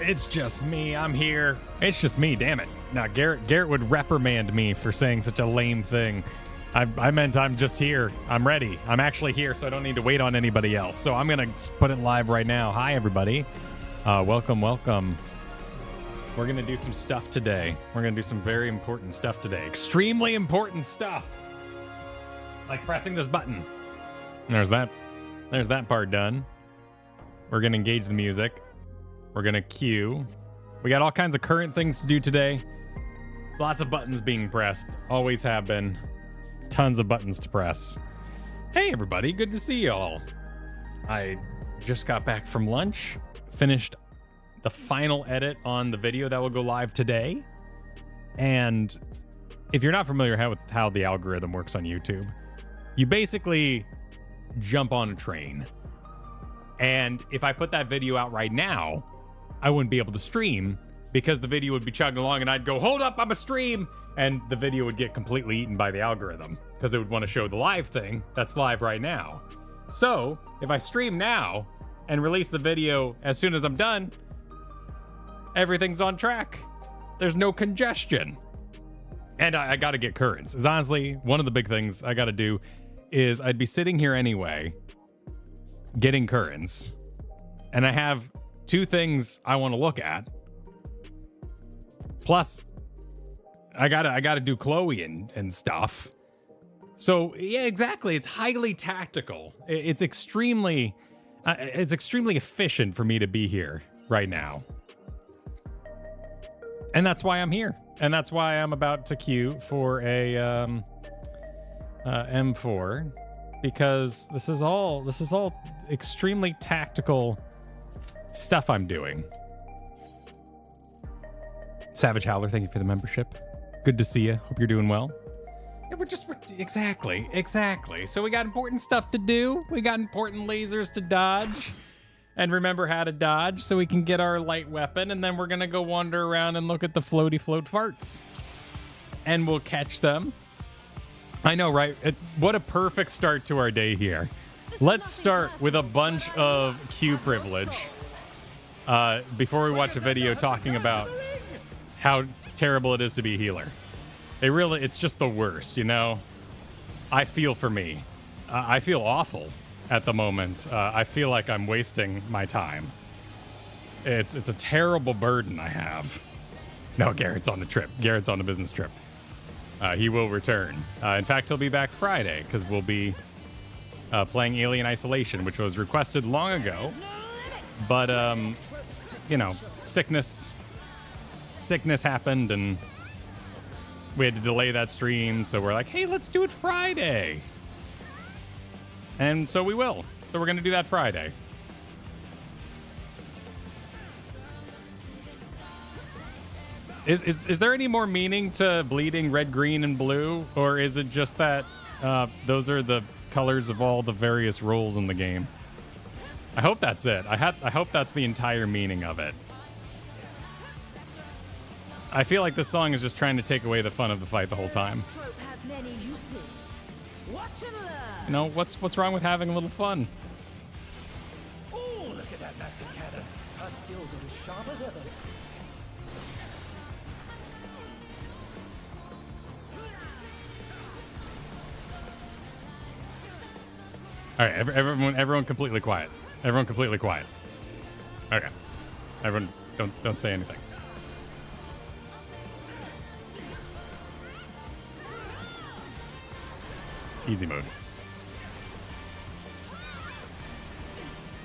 It's just me. I'm here. It's just me. Damn it. Now, Garrett would reprimand me for saying such a lame thing. I meant I'm just here. I'm ready. I'm actually here, so I don't need to wait on anybody else. So I'm going to put it live right now. Hi, everybody. Welcome. We're going to do some stuff today. We're going to do some very important stuff today. Extremely important stuff. Like pressing this button. There's that part done. We're going to engage the music. We're going to queue. We got all kinds of current things to do today. Lots of buttons being pressed. Always have been. Tons of buttons to press. Hey, everybody. Good to see you all. I just got back from lunch. Finished the final edit on the video that will go live today. And if you're not familiar with how the algorithm works on YouTube, you basically jump on a train. And if I put that video out right now, I wouldn't be able to stream because the video would be chugging along and I'd go, hold up, I'm a stream. And the video would get completely eaten by the algorithm because it would want to show the live thing that's live right now. So if I stream now and release the video as soon as I'm done, everything's on track. There's no congestion. And I got to get currents. Is honestly one of the big things I got to do is I'd be sitting here anyway, getting currents. And I have two things I want to look at. Plus, I gotta do Chloe and stuff. So yeah, exactly. It's highly tactical. It's extremely efficient for me to be here right now. And that's why I'm here. And that's why I'm about to queue for a M4, because this is all extremely tactical stuff I'm doing. Savage Howler, thank you for the membership. Good to see you. Hope you're doing well. Yeah, exactly. So we got important stuff to do. We got important lasers to dodge. And remember how to dodge so we can get our light weapon. And then we're going to go wander around and look at the floaty float farts. And we'll catch them. I know, right? What a perfect start to our day here. Let's start with a bunch of Q privilege. Before we watch a video talking about how terrible it is to be a healer. It's just the worst, you know? I feel for me. I feel awful at the moment. I feel like I'm wasting my time. It's a terrible burden I have. No, Garrett's on the trip. Garrett's on the business trip. He will return. In fact, he'll be back Friday because we'll be playing Alien Isolation, which was requested long ago. But, you know, sickness happened and we had to delay that stream. So we're like, hey, let's do it Friday. And so we will. So we're going to do that Friday. Is there any more meaning to bleeding red, green, and blue? Or is it just that those are the colors of all the various roles in the game? I hope that's it. I hope that's the entire meaning of it. I feel like this song is just trying to take away the fun of the fight the whole time. You know, what's wrong with having a little fun? Oh, look at that massive cannon. Her skills are as sharp as ever. All right, everyone completely quiet. Everyone completely quiet. Okay. Everyone don't say anything. Easy mode.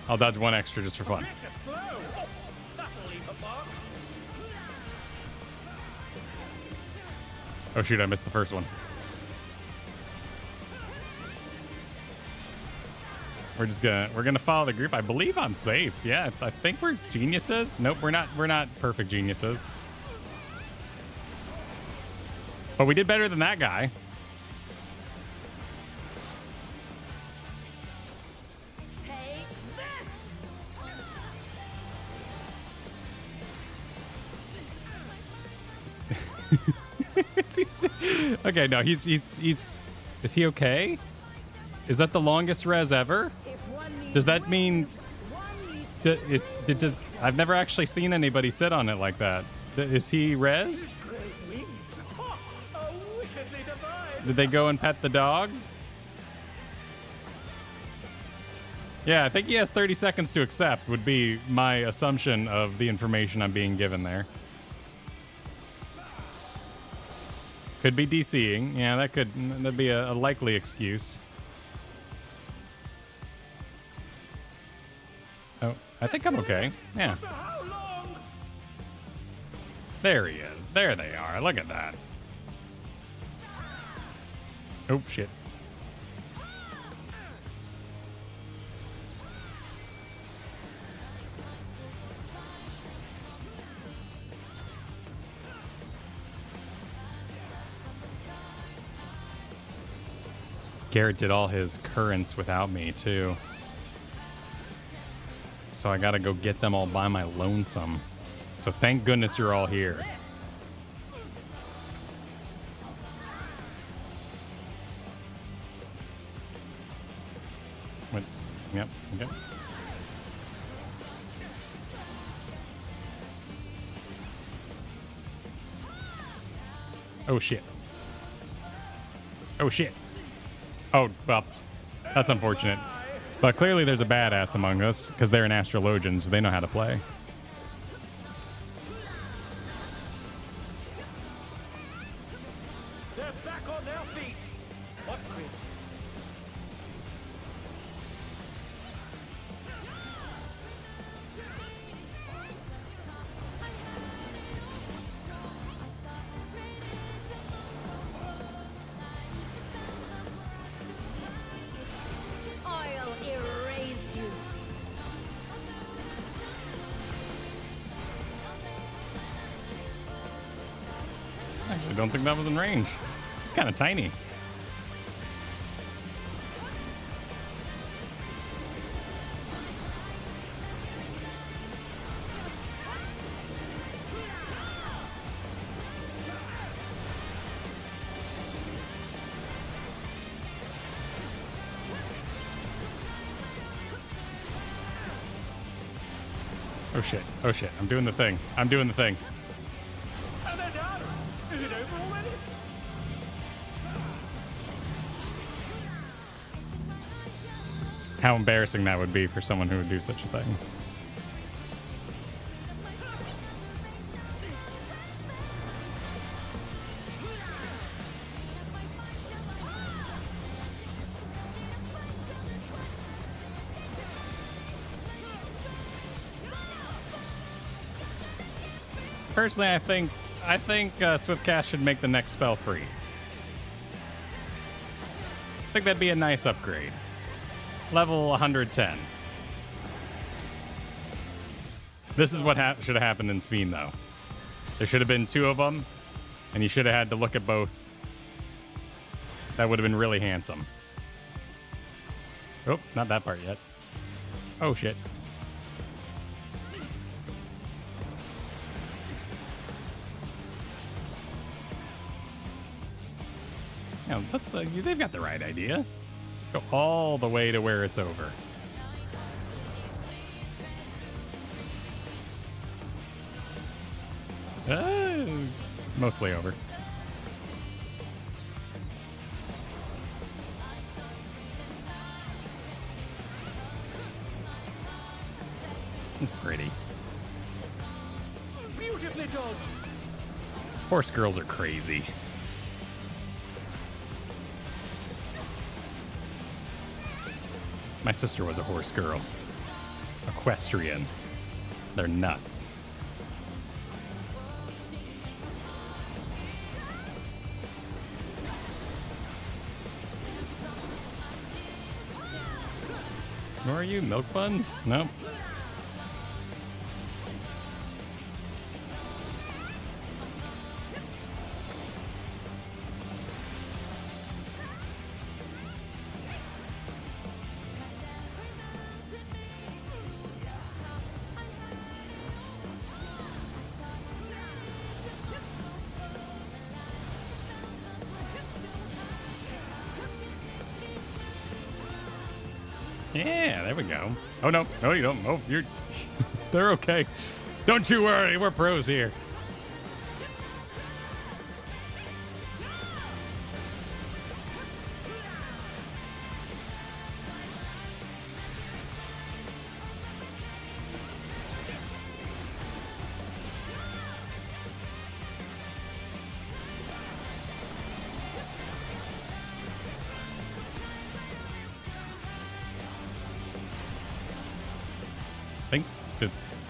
I'll dodge one extra just for fun. Oh shoot, I missed the first one. We're gonna follow the group. I believe I'm safe. Yeah, I think we're geniuses. Nope, we're not perfect geniuses. But we did better than that guy. Okay, no, he's is he okay? Is that the longest res ever? Does that mean I've never actually seen anybody sit on it like that. Is he res? Great wings. Ha! A wickedly divine. Did they go and pet the dog? Yeah, I think he has 30 seconds to accept would be my assumption of the information I'm being given there. Could be DCing. Yeah, that'd be a likely excuse. Oh, I think I'm okay. Yeah. For how long? There he is. There they are. Look at that. Oh, shit. Garrett did all his currents without me, too. So I gotta go get them all by my lonesome. So thank goodness you're all here. What? Yep, okay. Oh, shit. Oh, shit. Oh, well, that's unfortunate. But clearly there's a badass among us, because they're an astrologian, so they know how to play. They're back on their feet. What, Chris? I'll erase you. I actually don't think that was in range. It's kind of tiny. Oh shit. Oh shit. I'm doing the thing. I'm doing the thing. And they're done. Is it over already? How embarrassing that would be for someone who would do such a thing. Personally, I think Swiftcast should make the next spell free. I think that'd be a nice upgrade. Level 110. This is what should have happened in Sveen, though. There should have been 2 of them, and you should have had to look at both. That would have been really handsome. Oh, not that part yet. Oh, shit. Yeah, they've got the right idea. Just go all the way to where it's over. Mostly over. It's pretty. Beautifully dodged. Horse girls are crazy. My sister was a horse girl. Equestrian. They're nuts. Where are you? Milk buns? Nope. Yeah, there we go. Oh, no. No, you don't. Oh, you're... They're okay. Don't you worry. We're pros here.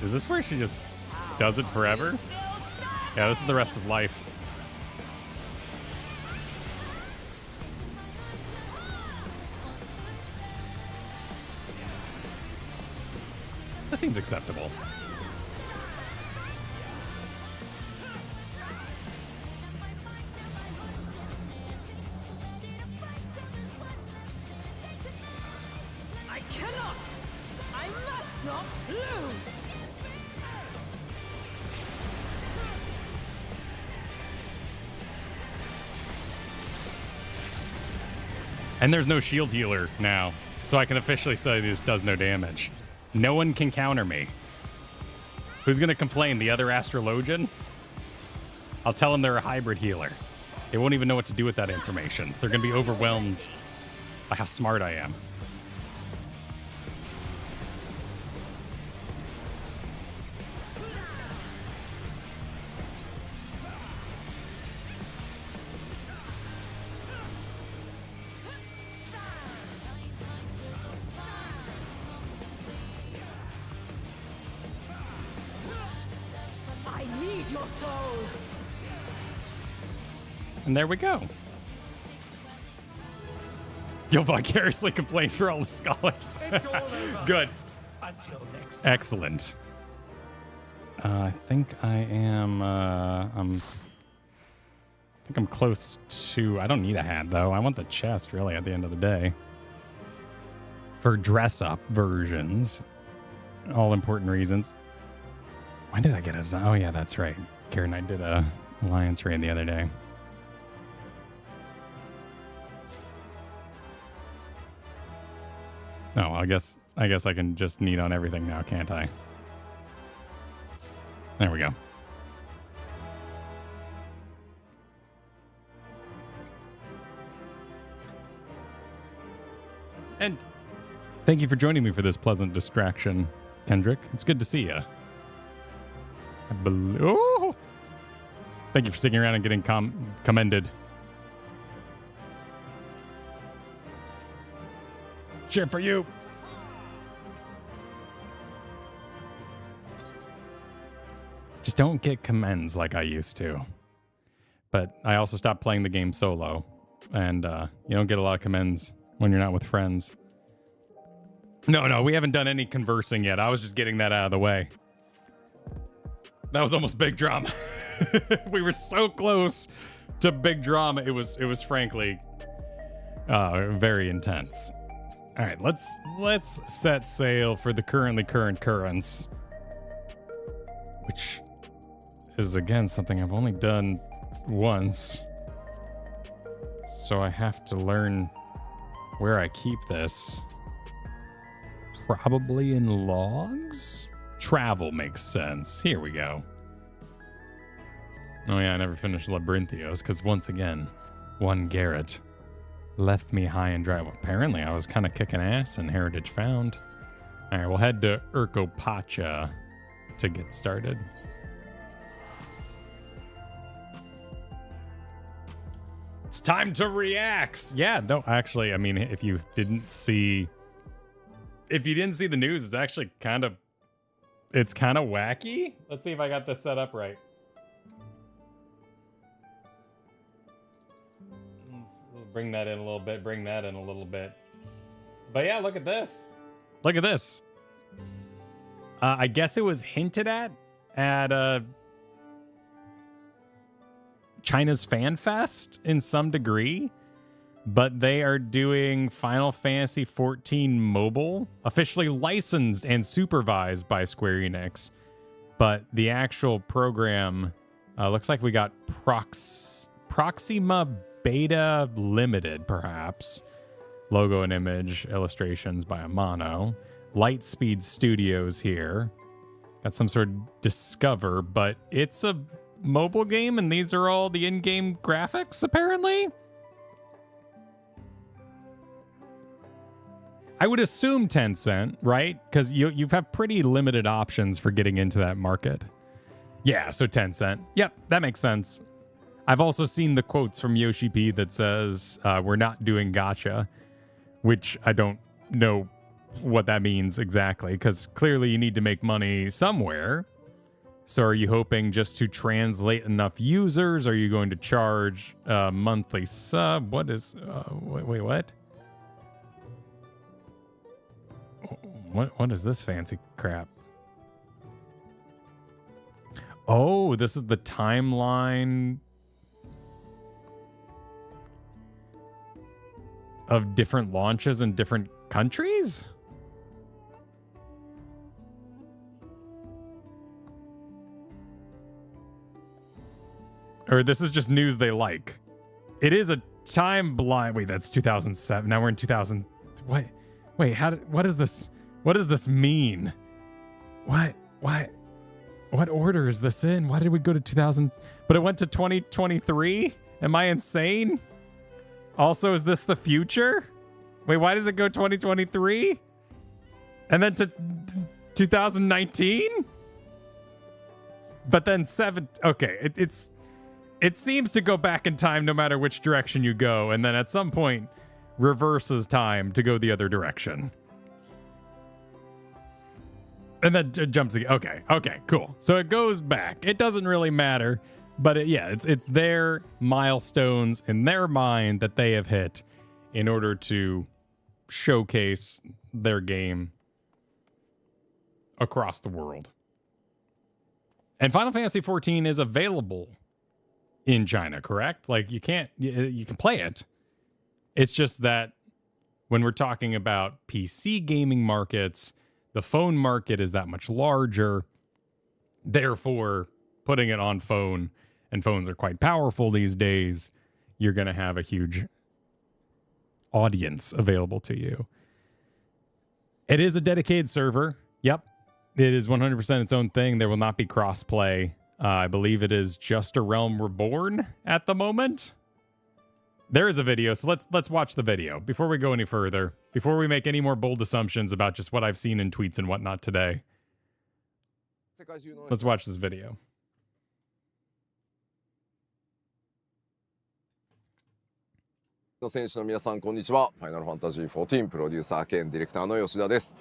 Is this where she just does it forever? Yeah, this is the rest of life. This seems acceptable. I cannot! I must not lose! And there's no shield healer now, so I can officially say this does no damage. No one can counter me. Who's going to complain? The other astrologian? I'll tell them they're a hybrid healer. They won't even know what to do with that information. They're going to be overwhelmed by how smart I am. And there we go. You'll vicariously complain for all the scholars. It's all over. Good. Until next time. Excellent. I think I am. I think I'm close to. I don't need a hat though. I want the chest really at the end of the day. For dress-up versions, all important reasons. When did I get a? Oh yeah, that's right. Garrett and I did a alliance raid the other day. No, I guess I can just need on everything now, can't I? There we go. And thank you for joining me for this pleasant distraction, Kendrick. It's good to see you. Oh! Thank you for sticking around and getting commended. Cheer for you. Just don't get commends like I used to. But I also stopped playing the game solo. And you don't get a lot of commends when you're not with friends. No, we haven't done any conversing yet. I was just getting that out of the way. That was almost big drama. We were so close to big drama. It was frankly very intense. All right, let's set sail for the current currents, which is again something I've only done once. So I have to learn where I keep this. Probably in logs? Travel makes sense. Here we go. Oh yeah, I never finished Labyrinthios because once again, one Garrett left me high and dry. Well, apparently I was kind of kicking ass in Heritage Found. All right, we'll head to Urkopacha to get started. It's time to react. Yeah, no, actually, I mean, if you didn't see the news, it's actually kind of wacky. Let's see if I got this set up right. Bring that in a little bit, bring that in a little bit. But yeah, look at this. Look at this. I guess it was hinted at China's Fan Fest in some degree, but they are doing Final Fantasy XIV Mobile, officially licensed and supervised by Square Enix. But the actual program looks like we got Proxima Beta Limited, perhaps. Logo and image illustrations by Amano. Lightspeed Studios here. Got some sort of discover, but it's a mobile game, and these are all the in-game graphics, apparently? I would assume Tencent, right? Because you have pretty limited options for getting into that market. Yeah, so Tencent. Yep, that makes sense. I've also seen the quotes from Yoshi P that says, we're not doing gacha, which I don't know what that means exactly, because clearly you need to make money somewhere. So are you hoping just to translate enough users? Are you going to charge a monthly sub? What is... wait, what? What is this fancy crap? Oh, this is the timeline of different launches in different countries? Or this is just news they like. It is a timeline. Wait, that's 2007. Now we're in 2000. What? Wait, what is this? What does this mean? What order is this in? Why did we go to 2000? But it went to 2023? Am I insane? Also, is this the future? Wait, why does it go 2023? And then to 2019? But then okay, it seems to go back in time no matter which direction you go, and then at some point reverses time to go the other direction. And then jumps again. Okay, cool. So it goes back. It doesn't really matter, but it's their milestones in their mind that they have hit in order to showcase their game across the world. And Final Fantasy XIV is available in China, correct? Like you can play it. It's just that when we're talking about PC gaming markets, the phone market is that much larger. Therefore, putting it on phone, and phones are quite powerful these days, you're going to have a huge audience available to you. It is a dedicated server. Yep. It is 100% its own thing. There will not be crossplay. I believe it is just a Realm Reborn at the moment. There is a video, so let's watch the video before we go any further, before we make any more bold assumptions about just what I've seen in tweets and whatnot today. Let's watch this video. の選手の皆さん、こんにちは。ファイナルファンタジー14プロデューサー兼ディレクターの吉田です。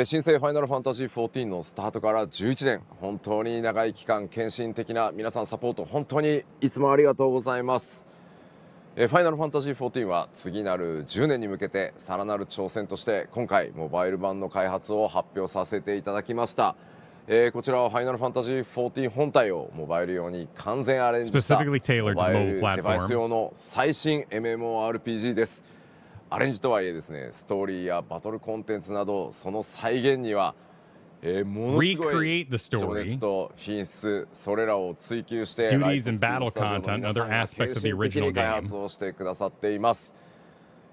新生ファイナルファンタジー14のスタートから11年、本当に長い期間、献身的な皆さんサポート、本当にいつもありがとうございます。ファイナルファンタジー14は次なる10年に向けてさらなる挑戦として今回モバイル版の開発を発表させていただきました。こちらはファイナルファンタジー14本体をモバイル用に完全アレンジしたモバイルデバイス用の最新 MMORPG です。アレンジとはいえですね、ストーリーやバトルコンテンツなどその再現にはものすごい情熱と品質、それらを追求してライトスピードスタジオの皆さんが献身的に開発をしてくださっています。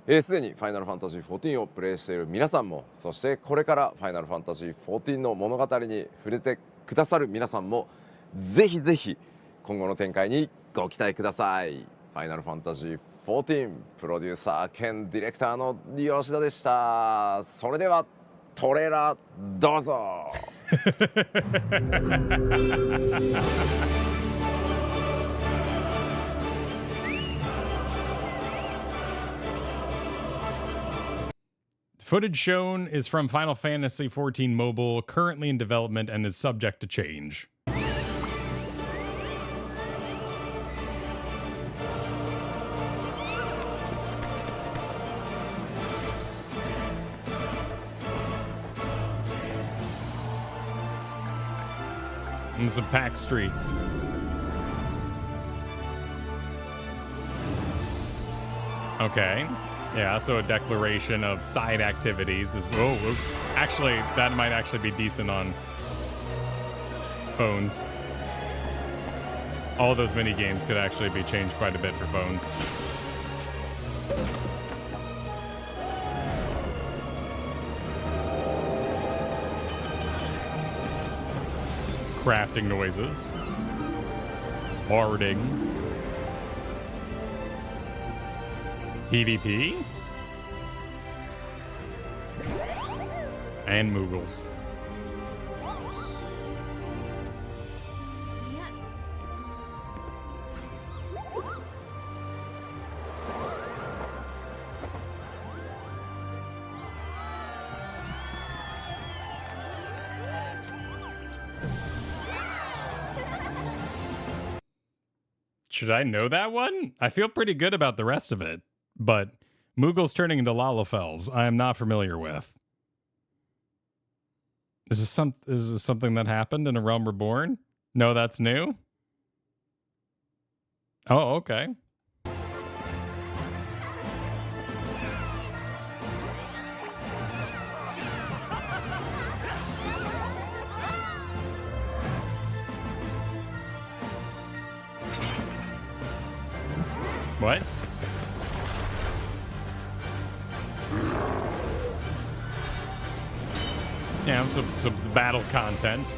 すでにファイナルファンタジー14をプレイしている皆さんも、そしてこれからファイナルファンタジー14の物語に触れてくださる皆さんも、ぜひぜひ今後の展開にご期待ください。ファイナルファンタジー14プロデューサー兼ディレクターの吉田でした。それではトレーラーどうぞ。Footage shown is from Final Fantasy XIV Mobile, currently in development and is subject to change. And some packed streets. Okay. Yeah, so a declaration of side activities is... Oh, actually, that might actually be decent on phones. All those mini games could actually be changed quite a bit for phones. crafting noises. Barding. PvP. And Moogles. Should I know that one? I feel pretty good about the rest of it, but Moogles turning into Lalafels, I am not familiar with. Is this something that happened in A Realm Reborn? No, that's new? Oh, okay. What? Yeah, some battle content.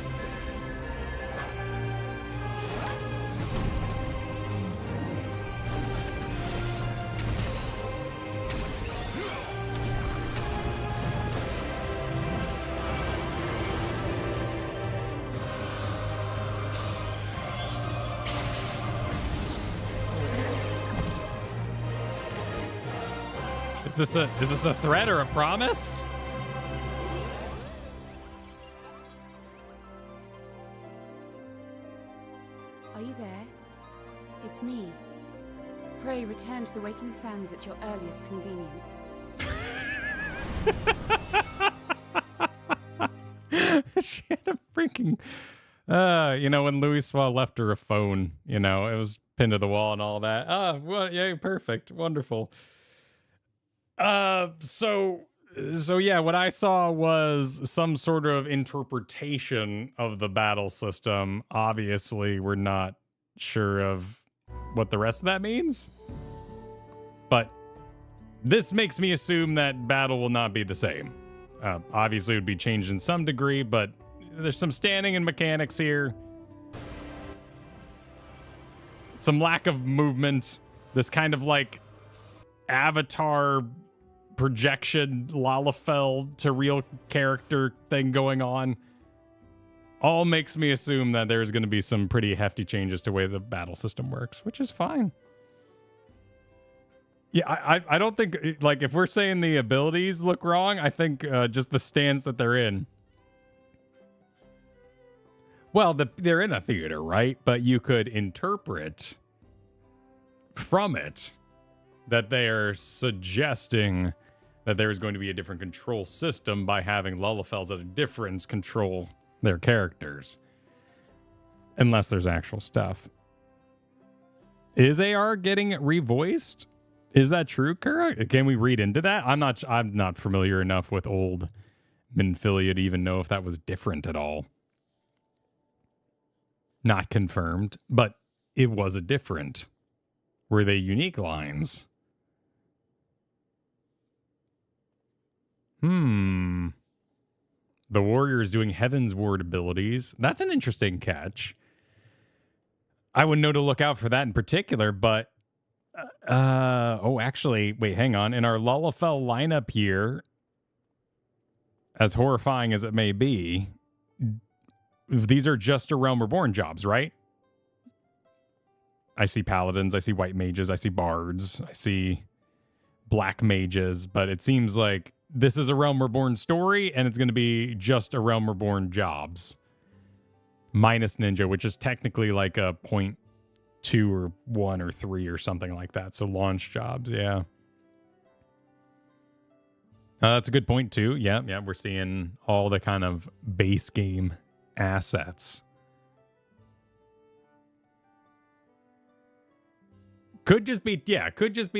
Is this a threat or a promise? Are you there? It's me. Pray return to the waking sands at your earliest convenience. She had a freaking when Louis Swall left her a phone, it was pinned to the wall and all that. Well, yeah, perfect. Wonderful. So yeah, what I saw was some sort of interpretation of the battle system. Obviously, we're not sure of what the rest of that means, but this makes me assume that battle will not be the same. Obviously, it would be changed in some degree, but there's some standing and mechanics here. Some lack of movement. This kind of like Avatar projection Lalafell to real character thing going on. All makes me assume that there's going to be some pretty hefty changes to the way the battle system works, which is fine. Yeah, I don't think, like, if we're saying the abilities look wrong, I think just the stance that they're in. Well, they're in a theater, right? But you could interpret from it that they are suggesting that there's going to be a different control system by having Lalafels at a difference control their characters. Unless there's actual stuff. Is AR getting revoiced? Is that true, Kura? Can we read into that? I'm not familiar enough with old Minfilia to even know if that was different at all. Not confirmed, but it was a different. Were they unique lines? The Warriors doing Heaven's Ward abilities. That's an interesting catch. I wouldn't know to look out for that in particular, but actually, wait, hang on. In our Lalafell lineup here, as horrifying as it may be, these are just A Realm Reborn jobs, right? I see paladins, I see white mages, I see bards, I see black mages, but it seems like this is A Realm Reborn story, and it's going to be just A Realm Reborn jobs. Minus Ninja, which is technically like a 0.2 or 1 or 3 or something like that. So launch jobs, yeah. That's a good point, too. Yeah, we're seeing all the kind of base game assets. Could just be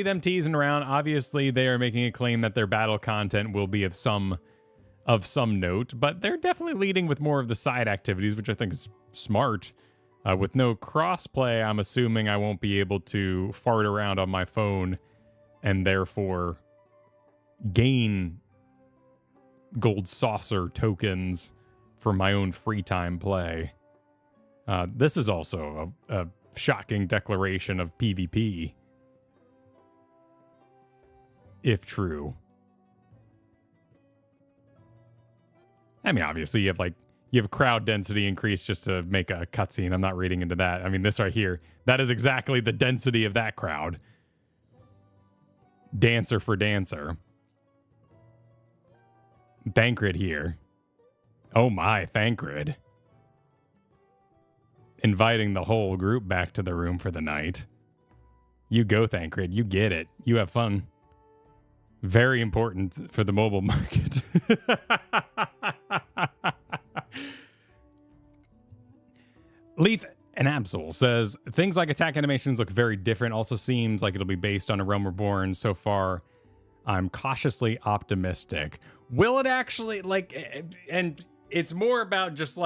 them teasing around. Obviously, they are making a claim that their battle content will be of some note, but they're definitely leading with more of the side activities, which I think is smart. With no crossplay, I'm assuming I won't be able to fart around on my phone and therefore gain gold saucer tokens for my own free time play. This is also a shocking declaration of PvP, if true. I mean, obviously you have crowd density increase just to make a cutscene. I'm not reading into that. I mean, this right here, that is exactly the density of that crowd. Dancer for dancer. Thancred here. Oh my, Thancred. Inviting the whole group back to the room for the night. You go, Thancred. You get it. You have fun. Very important for the mobile market. Leith and Absol says, things like attack animations look very different. Also seems like it'll be based on A Realm Reborn. So far, I'm cautiously optimistic. Will it actually, and it's more about just,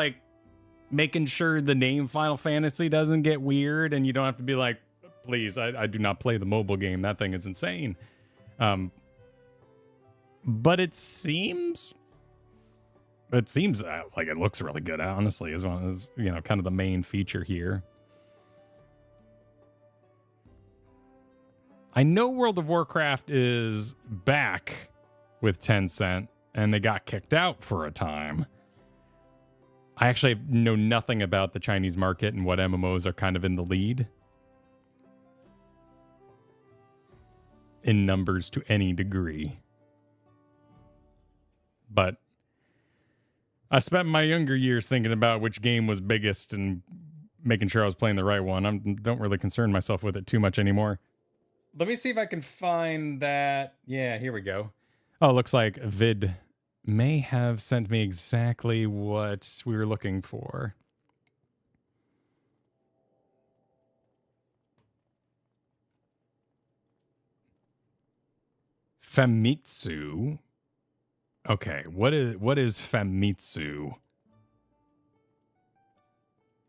making sure the name Final Fantasy doesn't get weird and you don't have to be like, please, I do not play the mobile game. That thing is insane. But it seems like it looks really good, honestly, as well as, kind of the main feature here. I know World of Warcraft is back with Tencent, and they got kicked out for a time. I actually know nothing about the Chinese market and what MMOs are kind of in the lead in numbers to any degree. But I spent my younger years thinking about which game was biggest and making sure I was playing the right one. I don't really concern myself with it too much anymore. Let me see if I can find that. Yeah, here we go. Oh, looks like Vid may have sent me exactly what we were looking for. Famitsu. Okay, what is Famitsu?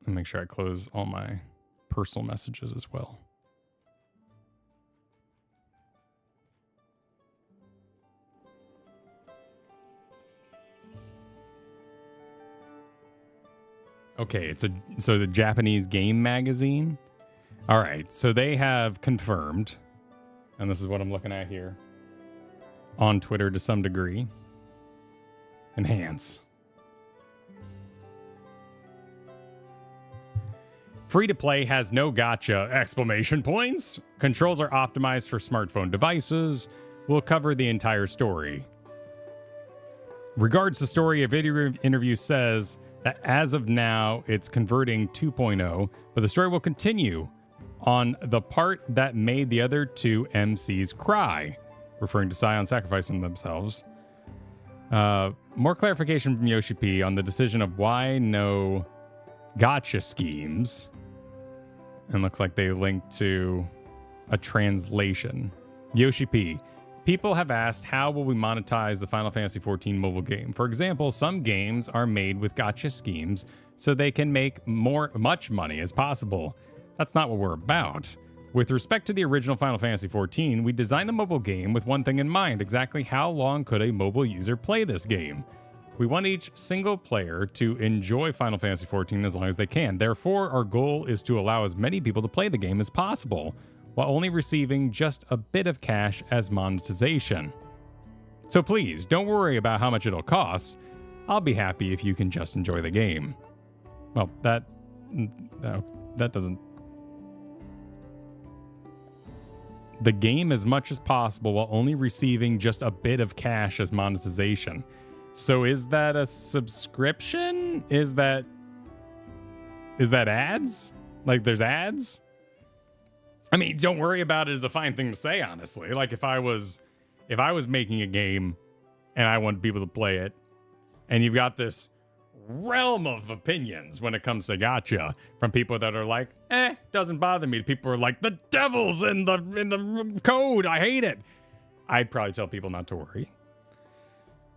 I'll make sure I close all my personal messages as well. Okay, so the Japanese game magazine. All right, so they have confirmed, and this is what I'm looking at here on Twitter to some degree. Enhance. Free to play has no gotcha! Exclamation points. Controls are optimized for smartphone devices. We'll cover the entire story. Regards to story, a video interview says that as of now, it's converting 2.0, but the story will continue on the part that made the other two MCs cry, referring to Scion sacrificing themselves. More clarification from Yoshi P on the decision of why no gotcha schemes. And looks like they linked to a translation. Yoshi P. People have asked, how will we monetize the Final Fantasy XIV mobile game? For example, some games are made with gotcha schemes so they can make much money as possible. That's not what we're about. With respect to the original Final Fantasy XIV, we designed the mobile game with one thing in mind: exactly how long could a mobile user play this game? We want each single player to enjoy Final Fantasy XIV as long as they can. Therefore, our goal is to allow as many people to play the game as possible, while only receiving just a bit of cash as monetization. So please, don't worry about how much it'll cost. I'll be happy if you can just enjoy the game. Well, that doesn't... The game as much as possible while only receiving just a bit of cash as monetization. So is that a subscription? Is that ads? Like there's ads? I mean, don't worry about it is a fine thing to say, honestly. Like if I was making a game and I wanted people to play it, and you've got this realm of opinions when it comes to gacha from people that are like, doesn't bother me. People are like, the devil's in the code, I hate it. I'd probably tell people not to worry.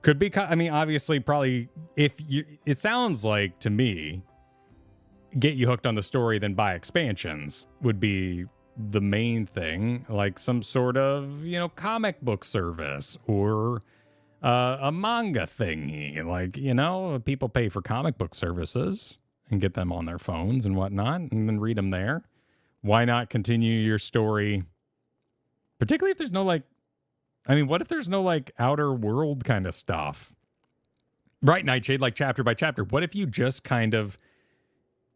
Could be, I mean, obviously, probably it sounds like to me, get you hooked on the story, then buy expansions would be the main thing, like some sort of, comic book service or a manga thingy. Like, people pay for comic book services. and get them on their phones and whatnot and then read them there. Why not continue your story? Particularly if there's no like, I mean, what if there's no like outer world kind of stuff? Right, Nightshade, like chapter by chapter. What if you just kind of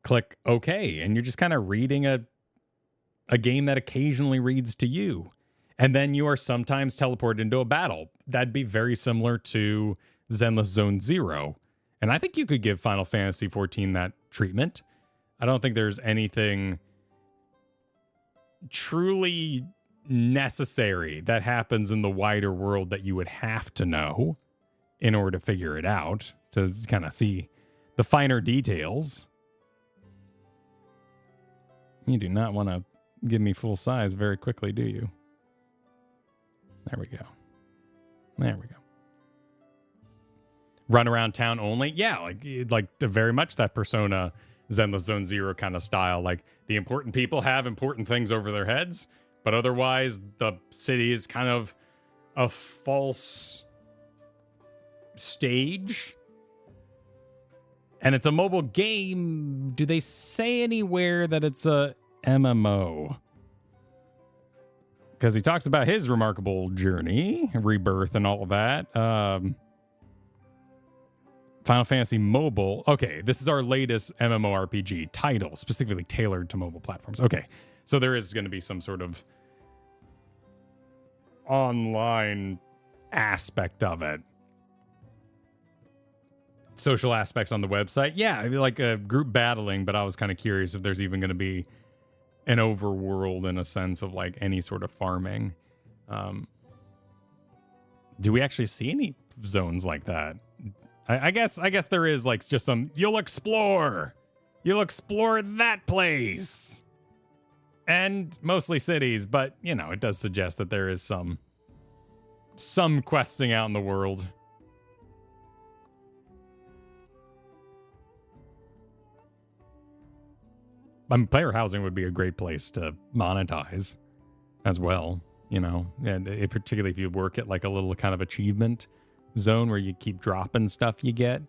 click OK and you're just kind of reading a game that occasionally reads to you? And then you are sometimes teleported into a battle. That'd be very similar to Zenless Zone Zero. And I think you could give Final Fantasy XIV that treatment. I don't think there's anything truly necessary that happens in the wider world that you would have to know in order to figure it out, to kind of see the finer details. You do not want to give me full size very quickly, do you? There we go. There we go. Run around town only? Yeah, like very much that Persona Zenless Zone Zero kind of style. Like, the important people have important things over their heads, but otherwise the city is kind of a false stage. And it's a mobile game. Do they say anywhere that it's a MMO? Because he talks about his remarkable journey, rebirth, and all of that. Final Fantasy Mobile. Okay, this is our latest MMORPG title, specifically tailored to mobile platforms. Okay, so there is going to be some sort of online aspect of it. Social aspects on the website. Yeah, like a group battling, but I was kind of curious if there's even going to be an overworld in a sense of like any sort of farming. Do we actually see any zones like that? I guess there is like just some, you'll explore that place, and mostly cities, but you know, it does suggest that there is some questing out in the world. I mean, player housing would be a great place to monetize as well, you know, and particularly if you work at like a little kind of achievement zone where you keep dropping stuff you get.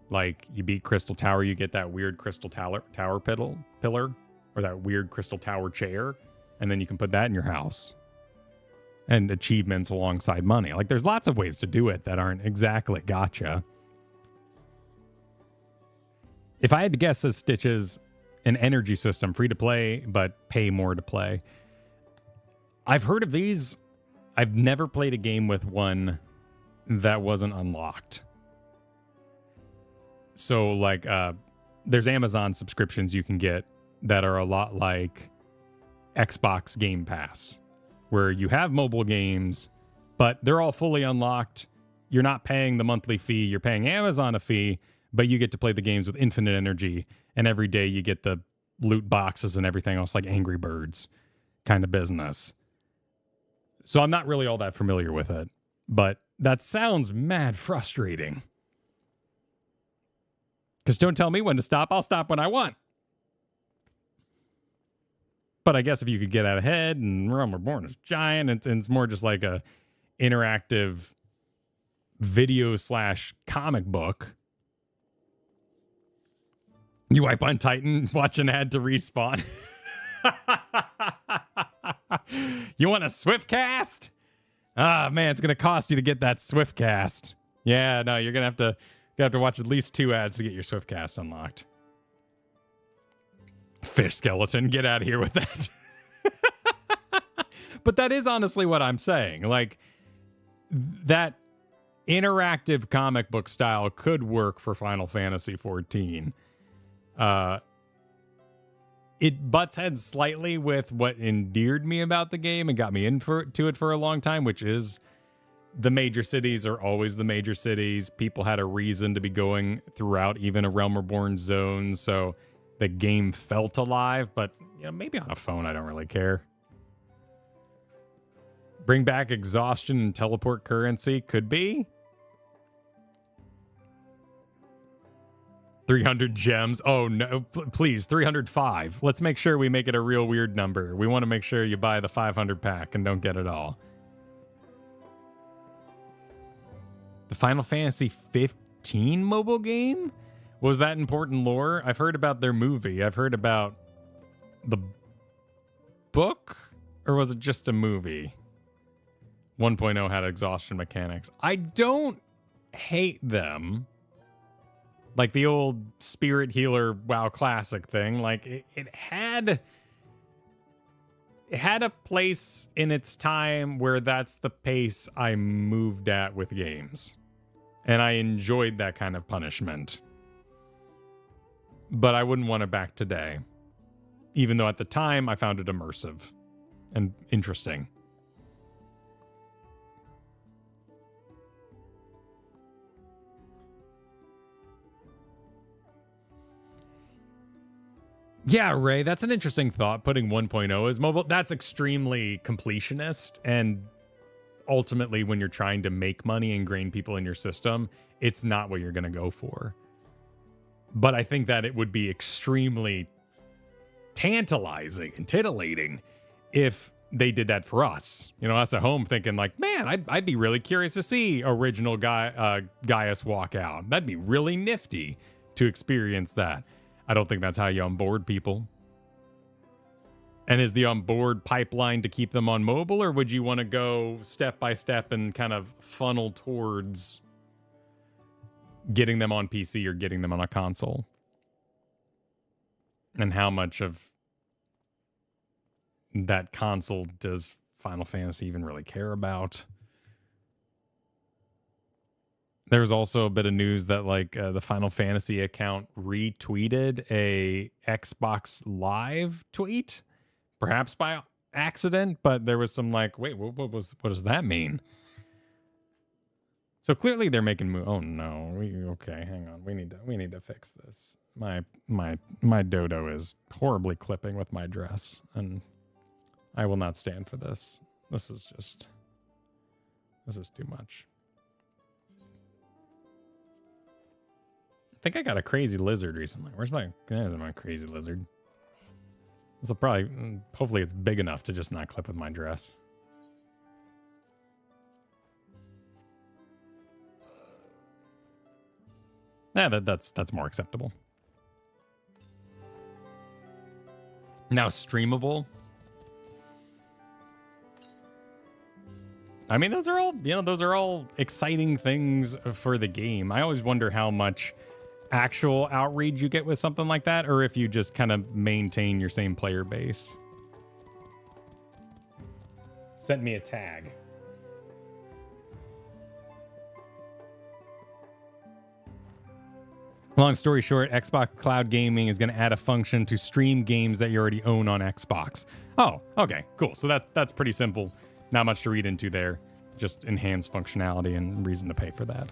Like, you beat Crystal Tower, you get that weird Crystal Tower pillar, or that weird Crystal Tower chair, and then you can put that in your house. And achievements alongside money. Like, there's lots of ways to do it that aren't exactly gotcha. If I had to guess, this Stitches an energy system, free to play, but pay more to play. I've heard of these. I've never played a game with one that wasn't unlocked. So like, there's Amazon subscriptions you can get that are a lot like Xbox Game Pass, where you have mobile games, but they're all fully unlocked. You're not paying the monthly fee. You're paying Amazon a fee, but you get to play the games with infinite energy. And every day you get the loot boxes and everything else, like Angry Birds kind of business. So I'm not really all that familiar with it, but that sounds mad frustrating. Because don't tell me when to stop. I'll stop when I want. But I guess if you could get out ahead, and Realm Reborn is giant, it's more just like a interactive video / comic book. You wipe on Titan, watch an ad to respawn. You want a Swift cast? Ah, man, it's going to cost you to get that Swift cast. Yeah, no, you're going to have to watch at least 2 ads to get your Swift cast unlocked. Fish skeleton, get out of here with that. But that is honestly what I'm saying. Like, that interactive comic book style could work for Final Fantasy XIV. It butts heads slightly with what endeared me about the game and got me to it for a long time, which is the major cities are always the major cities. People had a reason to be going throughout even a Realm Reborn zone, so the game felt alive, but you know, maybe on a phone I don't really care. Bring back exhaustion and teleport currency, could be. 300 gems. Oh, no, please, 305. Let's make sure we make it a real weird number. We want to make sure you buy the 500 pack and don't get it all. The Final Fantasy 15 mobile game? Was that important lore? I've heard about their movie. I've heard about the book, or was it just a movie? 1.0 had exhaustion mechanics. I don't hate them. Like the old Spirit Healer WoW Classic thing. Like it had a place in its time where that's the pace I moved at with games. And I enjoyed that kind of punishment. But I wouldn't want it back today. Even though at the time I found it immersive and interesting. Yeah, Ray, that's an interesting thought, putting 1.0 as mobile. That's extremely completionist, and ultimately when you're trying to make money and grain people in your system, it's not what you're going to go for. But I think that it would be extremely tantalizing and titillating if they did that for us. You know, us at home thinking like, man, I'd be really curious to see original Gaius walk out. That'd be really nifty to experience that. I don't think that's how you onboard people. And is the onboard pipeline to keep them on mobile, or would you want to go step by step and kind of funnel towards getting them on PC or getting them on a console? And how much of that console does Final Fantasy even really care about? There's also a bit of news that like the Final Fantasy account retweeted a Xbox Live tweet, perhaps by accident, but there was some like, wait, what does that mean? So clearly they're making oh no, okay, hang on, we need to fix this. My dodo is horribly clipping with my dress, and I will not stand for this. This is too much. I think I got a crazy lizard recently. Where's my crazy lizard? This will probably, hopefully it's big enough to just not clip with my dress. Yeah, that's more acceptable. Now streamable. I mean, those are all exciting things for the game. I always wonder how much actual outreach you get with something like that, or if you just kind of maintain your same player base. Sent me a tag. Long story short, Xbox Cloud Gaming is going to add a function to stream games that you already own on Xbox. Oh, okay, cool. So that's pretty simple. Not much to read into there. Just enhanced functionality and reason to pay for that.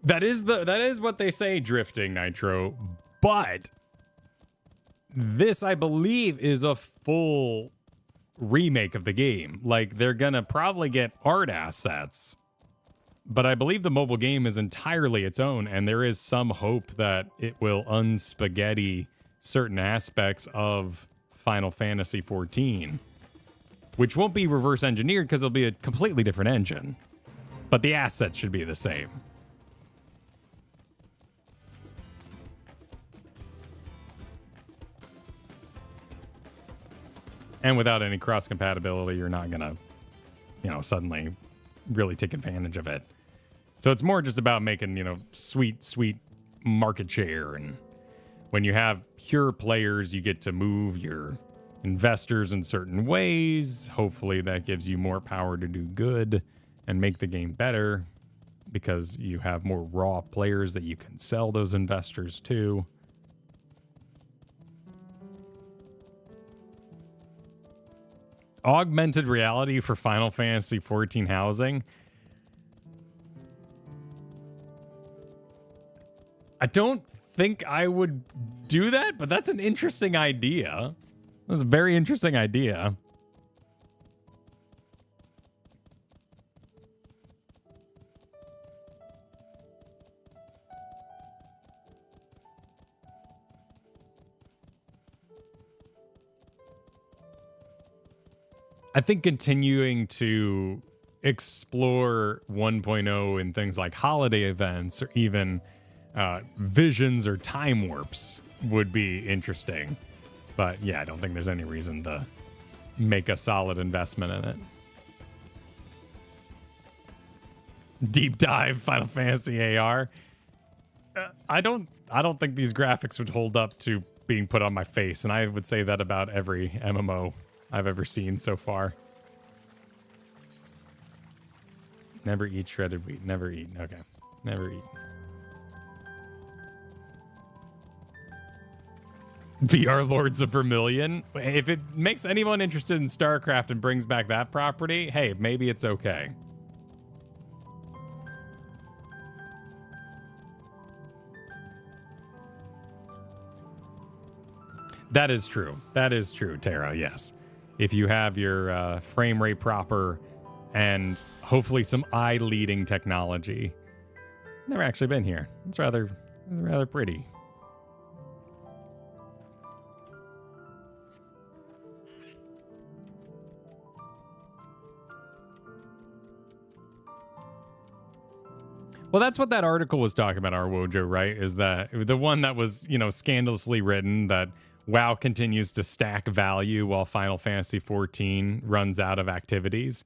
That is what they say, drifting Nitro, but this, I believe, is a full remake of the game. Like, they're gonna probably get art assets, but I believe the mobile game is entirely its own, and there is some hope that it will unspaghetti certain aspects of Final Fantasy XIV, which won't be reverse engineered because it'll be a completely different engine, but the assets should be the same. And without any cross compatibility, you're not gonna, suddenly really take advantage of it. So it's more just about making, sweet market share. And when you have pure players, you get to move your investors in certain ways. Hopefully that gives you more power to do good and make the game better, because you have more raw players that you can sell those investors to. Augmented reality for Final Fantasy XIV housing. I don't think I would do that, but that's an interesting idea. That's a very interesting idea. I think continuing to explore 1.0 in things like holiday events or even visions or time warps would be interesting. But yeah, I don't think there's any reason to make a solid investment in it. Deep dive Final Fantasy AR. I don't think these graphics would hold up to being put on my face, and I would say that about every MMO I've ever seen so far. Never eat shredded wheat. Never eat. Okay. Never eat. VR Lords of Vermilion. If it makes anyone interested in StarCraft and brings back that property, hey, maybe it's okay. That is true. That is true, Tara, yes. If you have your frame rate proper and hopefully some eye-leading technology. Never actually been here. It's rather pretty. Well, that's what that article was talking about, Arwojo, right? Is that the one that was, scandalously written that WoW continues to stack value while Final Fantasy XIV runs out of activities.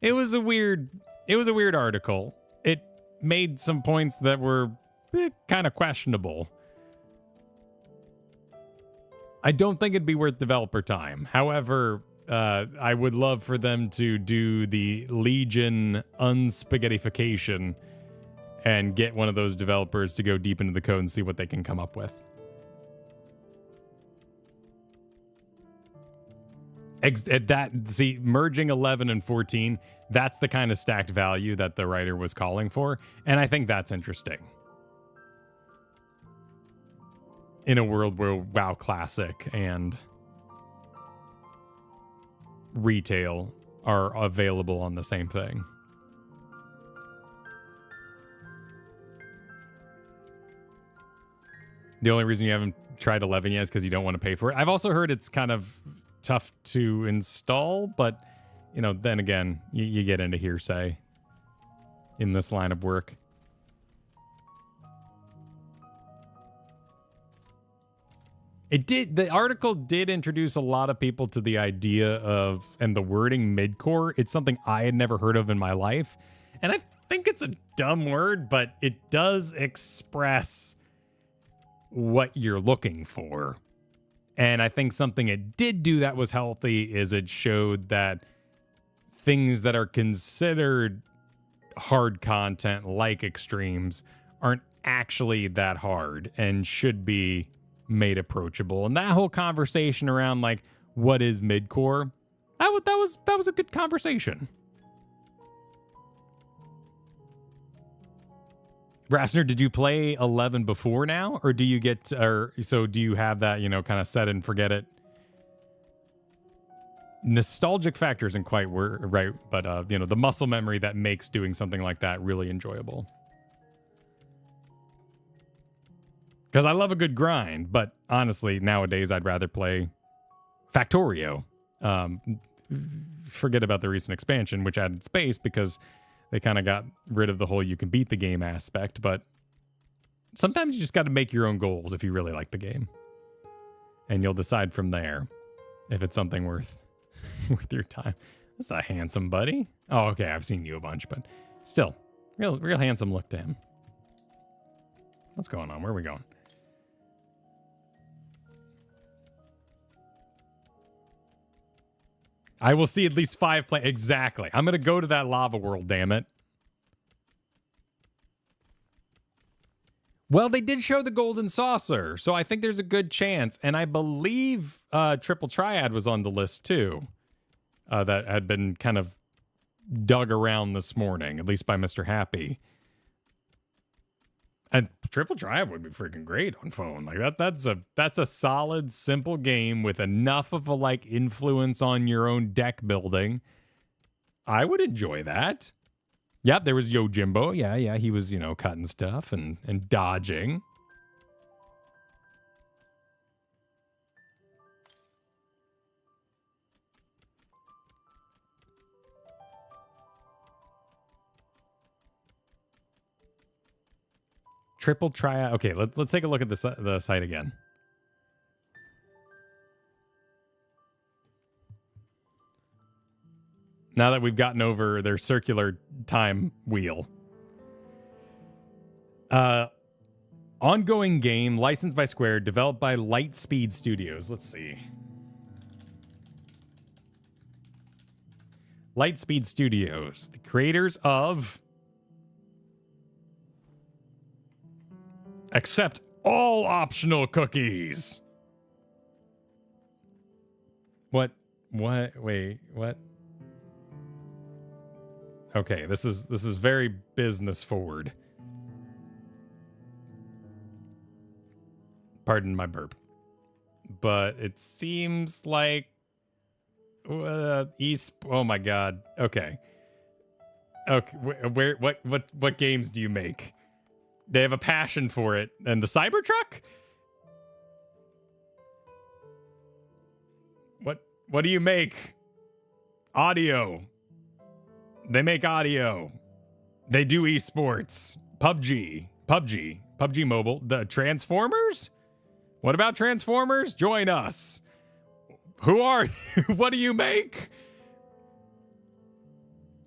It was a weird article. It made some points that were kind of questionable. I don't think it'd be worth developer time. However, I would love for them to do the Legion unspaghettification and get one of those developers to go deep into the code and see what they can come up with. Merging 11 and 14, that's the kind of stacked value that the writer was calling for, and I think that's interesting. In a world where WoW Classic and retail are available on the same thing. The only reason you haven't tried 11 yet is because you don't want to pay for it. I've also heard it's kind of tough to install, but, then again, you get into hearsay in this line of work. The article did introduce a lot of people to the idea of, and the wording midcore. It's something I had never heard of in my life. And I think it's a dumb word, but it does express what you're looking for. And I think something it did do that was healthy is it showed that things that are considered hard content, like extremes, aren't actually that hard and should be made approachable. And that whole conversation around, like, what is midcore, that was a good conversation. Rassner, did you play 11 before now, or do you do you have that, kind of set and forget it? Nostalgic factor isn't quite right, but the muscle memory that makes doing something like that really enjoyable. Because I love a good grind, but honestly, nowadays I'd rather play Factorio. Forget about the recent expansion, which added space because they kind of got rid of the whole you can beat the game aspect, but sometimes you just got to make your own goals if you really like the game. And you'll decide from there if it's something worth your time. That's a handsome buddy. Oh, okay, I've seen you a bunch, but still, real handsome look to him. What's going on? Where are we going? I will see at least 5 play. Exactly. I'm going to go to that lava world, damn it. Well, they did show the golden saucer, so I think there's a good chance. And I believe Triple Triad was on the list, too. That had been kind of dug around this morning, at least by Mr. Happy. And Triple Triad would be freaking great on phone. Like that's a solid, simple game with enough of a influence on your own deck building. I would enjoy that. Yep, there was Yojimbo. Yeah, he was, cutting stuff and dodging. Triple tryout. Okay, let's take a look at the site again. Now that we've gotten over their circular time wheel. Ongoing game, licensed by Square, developed by Lightspeed Studios. Let's see. Lightspeed Studios, the creators of Accept All Optional Cookies. What? Wait, what? Okay, this is very business forward. Pardon my burp. But it seems like oh my god. Okay. Okay, what games do you make? They have a passion for it. And the Cybertruck? What do you make? Audio. They make audio. They do esports. PUBG Mobile. The Transformers? What about Transformers? Join us. Who are you? What do you make?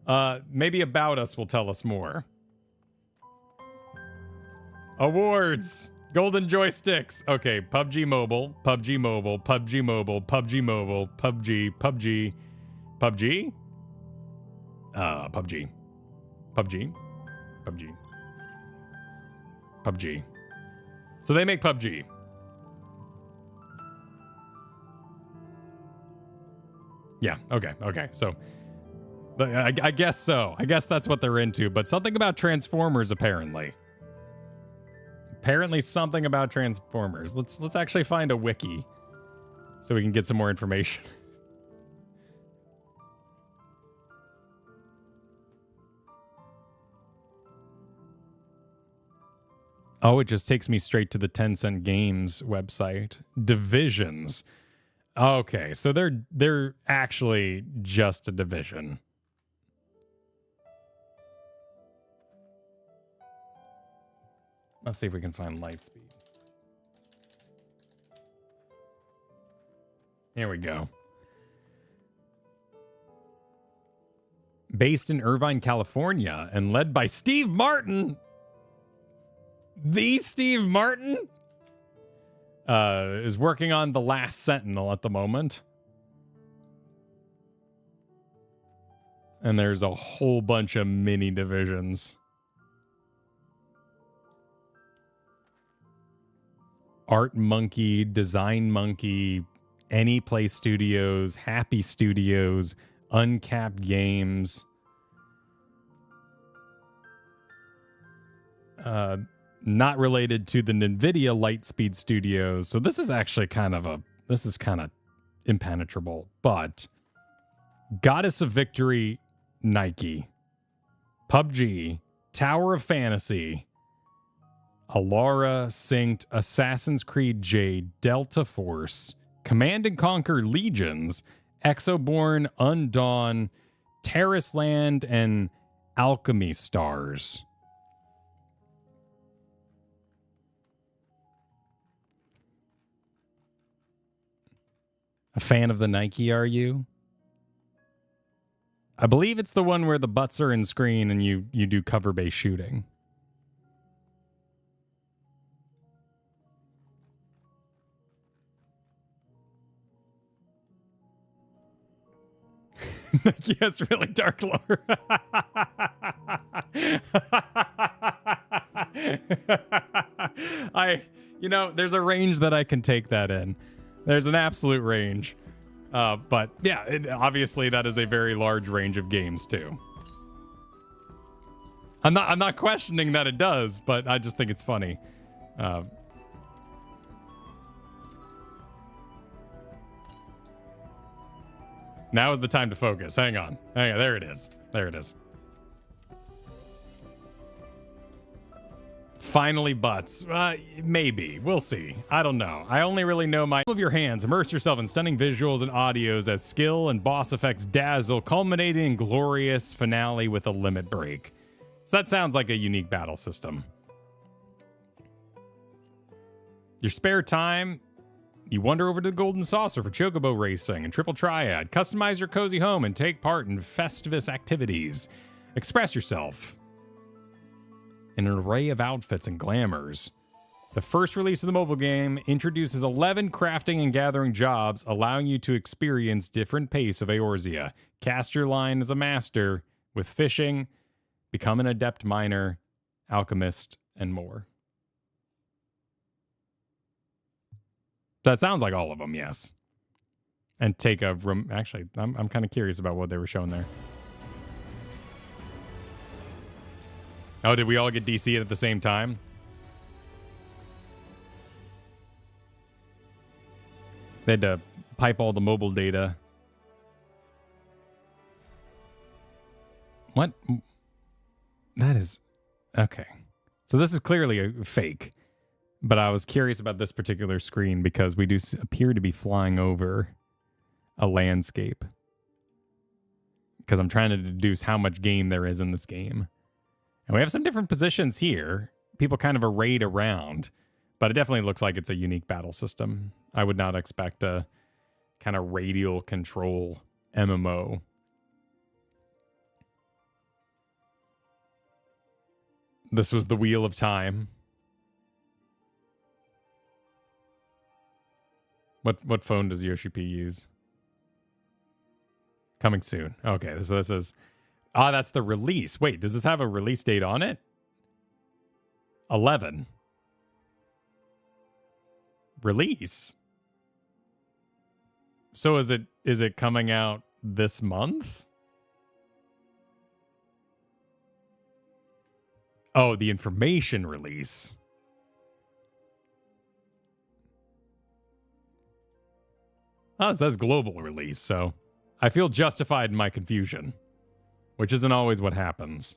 Maybe About Us will tell us more. Awards. Golden joysticks. Okay, PUBG Mobile. PUBG. So they make PUBG. Yeah, okay. So, I guess so. I guess that's what they're into. But something about Transformers, apparently. Apparently something about Transformers. Let's actually find a wiki so we can get some more information. Oh, it just takes me straight to the Tencent Games website. Divisions. Okay, so they're actually just a division. Let's see if we can find Lightspeed. Here we go. Based in Irvine, California, and led by Steve Martin. The Steve Martin is working on The Last Sentinel at the moment. And there's a whole bunch of mini divisions. Art Monkey, Design Monkey, Anyplay Studios, Happy Studios, Uncapped Games. Not related to the NVIDIA Lightspeed Studios. So this is actually kind of impenetrable. But Goddess of Victory, Nike. PUBG, Tower of Fantasy, Alara, Synced, Assassin's Creed Jade, Delta Force, Command & Conquer Legions, Exoborn, Undawn, Terrace Land, and Alchemy Stars. A fan of the Nike, are you? I believe it's the one where the butts are in screen and you do cover-based shooting. Nike has really dark lore. There's a range that I can take that in. There's an absolute range. But yeah, obviously that is a very large range of games too. I'm not questioning that it does, but I just think it's funny. Now is the time to focus. Hang on. There it is. Finally butts. Maybe. We'll see. I don't know. I only really know my of your hands. Immerse yourself in stunning visuals and audios as skill and boss effects dazzle, culminating in glorious finale with a limit break. So that sounds like a unique battle system. Your spare time, you wander over to the Golden Saucer for chocobo racing and Triple Triad. Customize your cozy home and take part in Festivus activities. Express yourself in an array of outfits and glamours. The first release of the mobile game introduces 11 crafting and gathering jobs, allowing you to experience different pace of Eorzea. Cast your line as a master with fishing, become an adept miner, alchemist, and more. That sounds like all of them, yes. And take a room. Actually, I'm kind of curious about what they were showing there. Oh, did we all get DC'd at the same time? They had to pipe all the mobile data. What? That is... Okay. So this is clearly a fake. But I was curious about this particular screen because we do appear to be flying over a landscape. Because I'm trying to deduce how much game there is in this game. And we have some different positions here. People kind of arrayed around. But it definitely looks like it's a unique battle system. I would not expect a kind of radial control MMO. This was the Wheel of Time. What phone does Yoshi P use? Coming soon. Okay, so this is... Ah, that's the release. Wait, does this have a release date on it? 11. Release? So is it coming out this month? Oh, the information release. Oh, it says global release, so I feel justified in my confusion, which isn't always what happens.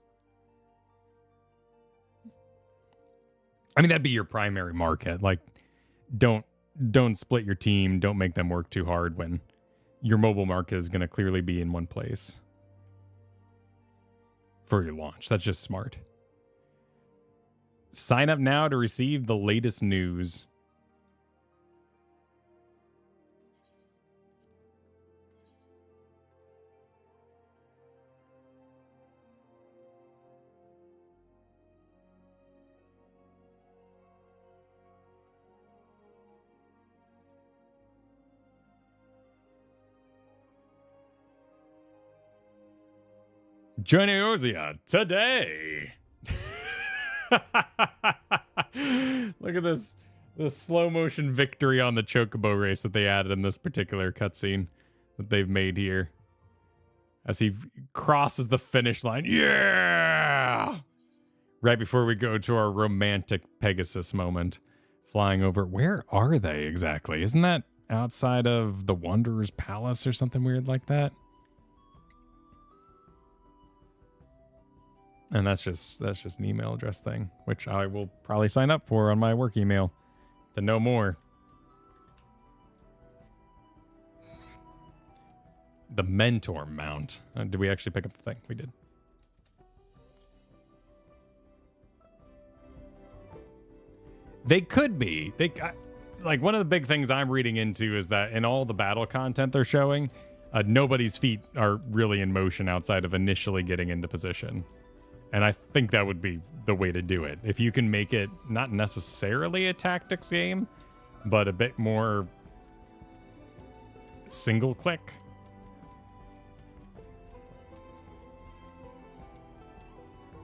I mean, that'd be your primary market. Like, don't split your team. Don't make them work too hard when your mobile market is going to clearly be in one place for your launch. That's just smart. Sign up now to receive the latest news. Join Eorzea today. Look at this slow motion victory on the chocobo race that they added in this particular cutscene that they've made here. As he crosses the finish line. Yeah! Right before we go to our romantic Pegasus moment. Flying over. Where are they exactly? Isn't that outside of the Wanderer's Palace or something weird like that? And that's just an email address thing, which I will probably sign up for on my work email to know more. The Mentor Mount. Did we actually pick up the thing? We did. They could be. Like, one of the big things I'm reading into is that in all the battle content they're showing, nobody's feet are really in motion outside of initially getting into position. And I think that would be the way to do it. If you can make it not necessarily a tactics game, but a bit more single click.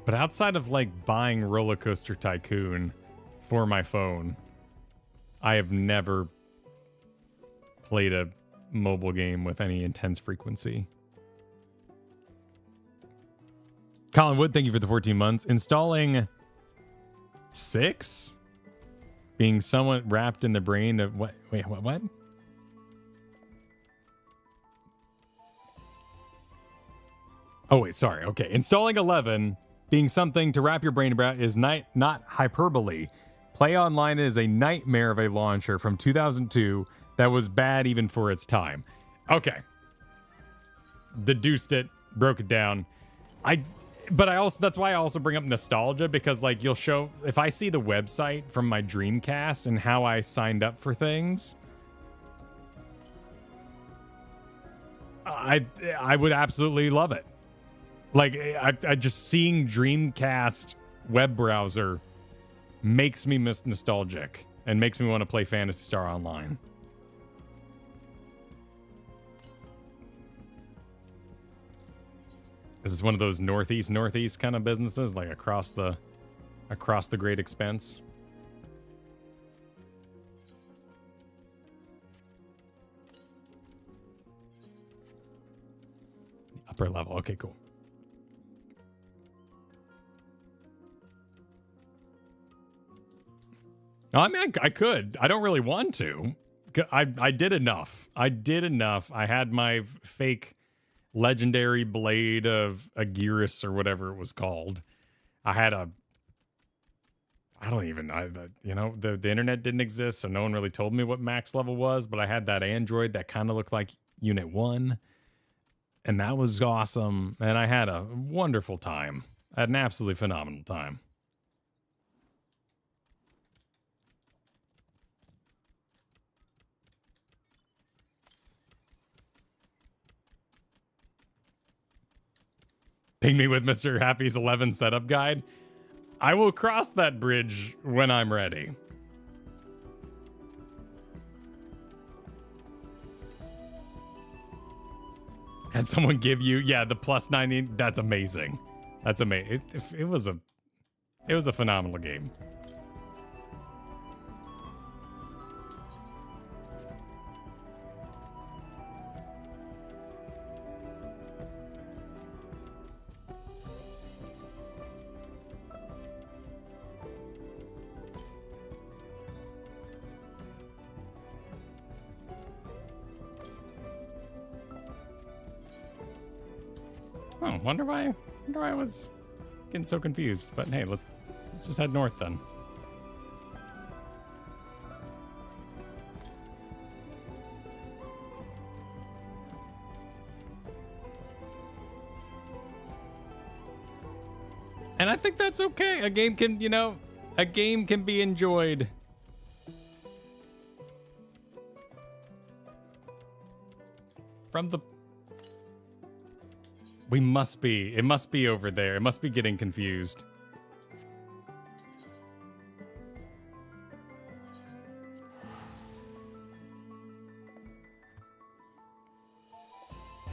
But outside of like buying Roller Coaster Tycoon for my phone, I have never played a mobile game with any intense frequency. Colin Wood, thank you for the 14 months. Installing 6? Being somewhat wrapped in the brain of what? Wait, what? Oh, wait, sorry. Okay. Installing 11, being something to wrap your brain about is not hyperbole. Play Online is a nightmare of a launcher from 2002 that was bad even for its time. Okay. Deduced it, broke it down. But that's why I also bring up nostalgia, because like you'll show, if I see the website from my Dreamcast and how I signed up for things, I would absolutely love it. Like I just seeing Dreamcast web browser makes me nostalgic and makes me want to play Phantasy Star Online. This is one of those northeast kind of businesses, like across the Great Expanse. Upper level. Okay, cool. I mean, I could. I don't really want to. I did enough. I had my fake legendary blade of Agiris or whatever it was called. I had a... I don't even know. The internet didn't exist, so no one really told me what max level was, but I had that android that kind of looked like Unit 1. And that was awesome. And I had a wonderful time. I had an absolutely phenomenal time. Ping me with Mr. Happy's 11 setup guide. I will cross that bridge when I'm ready. Had someone give you, yeah, the plus 90. That's amazing. That's amazing. It was a phenomenal game. Oh, wonder why I was getting so confused. But hey, let's just head north then. And I think that's okay. A game can be enjoyed. From the... It must be over there. It must be getting confused.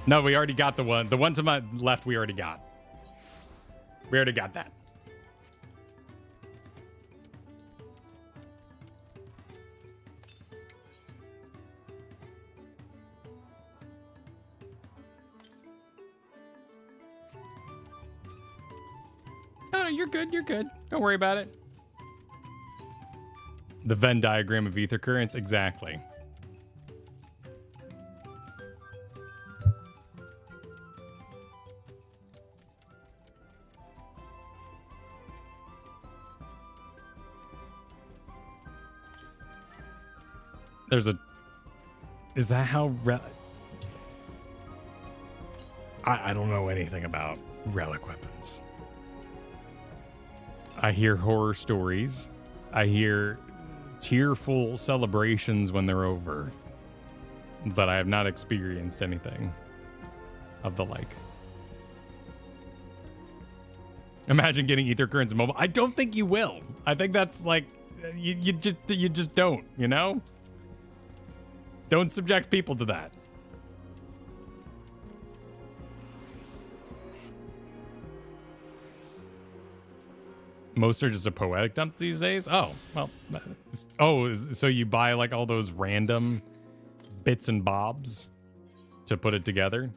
No, we already got the one. The one to my left, we already got. We already got that. No, you're good. You're good. Don't worry about it. The Venn diagram of ether currents. Exactly. There's a... Is that how... I don't know anything about relic weapons. I hear horror stories. I hear tearful celebrations when they're over. But I have not experienced anything of the like. Imagine getting ether currents in mobile. I don't think you will. I think that's like... You just don't, you know? Don't subject people to that. Most are just a poetic dump these days? Oh, well. So you buy like all those random bits and bobs to put it together?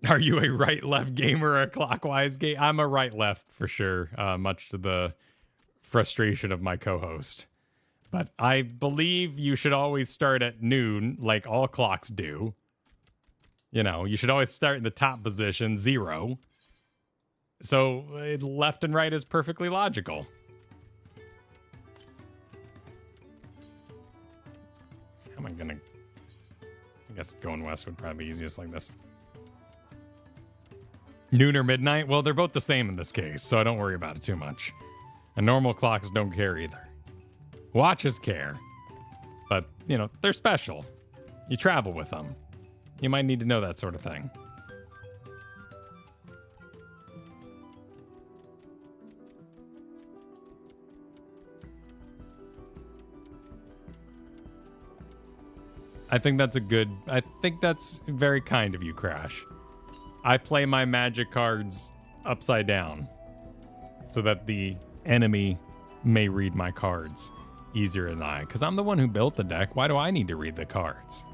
Are you a right-left gamer or a clockwise game? I'm a right-left for sure, much to the frustration of my co-host. But I believe you should always start at noon, like all clocks do. You know, you should always start in the top position, 0. So left and right is perfectly logical. am I gonna... I guess going west would probably be easiest like this. Noon or midnight? Well, they're both the same in this case, so I don't worry about it too much. And normal clocks don't care either. Watches care. But, you know, they're special. You travel with them. You might need to know that sort of thing. I think that's very kind of you, Crash. I play my magic cards upside down so that the enemy may read my cards easier than I, because I'm the one who built the deck. Why do I need to read the cards?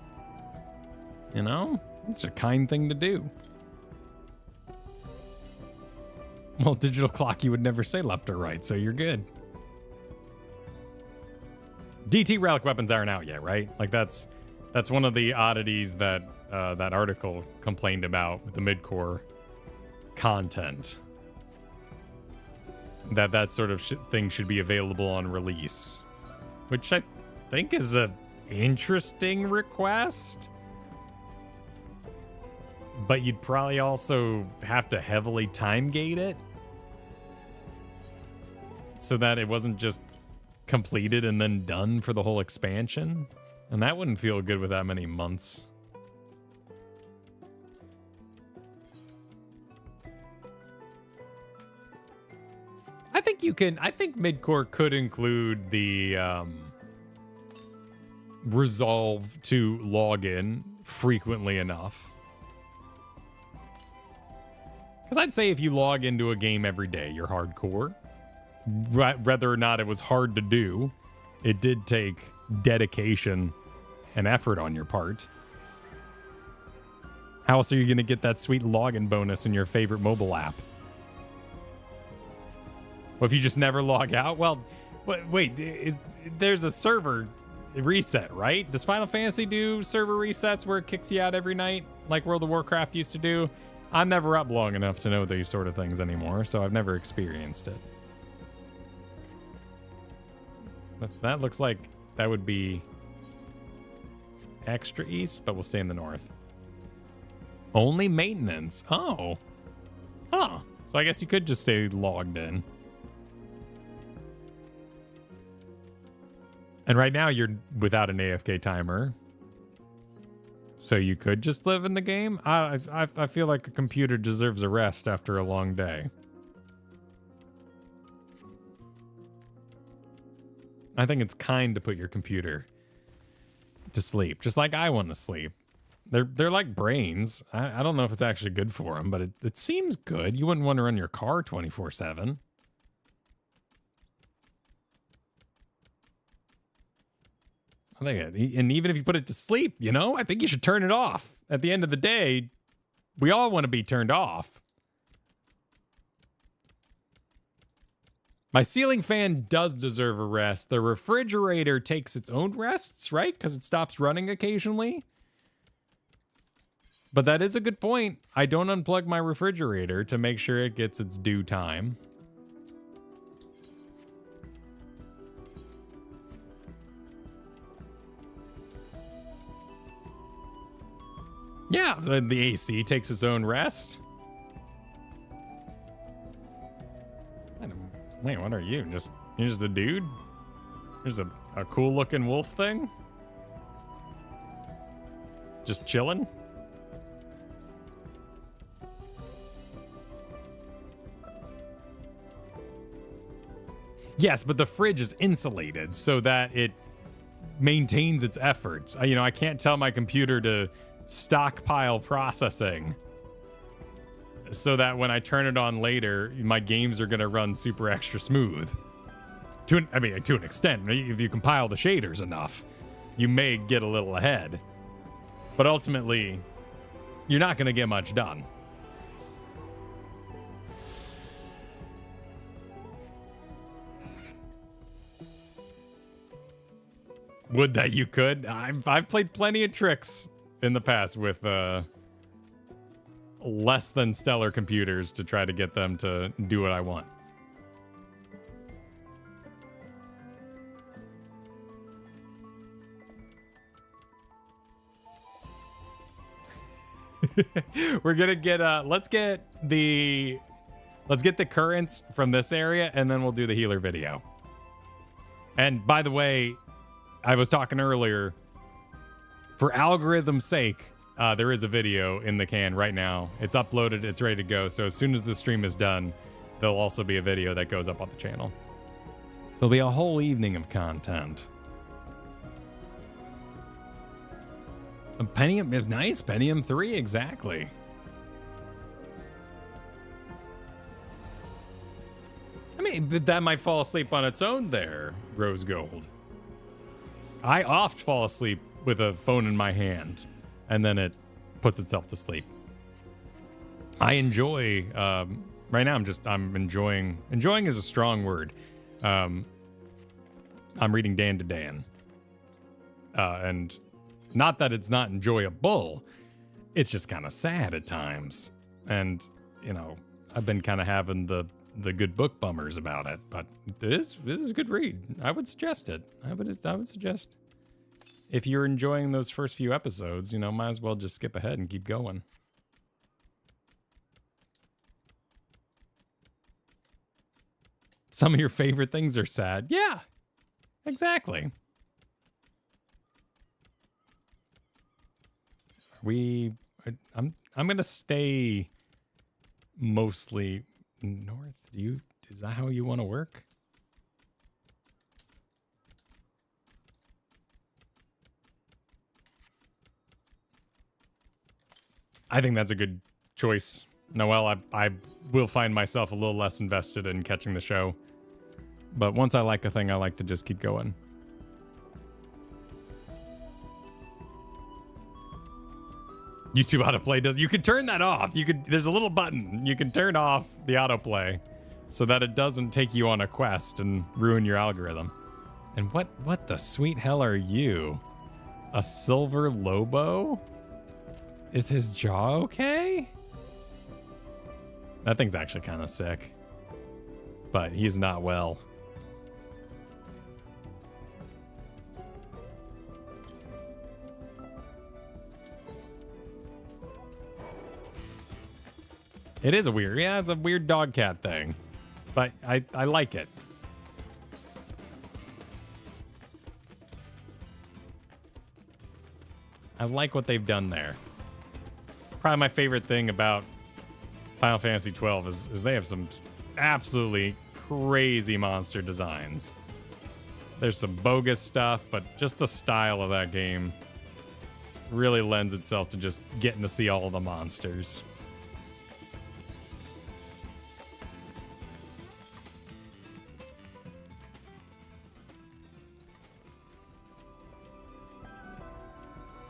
You know? It's a kind thing to do. Well, digital clock, you would never say left or right, so you're good. DT relic weapons aren't out yet, right? Like that's one of the oddities that that article complained about with the mid-core content. That sort of thing should be available on release, which I think is a interesting request. But you'd probably also have to heavily time gate it so that it wasn't just completed and then done for the whole expansion. And that wouldn't feel good with that many months. I think midcore could include the resolve to log in frequently enough. Because I'd say if you log into a game every day, you're hardcore. Whether or not it was hard to do, it did take dedication and effort on your part. How else are you going to get that sweet login bonus in your favorite mobile app? Well, if you just never log out? Well, wait, there's a server reset, right? Does Final Fantasy do server resets where it kicks you out every night like World of Warcraft used to do? I'm never up long enough to know these sort of things anymore, so I've never experienced it. But that looks like that would be extra east, but we'll stay in the north. Only maintenance. Oh. Huh. So I guess you could just stay logged in. And right now you're without an AFK timer. So you could just live in the game? I feel like a computer deserves a rest after a long day. I think it's kind to put your computer to sleep, just like I want to sleep. They're like brains. I don't know if it's actually good for them, but it seems good. You wouldn't want to run your car 24/7. I think, and even if you put it to sleep, you know, I think you should turn it off. At the end of the day, we all want to be turned off. My ceiling fan does deserve a rest. The refrigerator takes its own rests, right? Because it stops running occasionally. But that is a good point. I don't unplug my refrigerator to make sure it gets its due time. Yeah, the AC takes its own rest. Wait, what are you? You're just a dude? There's a cool looking wolf thing? Just chilling? Yes, but the fridge is insulated so that it maintains its efforts. You know, I can't tell my computer to stockpile processing so that when I turn it on later, my games are going to run super extra smooth. To an extent, if you compile the shaders enough, you may get a little ahead. But ultimately, you're not going to get much done. Would that you could? I've played plenty of tricks in the past with less than stellar computers to try to get them to do what I want. We're gonna get let's get the currents from this area, and then we'll do the healer video. And by the way, I was talking earlier, for algorithm's sake, there is a video in the can right now. It's uploaded, it's ready to go. So as soon as the stream is done, there'll also be a video that goes up on the channel. So it'll be a whole evening of content. A Pentium, nice, Pentium 3, exactly. I mean, that might fall asleep on its own there, Rose Gold. I oft fall asleep with a phone in my hand, and then it puts itself to sleep. I enjoy, right now I'm enjoying is a strong word. I'm reading Dan to Dan. And not that it's not enjoyable, it's just kind of sad at times. And, you know, I've been kind of having the good book bummers about it, but it is a good read. I would suggest it. I would suggest, if you're enjoying those first few episodes, you know, might as well just skip ahead and keep going. Some of your favorite things are sad. Yeah, exactly. I'm gonna stay mostly north. Is that how you want to work? I think that's a good choice. Noelle, I will find myself a little less invested in catching the show. But once I like a thing, I like to just keep going. YouTube autoplay does. You can turn that off. There's a little button. You can turn off the autoplay so that it doesn't take you on a quest and ruin your algorithm. And what the sweet hell are you? A silver Lobo? Is his jaw okay? That thing's actually kind of sick. But he's not well. It is a weird, yeah, it's a weird dog cat thing. But I like it. I like what they've done there. Probably my favorite thing about Final Fantasy XII is they have some absolutely crazy monster designs. There's some bogus stuff, but just the style of that game really lends itself to just getting to see all the monsters.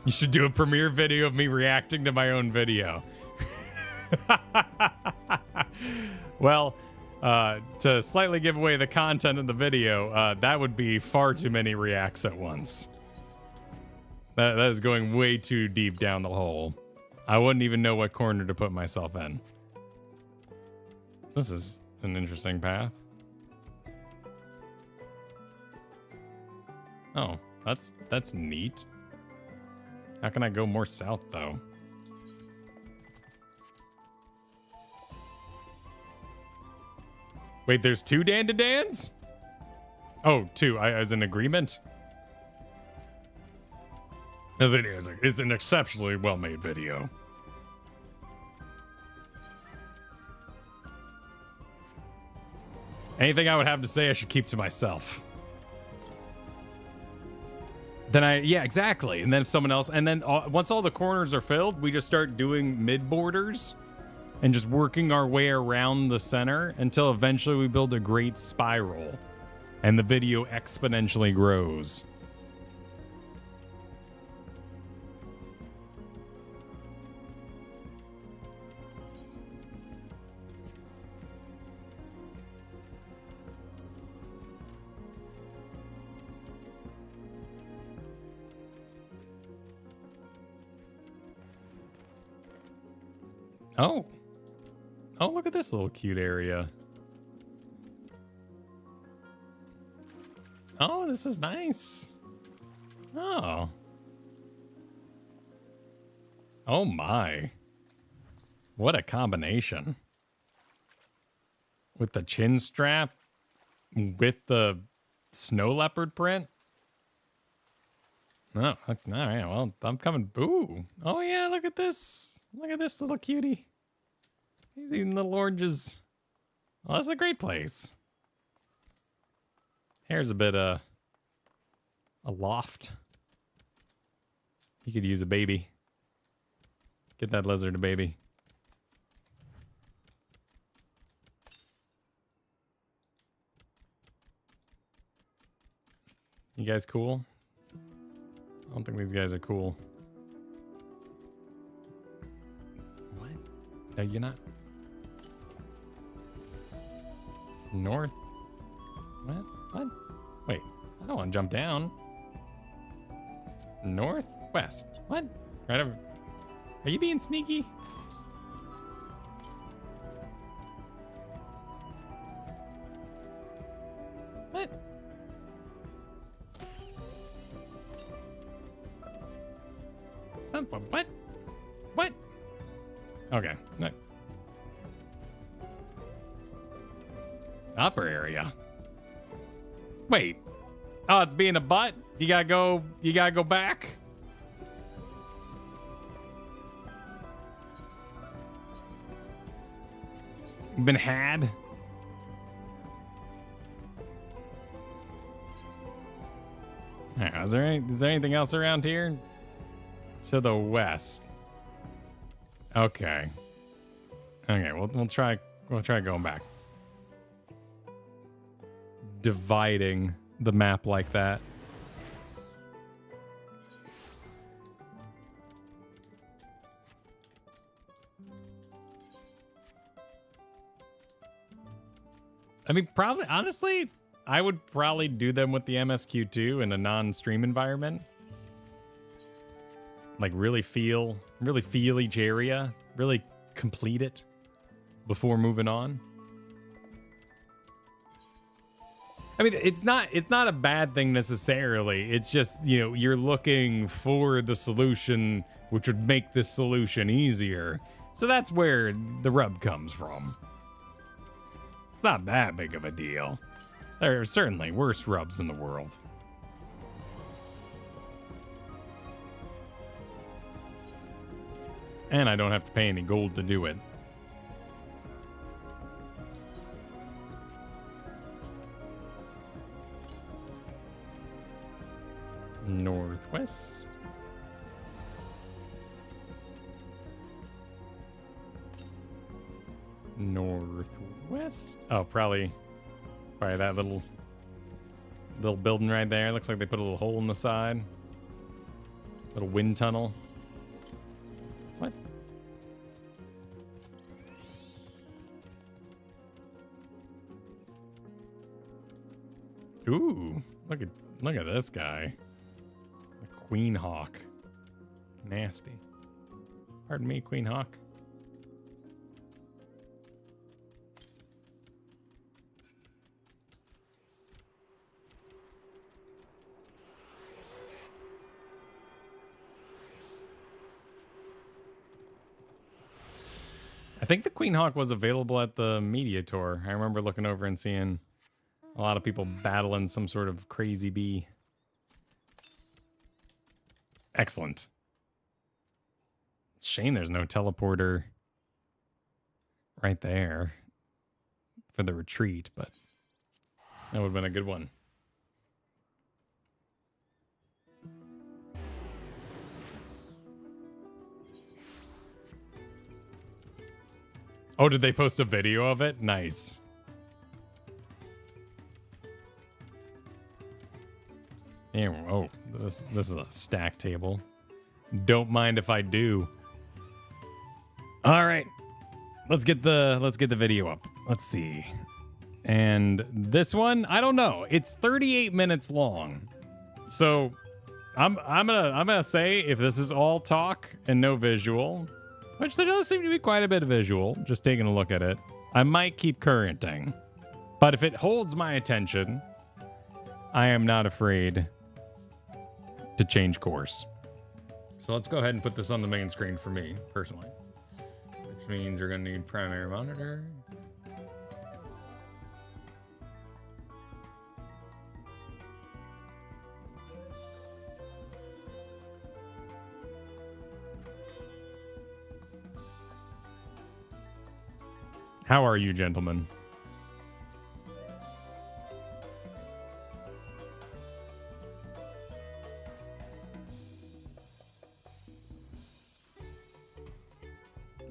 You should do a premiere video of me reacting to my own video. Well, to slightly give away the content of the video, that would be far too many reacts at once. That is going way too deep down the hole. I wouldn't even know what corner to put myself in. This is an interesting path. Oh, that's neat. How can I go more south, though? Wait, there's two Dan to Dans? Oh, two, as an agreement? The video it's an exceptionally well-made video. Anything I would have to say, I should keep to myself. Then yeah, exactly. And then if someone else, and then once all the corners are filled, we just start doing mid borders and just working our way around the center until eventually we build a great spiral and the video exponentially grows. Oh, look at this little cute area. Oh, this is nice. Oh. Oh my. What a combination. With the chin strap, with the snow leopard print. Oh, all right. Well, I'm coming. Ooh. Oh, yeah. Look at this. Look at this little cutie. He's eating little oranges. Well, that's a great place. Hair's a bit, aloft. He could use a baby. Get that lizard a baby. You guys cool? I don't think these guys are cool. What? No, you're not. North? What? What? Wait, I don't want to jump down. Northwest? What? Right over. Are you being sneaky? What? Something. What? What? Okay. No. Upper area. Wait. Oh, it's being a butt? You gotta go back? Been had? Right, is there anything else around here? To the west. Okay. Okay, we'll try going back. Dividing the map like that. I mean, probably, honestly, I would probably do them with the MSQ2 in a non-stream environment. Like really feel each area, really complete it before moving on. I mean, it's not a bad thing necessarily. It's just, you know, you're looking for the solution which would make this solution easier. So that's where the rub comes from. It's not that big of a deal. There are certainly worse rubs in the world. And I don't have to pay any gold to do it. Northwest. Northwest. Oh, probably that little building right there. Looks like they put a little hole in the side. Little wind tunnel. What? Ooh, look at this guy. A Queen Hawk. Nasty. Pardon me, Queen Hawk. I think the Queen Hawk was available at the media tour. I remember looking over and seeing a lot of people battling some sort of crazy bee. Excellent. Shame there's no teleporter right there for the retreat, but that would have been a good one. Oh, did they post a video of it? Nice. Here, oh, this is a stack table. Don't mind if I do. All right, let's get the video up. Let's see. And this one, I don't know. It's 38 minutes long. So I'm gonna say if this is all talk and no visual, which there does seem to be quite a bit of visual, just taking a look at it, I might keep currenting. But if it holds my attention, I am not afraid to change course. So let's go ahead and put this on the main screen for me, personally. Make Which means you're gonna need primary monitor. How are you, gentlemen?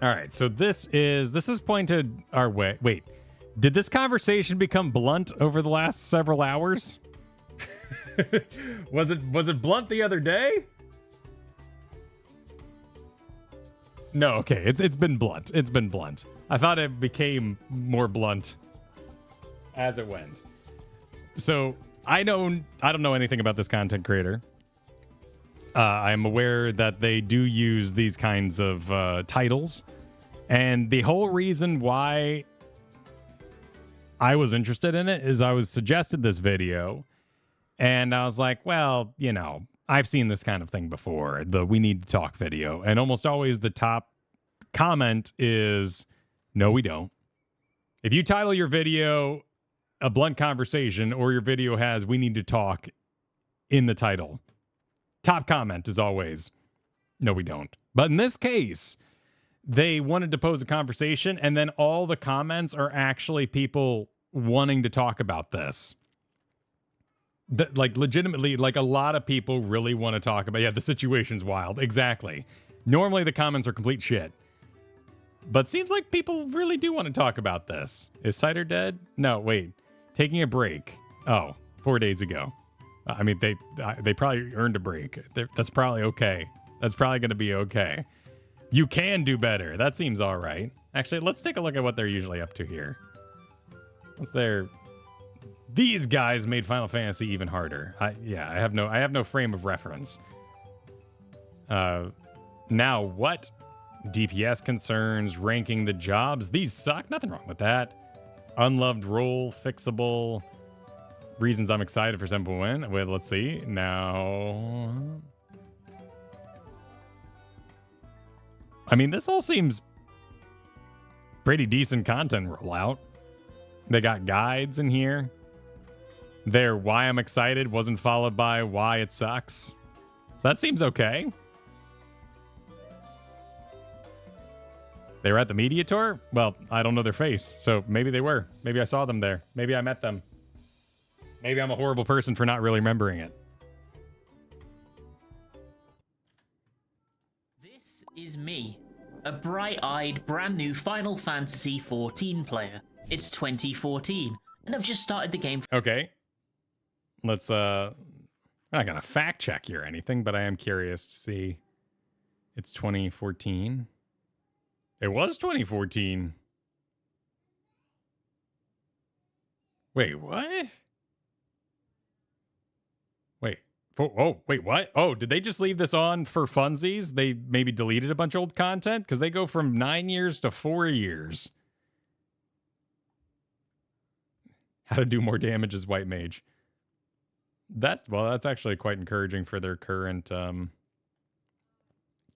All right, so this is pointed our way. Wait, did this conversation become blunt over the last several hours? was it blunt the other day? No, okay, it's been blunt. It's been blunt. I thought it became more blunt as it went. So I don't know anything about this content creator. I'm aware that they do use these kinds of titles, and the whole reason why I was interested in it is I was suggested this video, and I was like, well, you know, I've seen this kind of thing before, the "we need to talk" video, and almost always the top comment is, no, we don't. If you title your video a blunt conversation, or your video has "we need to talk" in the title, top comment is always, no, we don't. But in this case, they wanted to pose a conversation, and then all the comments are actually people wanting to talk about this. Like, legitimately, like, a lot of people really want to talk about, yeah, the situation's wild. Exactly. Normally, the comments are complete shit. But seems like people really do want to talk about this. Is Cider dead? No, wait. Taking a break. Oh, 4 days ago. I mean, they probably earned a break. That's probably okay. That's probably going to be okay. You can do better. That seems all right. Actually, let's take a look at what they're usually up to here. What's their... These guys made Final Fantasy even harder. I have no frame of reference. Now what? DPS concerns, ranking the jobs. These suck. Nothing wrong with that. Unloved role, fixable. Reasons I'm excited for Simple Win. Wait, let's see. Now, I mean, this all seems pretty decent content rollout. They got guides in here. Their why I'm excited wasn't followed by why it sucks. So that seems okay. They were at the media tour? Well, I don't know their face, so maybe they were. Maybe I saw them there. Maybe I met them. Maybe I'm a horrible person for not really remembering it. This is me, a bright-eyed, brand new Final Fantasy XIV player. It's 2014, and I've just started the game. Okay. Let's, I'm not gonna fact check you or anything, but I am curious to see. It's 2014. It was 2014. Wait, what? Wait. Oh, wait, what? Oh, did they just leave this on for funsies? They maybe deleted a bunch of old content? Because they go from 9 years to 4 years. How to do more damage as White Mage. That's actually quite encouraging for their current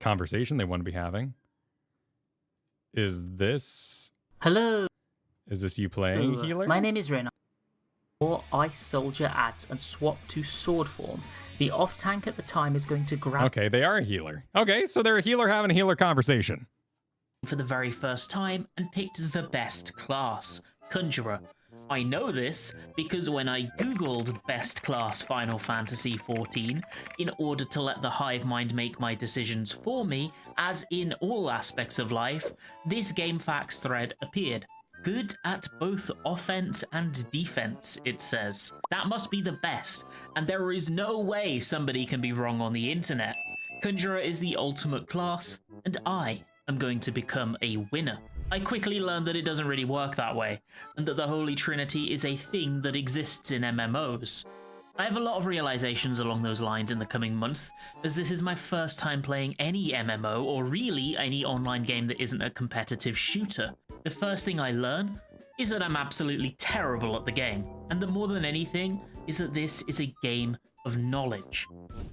conversation they want to be having. Is this... Hello. Is this you playing healer? My name is Ren. Or Ice Soldier ads and swap to sword form. The off tank at the time is going to grab... Okay, they are a healer. Okay, so they're a healer having a healer conversation. For the very first time and picked the best class, Conjurer. I know this because when I googled best class Final Fantasy XIV in order to let the hive mind make my decisions for me, as in all aspects of life, this GameFAQs thread appeared. Good at both offense and defense, it says. That must be the best, and there is no way somebody can be wrong on the internet. Conjurer is the ultimate class, and I am going to become a winner. I quickly learned that it doesn't really work that way, and that the Holy Trinity is a thing that exists in MMOs. I have a lot of realizations along those lines in the coming month, as this is my first time playing any MMO, or really any online game that isn't a competitive shooter. The first thing I learn is that I'm absolutely terrible at the game, and that more than anything is that this is a game of knowledge.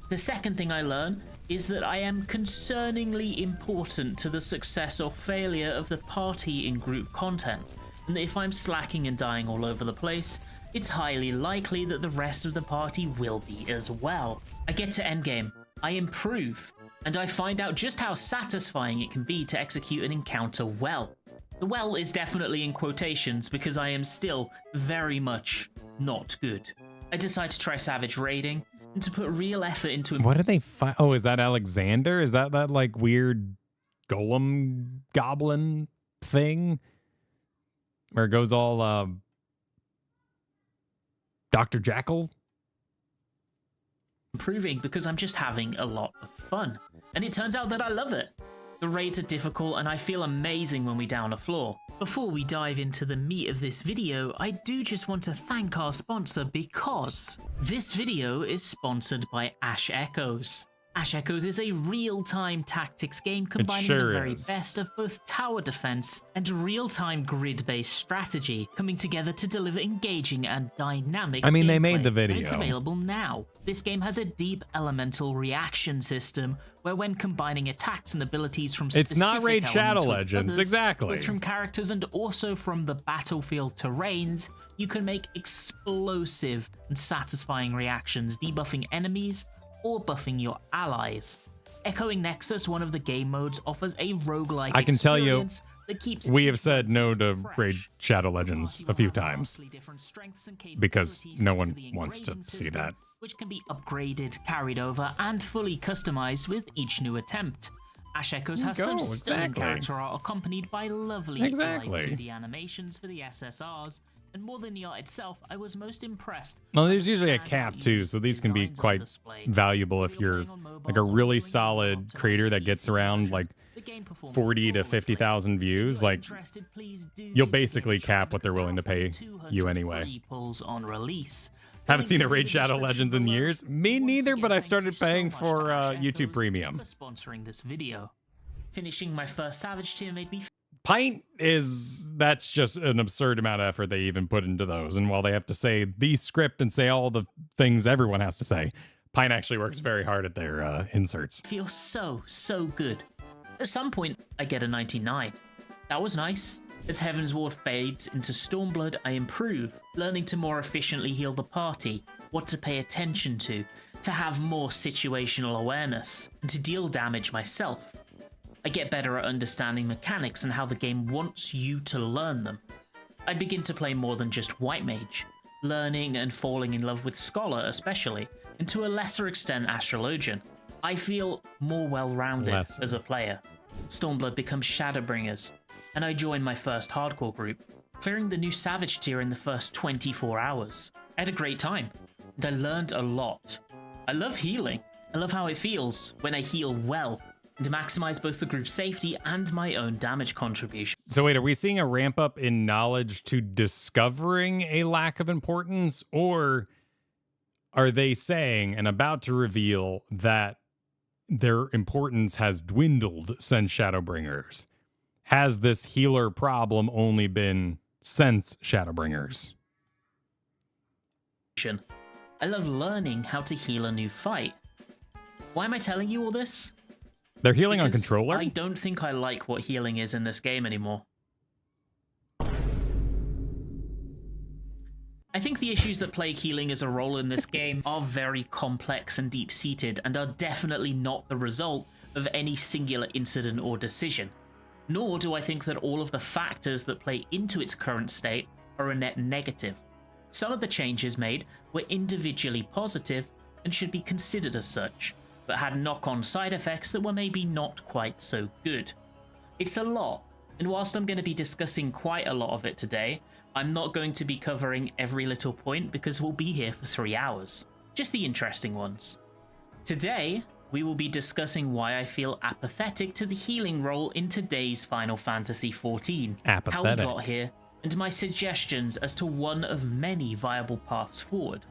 The second thing I learn is that I am concerningly important to the success or failure of the party in group content, and that if I'm slacking and dying all over the place, it's highly likely that the rest of the party will be as well. I get to endgame, I improve, and I find out just how satisfying it can be to execute an encounter well. The well is definitely in quotations because I am still very much not good. I decide to try Savage Raiding and to put real effort into... What did they find? Oh, is that Alexander? Is that like weird golem goblin thing? Where it goes all Dr. Jackal? Improving because I'm just having a lot of fun. And it turns out that I love it. The raids are difficult and I feel amazing when we down a floor. Before we dive into the meat of this video, I do just want to thank our sponsor because this video is sponsored by Ash Echoes. Ash Echoes is a real-time tactics game combining the very best of both tower defense and real-time grid-based strategy, coming together to deliver engaging and dynamic I mean, they gameplay. made the video. It's available now. This game has a deep elemental reaction system where when combining attacks and abilities from It's not Raid elements Shadow with Legends, others, exactly. both from characters and also from the battlefield terrains, you can make explosive and satisfying reactions, debuffing enemies or buffing your allies. Echoing Nexus, one of the game modes, offers a roguelike I can tell you, that keeps we have said no to Raid Shadow Legends a few times because no one wants to see that. Which can be upgraded, carried over, and fully customized with each new attempt. Ash Echoes has some stunning character art accompanied by lovely light 2D animations for the SSRs, and more than the art itself, I was most impressed. Well, there's usually a cap too, so these can be quite valuable if you're like a really solid creator that gets around like 40 to 50,000 views. Like, you'll basically cap what they're willing to pay you anyway. Haven't seen a Raid Shadow Legends in years. Me neither, but I started paying for YouTube Premium. Sponsoring this video. Finishing my first Savage tier made me... Pint that's just an absurd amount of effort they even put into those. And while they have to say the script and say all the things everyone has to say, Pint actually works very hard at their inserts. Feels so good. At some point, I get a 99. That was nice. As Heaven's Ward fades into Stormblood, I improve, learning to more efficiently heal the party, what to pay attention to have more situational awareness, and to deal damage myself. I get better at understanding mechanics and how the game wants you to learn them. I begin to play more than just White Mage, learning and falling in love with Scholar especially, and to a lesser extent Astrologian. I feel more well-rounded as a player. Stormblood becomes Shadowbringers, and I join my first hardcore group, clearing the new Savage tier in the first 24 hours. I had a great time, and I learned a lot. I love healing. I love how it feels when I heal well, and to maximize both the group's safety and my own damage contribution. So wait, are we seeing a ramp up in knowledge to discovering a lack of importance, or are they saying and about to reveal that their importance has dwindled since Shadowbringers? Has this healer problem only been since Shadowbringers? I love learning how to heal a new fight. Why am I telling you all this? They're healing on controller? I don't think I like what healing is in this game anymore. I think the issues that plague healing as a role in this game are very complex and deep-seated, and are definitely not the result of any singular incident or decision. Nor do I think that all of the factors that play into its current state are a net negative. Some of the changes made were individually positive and should be considered as such, but had knock-on side effects that were maybe not quite so good. It's a lot, and whilst I'm going to be discussing quite a lot of it today, I'm not going to be covering every little point because we'll be here for 3 hours. Just the interesting ones. Today, we will be discussing why I feel apathetic to the healing role in today's Final Fantasy XIV, how we got here, and my suggestions as to one of many viable paths forward.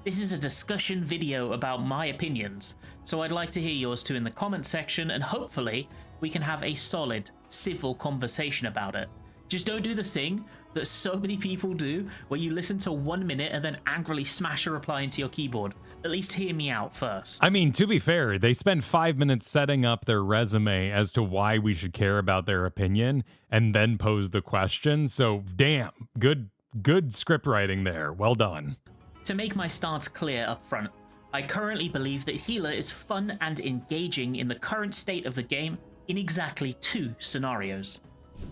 This is a discussion video about my opinions, so I'd like to hear yours too in the comment section, and hopefully we can have a solid, civil conversation about it. Just don't do the thing that so many people do, where you listen to 1 minute and then angrily smash a reply into your keyboard. at least hear me out first. I mean, to be fair, they spend 5 minutes setting up their resume as to why we should care about their opinion and then pose the question. So, damn, good script writing there. Well done. To make my stance clear up front, I currently believe that Healer is fun and engaging in the current state of the game in exactly 2 scenarios.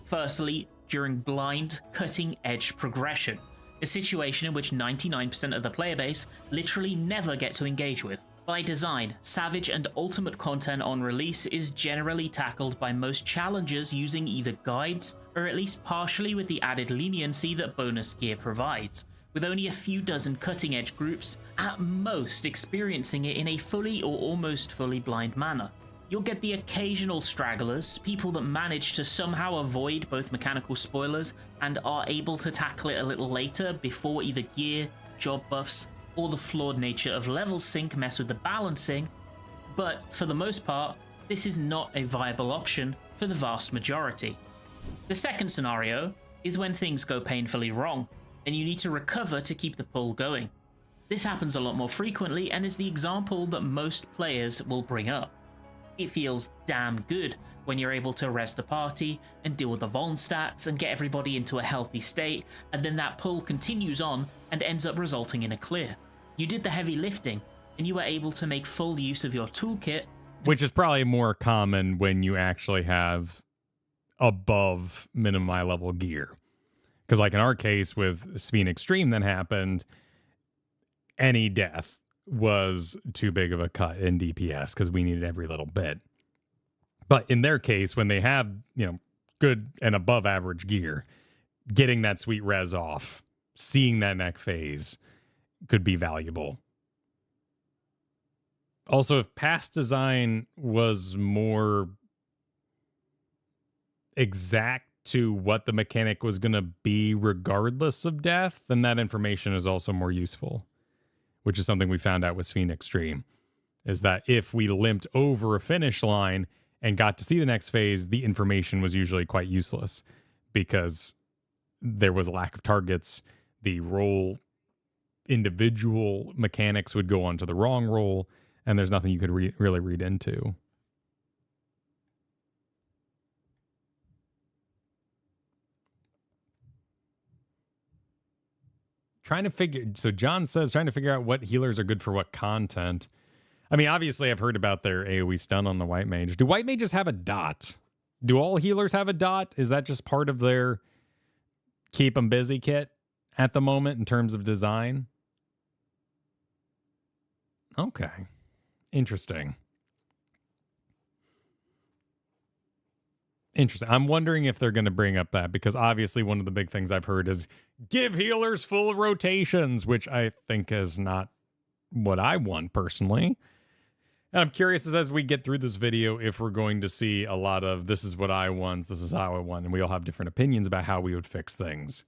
Firstly, during blind, cutting-edge progression, a situation in which 99% of the player base literally never get to engage with. By design, Savage and Ultimate content on release is generally tackled by most challengers using either guides or at least partially with the added leniency that bonus gear provides, with only a few dozen cutting-edge groups at most experiencing it in a fully or almost fully blind manner. You'll get the occasional stragglers, people that manage to somehow avoid both mechanical spoilers and are able to tackle it a little later before either gear, job buffs, or the flawed nature of level sync mess with the balancing, but for the most part, this is not a viable option for the vast majority. The second scenario is when things go painfully wrong, and you need to recover to keep the pull going. This happens a lot more frequently and is the example that most players will bring up. It feels damn good when you're able to res the party and deal with the Vuln stats and get everybody into a healthy state, and then that pull continues on and ends up resulting in a clear. You did the heavy lifting, and you were able to make full use of your toolkit. Which is probably more common when you actually have above minimum eye level gear. Because like in our case with FFXIV that happened, any death was too big of a cut in DPS because we needed every little bit. But in their case, when they have, good and above average gear, getting that sweet res off, seeing that neck phase could be valuable. Also, if past design was more exact to what the mechanic was going to be regardless of death, then that information is also more useful, which is something we found out with FFXIV, is that if we limped over a finish line and got to see the next phase, the information was usually quite useless because there was a lack of targets. The role individual mechanics would go onto the wrong role, and there's nothing you could really read into. So John says, trying to figure out what healers are good for what content. I mean, obviously I've heard about their AoE stun on the White Mage. Do White Mages have a dot? Do all healers have a dot? Is that just part of their keep them busy kit at the moment in terms of design? Okay. Interesting. I'm wondering if they're going to bring up that, because obviously one of the big things I've heard is give healers full rotations, which I think is not what I want personally. And I'm curious as we get through this video if we're going to see a lot of this is what I want, this is how I want, and we all have different opinions about how we would fix things.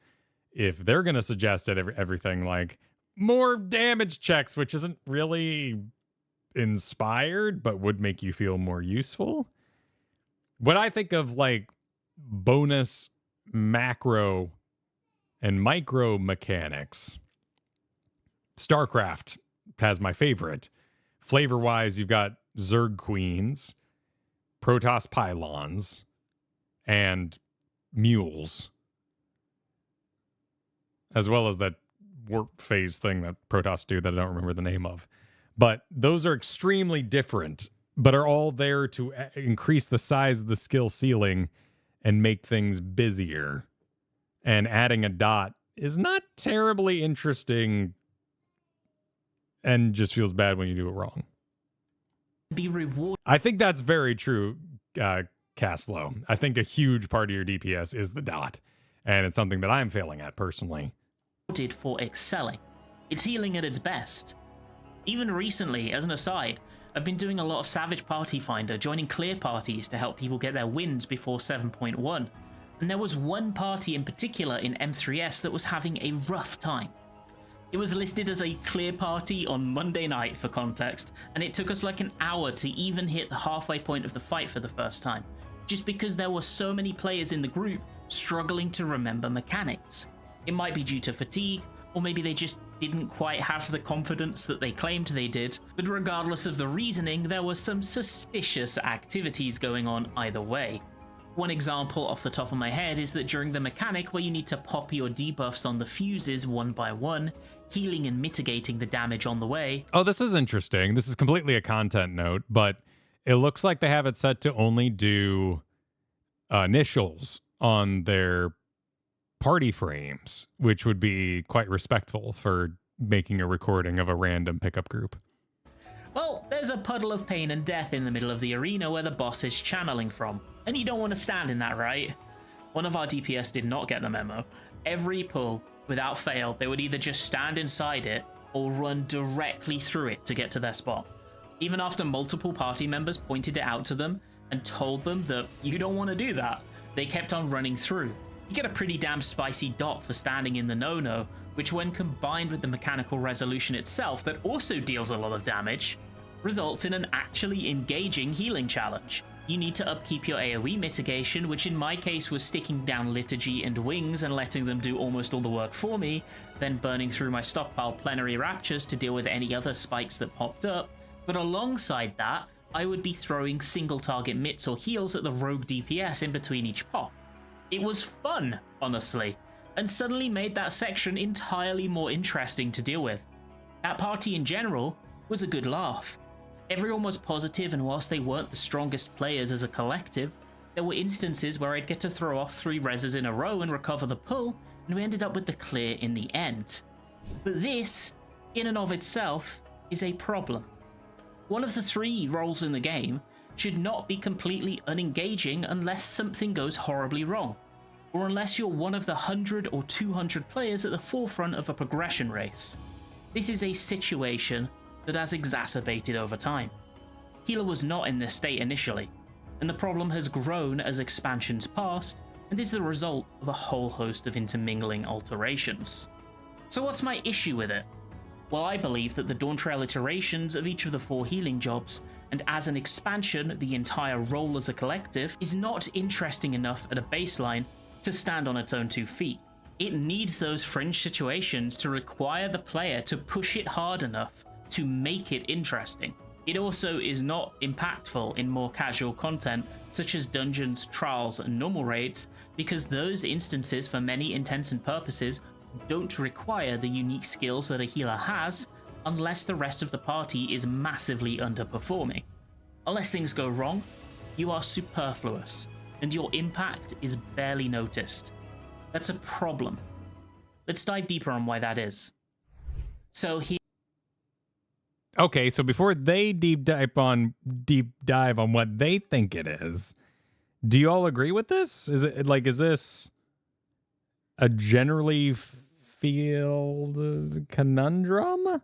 If they're going to suggest that everything like more damage checks, which isn't really inspired, but would make you feel more useful. When I think of like bonus macro and micro mechanics, StarCraft has my favorite. Flavor-wise, you've got Zerg Queens, Protoss Pylons, and Mules. As well as that warp phase thing that Protoss do that I don't remember the name of. But those are extremely different, but are all there to increase the size of the skill ceiling and make things busier. And adding a dot is not terribly interesting and just feels bad when you do it wrong. Be rewarded. I think that's very true, Caslow. I think a huge part of your DPS is the dot, and it's something that I'm failing at personally. For excelling. It's healing at its best. Even recently, as an aside, I've been doing a lot of Savage Party Finder, joining clear parties to help people get their wins before 7.1. And there was one party in particular in M3S that was having a rough time. It was listed as a clear party on Monday night for context, and it took us like an hour to even hit the halfway point of the fight for the first time, just because there were so many players in the group struggling to remember mechanics. It might be due to fatigue, or maybe they just didn't quite have the confidence that they claimed they did, but regardless of the reasoning, there were some suspicious activities going on either way. One example off the top of my head is that during the mechanic where you need to pop your debuffs on the fuses one by one, healing and mitigating the damage on the way. Oh, this is interesting. This is completely a content note, but it looks like they have it set to only do initials on their party frames, which would be quite respectful for making a recording of a random pickup group. Well, there's a puddle of pain and death in the middle of the arena where the boss is channeling from, and you don't want to stand in that, right? One of our DPS did not get the memo. Every pull, without fail, they would either just stand inside it or run directly through it to get to their spot. Even after multiple party members pointed it out to them and told them that you don't want to do that, they kept on running through. You get a pretty damn spicy dot for standing in the no-no, which when combined with the mechanical resolution itself that also deals a lot of damage, results in an actually engaging healing challenge. You need to upkeep your AoE mitigation, which in my case was sticking down Liturgy and Wings and letting them do almost all the work for me, then burning through my stockpile Plenary Raptures to deal with any other spikes that popped up, but alongside that, I would be throwing single target mitts or heals at the rogue DPS in between each pop. It was fun, honestly, and suddenly made that section entirely more interesting to deal with. That party in general was a good laugh. Everyone was positive, and whilst they weren't the strongest players as a collective, there were instances where I'd get to throw off 3 reses in a row and recover the pull, and we ended up with the clear in the end. But this, in and of itself, is a problem. One of the 3 roles in the game should not be completely unengaging unless something goes horribly wrong, or unless you're one of the 100 or 200 players at the forefront of a progression race. This is a situation that has exacerbated over time. Healer was not in this state initially, and the problem has grown as expansions passed, and is the result of a whole host of intermingling alterations. So what's my issue with it? Well, I believe that the Dawntrail iterations of each of the 4 healing jobs, and as an expansion, the entire role as a collective, is not interesting enough at a baseline to stand on its own 2 feet. It needs those fringe situations to require the player to push it hard enough to make it interesting. It also is not impactful in more casual content such as dungeons, trials, and normal raids, because those instances, for many intents and purposes, don't require the unique skills that a healer has unless the rest of the party is massively underperforming. Unless things go wrong, you are superfluous, and your impact is barely noticed. That's a problem. Let's dive deeper on why that is. So Okay, so before they deep dive on what they think it is, do you all agree with this? Is this a generally field conundrum?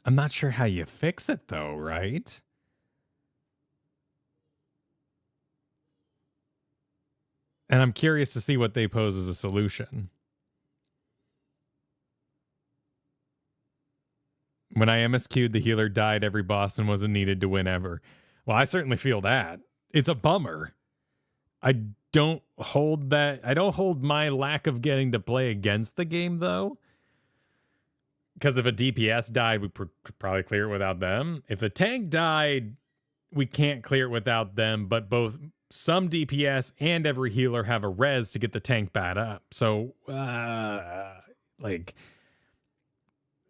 I'm not sure how you fix it though, right? And I'm curious to see what they pose as a solution. When I MSQ'd, the healer died every boss and wasn't needed to win ever. Well, I certainly feel that. It's a bummer. I don't hold my lack of getting to play against the game, though. Because if a DPS died, we could probably clear it without them. If a tank died, we can't clear it without them, but both some DPS and every healer have a res to get the tank back up. So,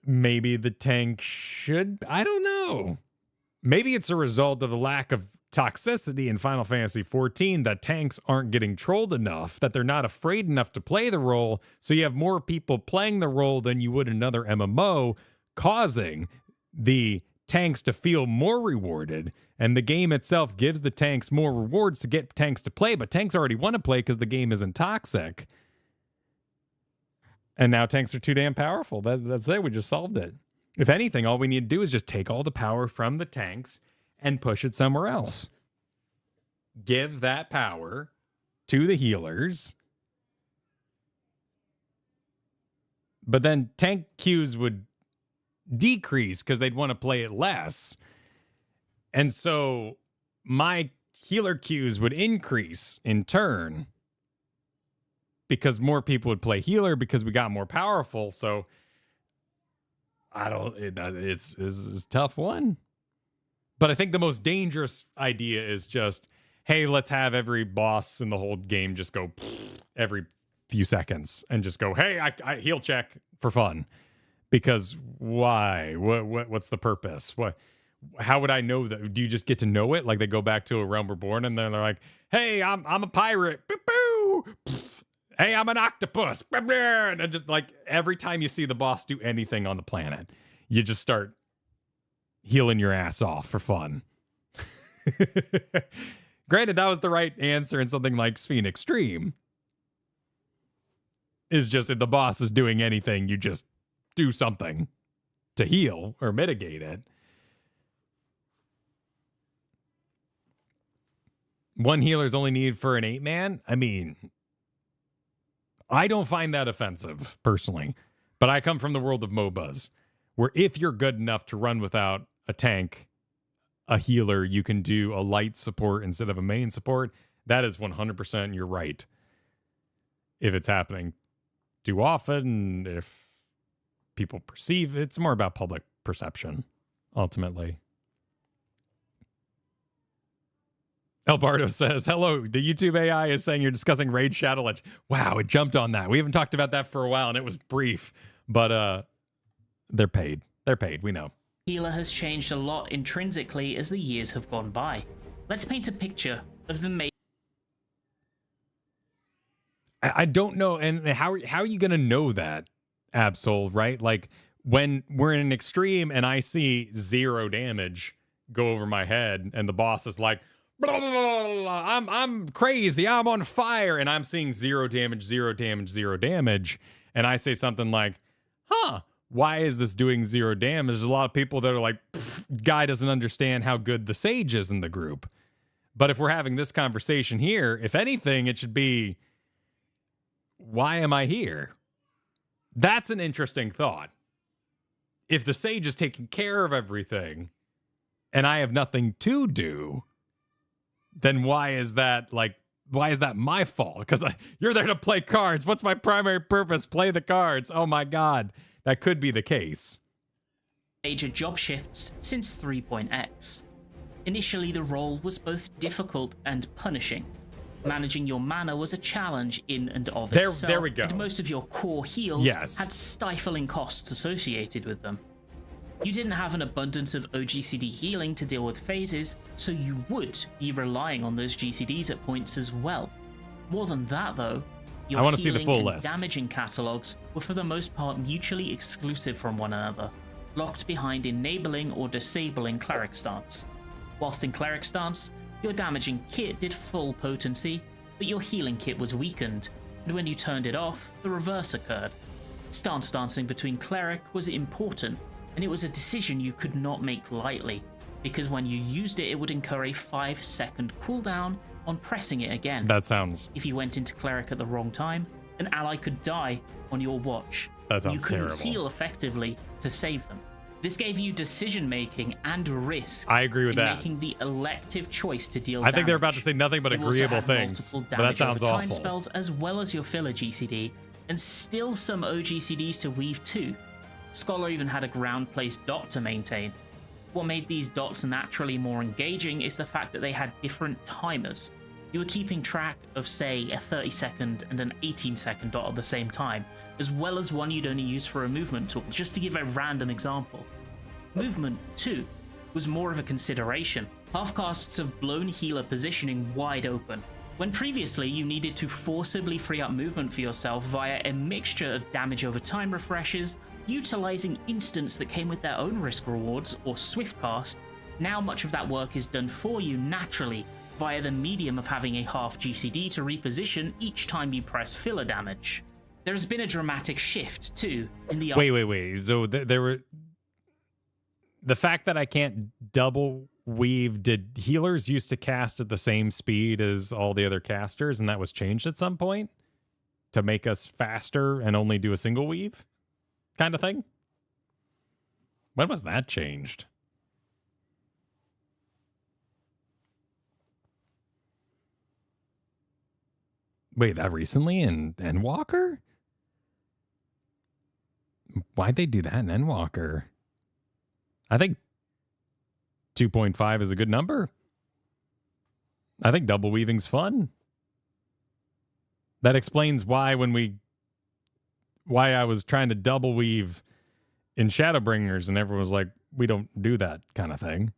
maybe the tank should... I don't know. Maybe it's a result of the lack of toxicity in Final Fantasy XIV that tanks aren't getting trolled enough, that they're not afraid enough to play the role, so you have more people playing the role than you would another MMO, causing the tanks to feel more rewarded, and the game itself gives the tanks more rewards to get tanks to play, but tanks already want to play because the game isn't toxic. And now tanks are too damn powerful. That's it. We just solved it. If anything, all we need to do is just take all the power from the tanks and push it somewhere else. Give that power to the healers. But then tank queues would decrease because they'd want to play it less. And so my healer queues would increase in turn because more people would play healer because we got more powerful. So it's a tough one. But I think the most dangerous idea is just, hey, let's have every boss in the whole game just go every few seconds and just go, hey, I heal check for fun. Because why? What's the purpose? How would I know that? Do you just get to know it? Like they go back to A Realm Reborn and then they're like, hey, I'm a pirate. Boo-boo. Hey, I'm an octopus. And just like every time you see the boss do anything on the planet, you just start healing your ass off for fun. Granted, that was the right answer in something like Sphere Extreme. Is just if the boss is doing anything, you just do something to heal or mitigate it. One healer's only needed for an 8-man? I mean, I don't find that offensive, personally. But I come from the world of MOBAs, where if you're good enough to run without a tank, a healer, you can do a light support instead of a main support. That is 100% you're right. If it's happening too often, if people perceive, it's more about public perception, ultimately. El Bardo says, hello, the YouTube AI is saying you're discussing Raid Shadowledge. Wow, it jumped on that. We haven't talked about that for a while, and it was brief. But they're paid. They're paid, we know. Healer has changed a lot intrinsically as the years have gone by. Let's paint a picture of the main... I don't know, and how are you going to know that, Absol, right? Like, when we're in an extreme and I see 0 damage go over my head, and the boss is like, blah, blah, blah, blah, I'm crazy, I'm on fire, and I'm seeing 0 damage, 0 damage, 0 damage, and I say something like, huh, why is this doing 0 damage? There's a lot of people that are like, guy doesn't understand how good the Sage is in the group. But if we're having this conversation here, if anything, it should be, why am I here? That's an interesting thought. If the Sage is taking care of everything and I have nothing to do, then why is that my fault? Because you're there to play cards. What's my primary purpose? Play the cards. Oh my God. That could be the case. Major job shifts since 3.x. Initially, the role was both difficult and punishing. Managing your mana was a challenge in and of itself. There we go. And most of your core heals had stifling costs associated with them. You didn't have an abundance of OGCD healing to deal with phases, so you would be relying on those GCDs at points as well. More than that, though, your healing and damaging catalogs were for the most part mutually exclusive from one another, locked behind enabling or disabling cleric stance. Whilst in cleric stance, your damaging kit did full potency, but your healing kit was weakened, and when you turned it off, the reverse occurred. Stance dancing between cleric was important, and it was a decision you could not make lightly, because when you used it, it would incur a 5-second cooldown on pressing it again. That sounds... If you went into cleric at the wrong time, an ally could die on your watch. That sounds you couldn't terrible. heal effectively to save them. This gave you decision-making and risk. I agree with that. Making the elective choice to deal damage. I think they're about to say nothing but agreeable things, but that sounds awful. Time spells as well as your filler GCD, and still some OGCDs to weave too. Scholar even had a ground-placed dot to maintain. What made these dots naturally more engaging is the fact that they had different timers. You were keeping track of, say, a 30-second and an 18-second dot at the same time, as well as one you'd only use for a movement tool, just to give a random example. Movement, too, was more of a consideration. Halfcasts have blown healer positioning wide open. When previously you needed to forcibly free up movement for yourself via a mixture of damage over time refreshes, utilizing instants that came with their own risk rewards, or swiftcast, now much of that work is done for you naturally via the medium of having a half GCD to reposition each time you press filler damage. There has been a dramatic shift, too, in the... Wait. So there were... The fact that I can't double weave, did healers used to cast at the same speed as all the other casters, and that was changed at some point to make us faster and only do a single weave kind of thing? When was that changed? Wait, that recently in Endwalker? Why'd they do that in Endwalker? I think 2.5 is a good number. I think double weaving's fun. That explains why I was trying to double weave in Shadowbringers and everyone was like, we don't do that kind of thing.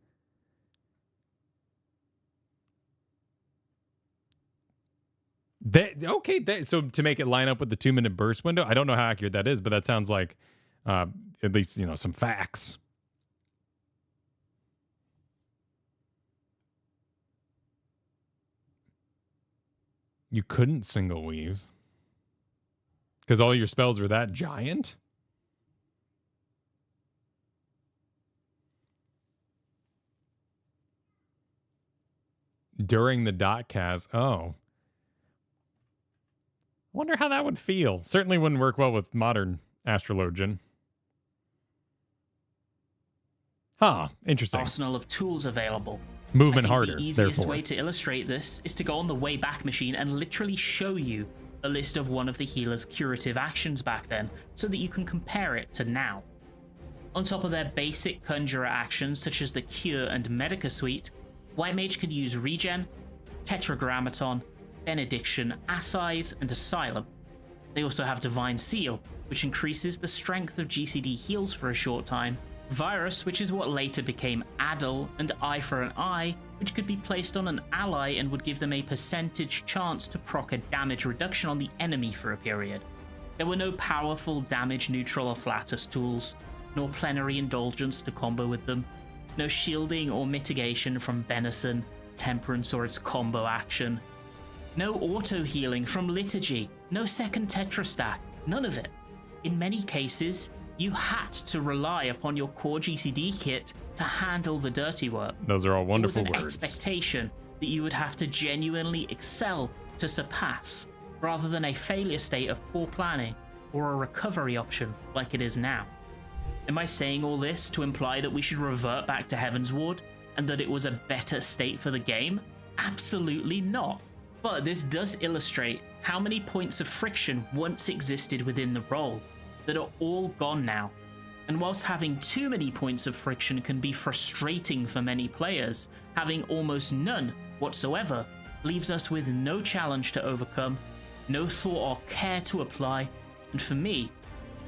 So to make it line up with the 2-minute burst window, I don't know how accurate that is, but that sounds like at least, some facts. You couldn't single weave because all your spells were that giant? During the dot cast. Oh. Wonder how that would feel. Certainly wouldn't work well with modern Astrologian. Huh. Interesting. Arsenal of tools available. Movement I think harder. The easiest therefore. way to illustrate this is to go on the Wayback Machine and literally show you a list of one of the healer's curative actions back then, so that you can compare it to now. On top of their basic Conjurer actions such as the Cure and Medica suite, White Mage could use Regen, Tetragrammaton, Benediction, Assize, and Asylum. They also have Divine Seal, which increases the strength of GCD heals for a short time, Virus, which is what later became Addle, and Eye for an Eye, which could be placed on an ally and would give them a percentage chance to proc a damage reduction on the enemy for a period. There were no powerful damage neutral or Flatus tools, nor Plenary Indulgence to combo with them, no shielding or mitigation from Benison, Temperance or its combo action, no auto healing from Liturgy, no second Tetra stack, none of it. In many cases, you had to rely upon your core GCD kit to handle the dirty work. Those are all wonderful words. It was an words. expectation that you would have to genuinely excel to surpass, rather than a failure state of poor planning or a recovery option like it is now. Am I saying all this to imply that we should revert back to Heaven's Ward and that it was a better state for the game? Absolutely not. But this does illustrate how many points of friction once existed within the role that are all gone now. And whilst having too many points of friction can be frustrating for many players, having almost none whatsoever leaves us with no challenge to overcome, no thought or care to apply, and for me,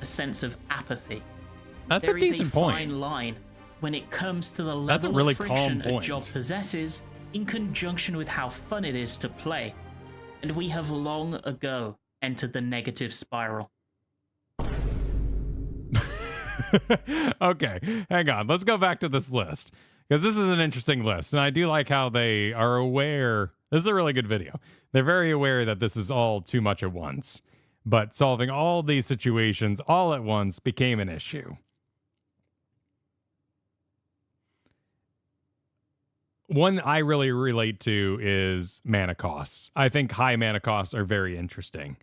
a sense of apathy. That's There a is decent a point. fine line when it comes to the That's a level really of friction calm a point. job possesses in conjunction with how fun it is to play. And we have long ago entered the negative spiral. Okay, hang on. Let's go back to this list because this is an interesting list. And I do like how they are aware. This is a really good video. They're very aware that this is all too much at once, but solving all these situations all at once became an issue. One I really relate to is mana costs. I think high mana costs are very interesting.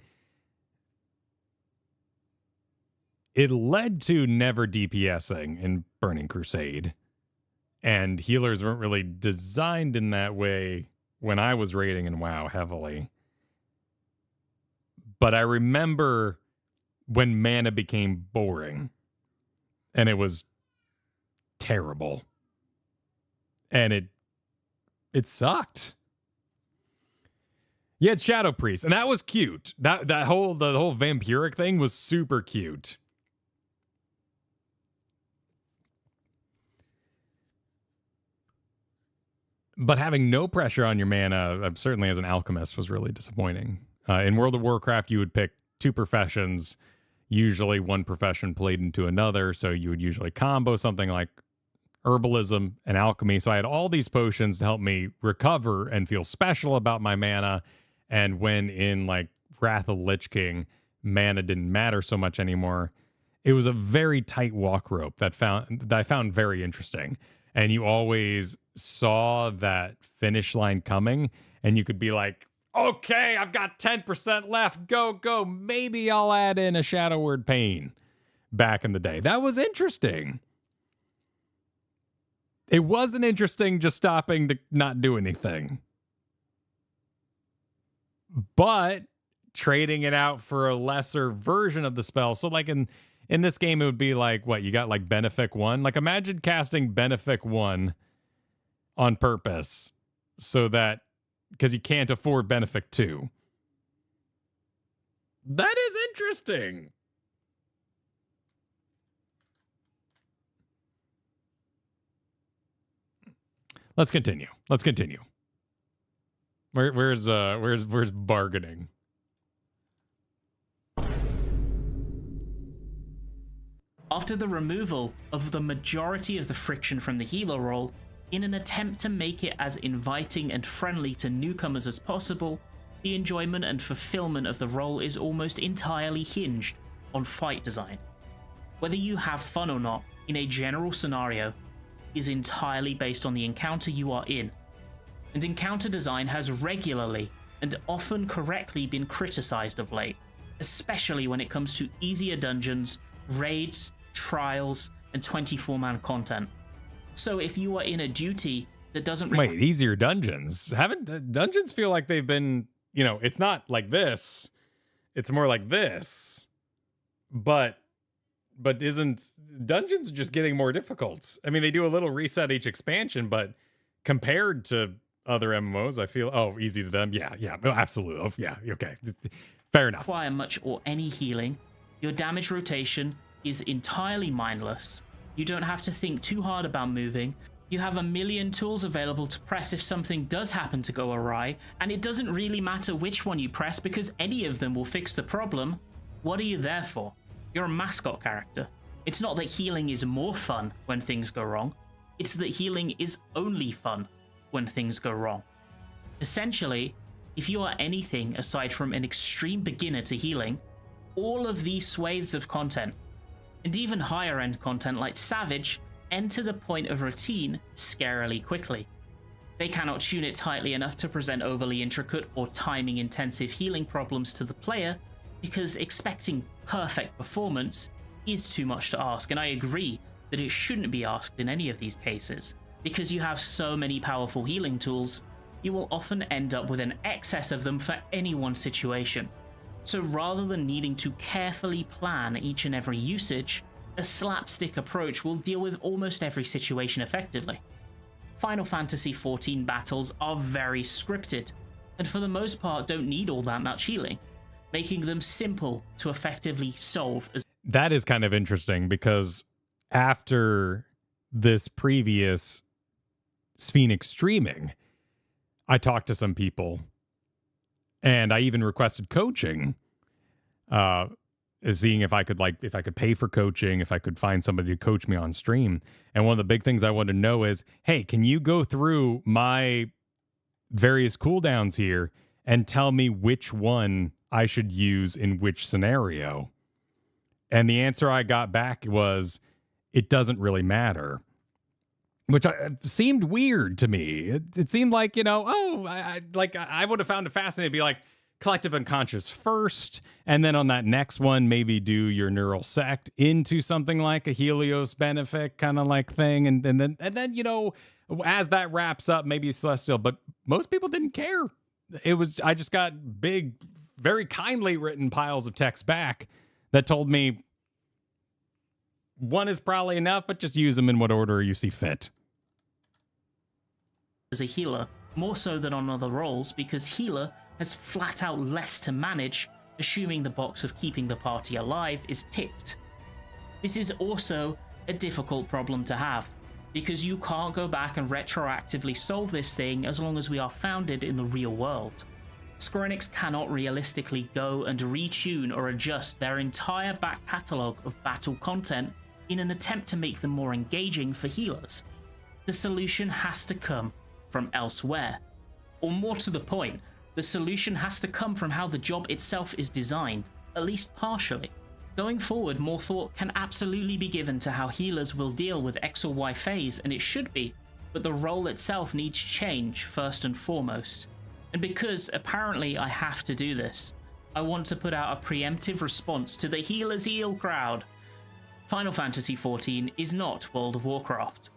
It led to never DPSing in Burning Crusade, and healers weren't really designed in that way when I was raiding in WoW heavily. But I remember when mana became boring, and it was terrible, and it sucked. You had Shadow Priest, and that was cute. The whole vampiric thing was super cute. But having no pressure on your mana, certainly as an alchemist, was really disappointing. In World of Warcraft, you would pick two professions. Usually one profession played into another, so you would usually combo something like herbalism and alchemy. So I had all these potions to help me recover and feel special about my mana. And when in like Wrath of Lich King, mana didn't matter so much anymore, it was a very tight walk rope that I found very interesting. And you always saw that finish line coming, and you could be like, okay, I've got 10% left. Go. Maybe I'll add in a Shadow Word Pain back in the day. That was interesting. It wasn't interesting just stopping to not do anything. But trading it out for a lesser version of the spell. So like in this game, it would be like, what, you got like Benefic 1? Like imagine casting Benefic 1 on purpose so that, because you can't afford Benefic 2. That is interesting. Let's continue. Where's bargaining? After the removal of the majority of the friction from the healer role, in an attempt to make it as inviting and friendly to newcomers as possible, the enjoyment and fulfillment of the role is almost entirely hinged on fight design. Whether you have fun or not in a general scenario is entirely based on the encounter you are in, and encounter design has regularly and often correctly been criticized of late, especially when it comes to easier dungeons, raids, trials, and 24-man content. So if you are in a duty that doesn't wait, easier dungeons? Haven't dungeons feel like they've been, you know, it's not like this, it's more like this, but isn't dungeons just getting more difficult? I mean, they do a little reset each expansion, but compared to other MMOs, I feel, easy to them. Yeah, absolutely. Oh, yeah, okay. Fair enough. Require much or any healing. Your damage rotation is entirely mindless. You don't have to think too hard about moving. You have a million tools available to press if something does happen to go awry, and it doesn't really matter which one you press because any of them will fix the problem. What are you there for? You're a mascot character. It's not that healing is more fun when things go wrong. It's that healing is only fun when things go wrong. Essentially, if you are anything aside from an extreme beginner to healing, all of these swathes of content, and even higher end content like Savage, enter the point of routine scarily quickly. They cannot tune it tightly enough to present overly intricate or timing intensive healing problems to the player, because expecting perfect performance is too much to ask, and I agree that it shouldn't be asked in any of these cases. Because you have so many powerful healing tools, you will often end up with an excess of them for any one situation. So rather than needing to carefully plan each and every usage, a slapstick approach will deal with almost every situation effectively. Final Fantasy XIV battles are very scripted, and for the most part don't need all that much healing, making them simple to effectively solve. That is kind of interesting because after this previous Phoenix streaming, I talked to some people and I even requested coaching, seeing if I could pay for coaching, if I could find somebody to coach me on stream. And one of the big things I wanted to know is, hey, can you go through my various cooldowns here and tell me which one I should use in which scenario? And the answer I got back was, it doesn't really matter. Which seemed weird to me. It seemed like, you know, I would have found it fascinating to be like, collective unconscious first, and then on that next one, maybe do your neural sect into something like a Helios Benefic kind of like thing, and then you know, as that wraps up, maybe Celestial. But most people didn't care. I just got big, very kindly written piles of text back that told me one is probably enough, but just use them in what order you see fit. As a healer, more so than on other roles, because healer has flat out less to manage, assuming the box of keeping the party alive is ticked. This is also a difficult problem to have, because you can't go back and retroactively solve this thing as long as we are founded in the real world. Square Enix cannot realistically go and retune or adjust their entire back catalogue of battle content in an attempt to make them more engaging for healers. The solution has to come from elsewhere. Or more to the point, the solution has to come from how the job itself is designed, at least partially. Going forward, more thought can absolutely be given to how healers will deal with X or Y phase, and it should be, but the role itself needs change first and foremost. And because apparently I have to do this, I want to put out a preemptive response to the healers heal crowd. Final Fantasy XIV is not World of Warcraft.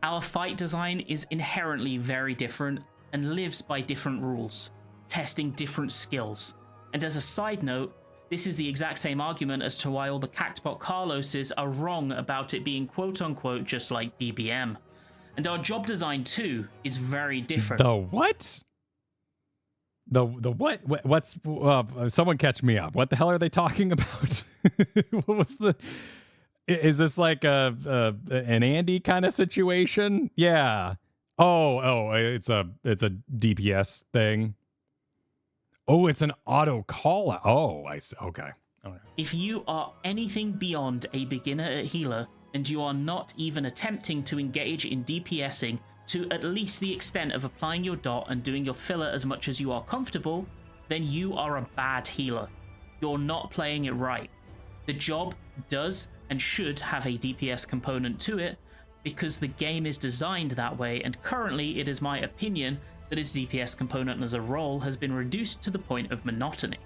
Our fight design is inherently very different and lives by different rules, testing different skills. And as a side note, this is the exact same argument as to why all the Cactbot Carloses are wrong about it being quote-unquote just like DBM. And our job design too is very different. The what? The what? What's someone catch me up? What the hell are they talking about? What's the? Is this like an Andy kind of situation? Yeah. Oh, it's a DPS thing. Oh, it's an auto call out. Oh, I see. Okay. If you are anything beyond a beginner at healer, and you are not even attempting to engage in DPSing to at least the extent of applying your dot and doing your filler as much as you are comfortable, then you are a bad healer. You're not playing it right. The job does and should have a DPS component to it because the game is designed that way, and currently it is my opinion that its DPS component as a role has been reduced to the point of monotony.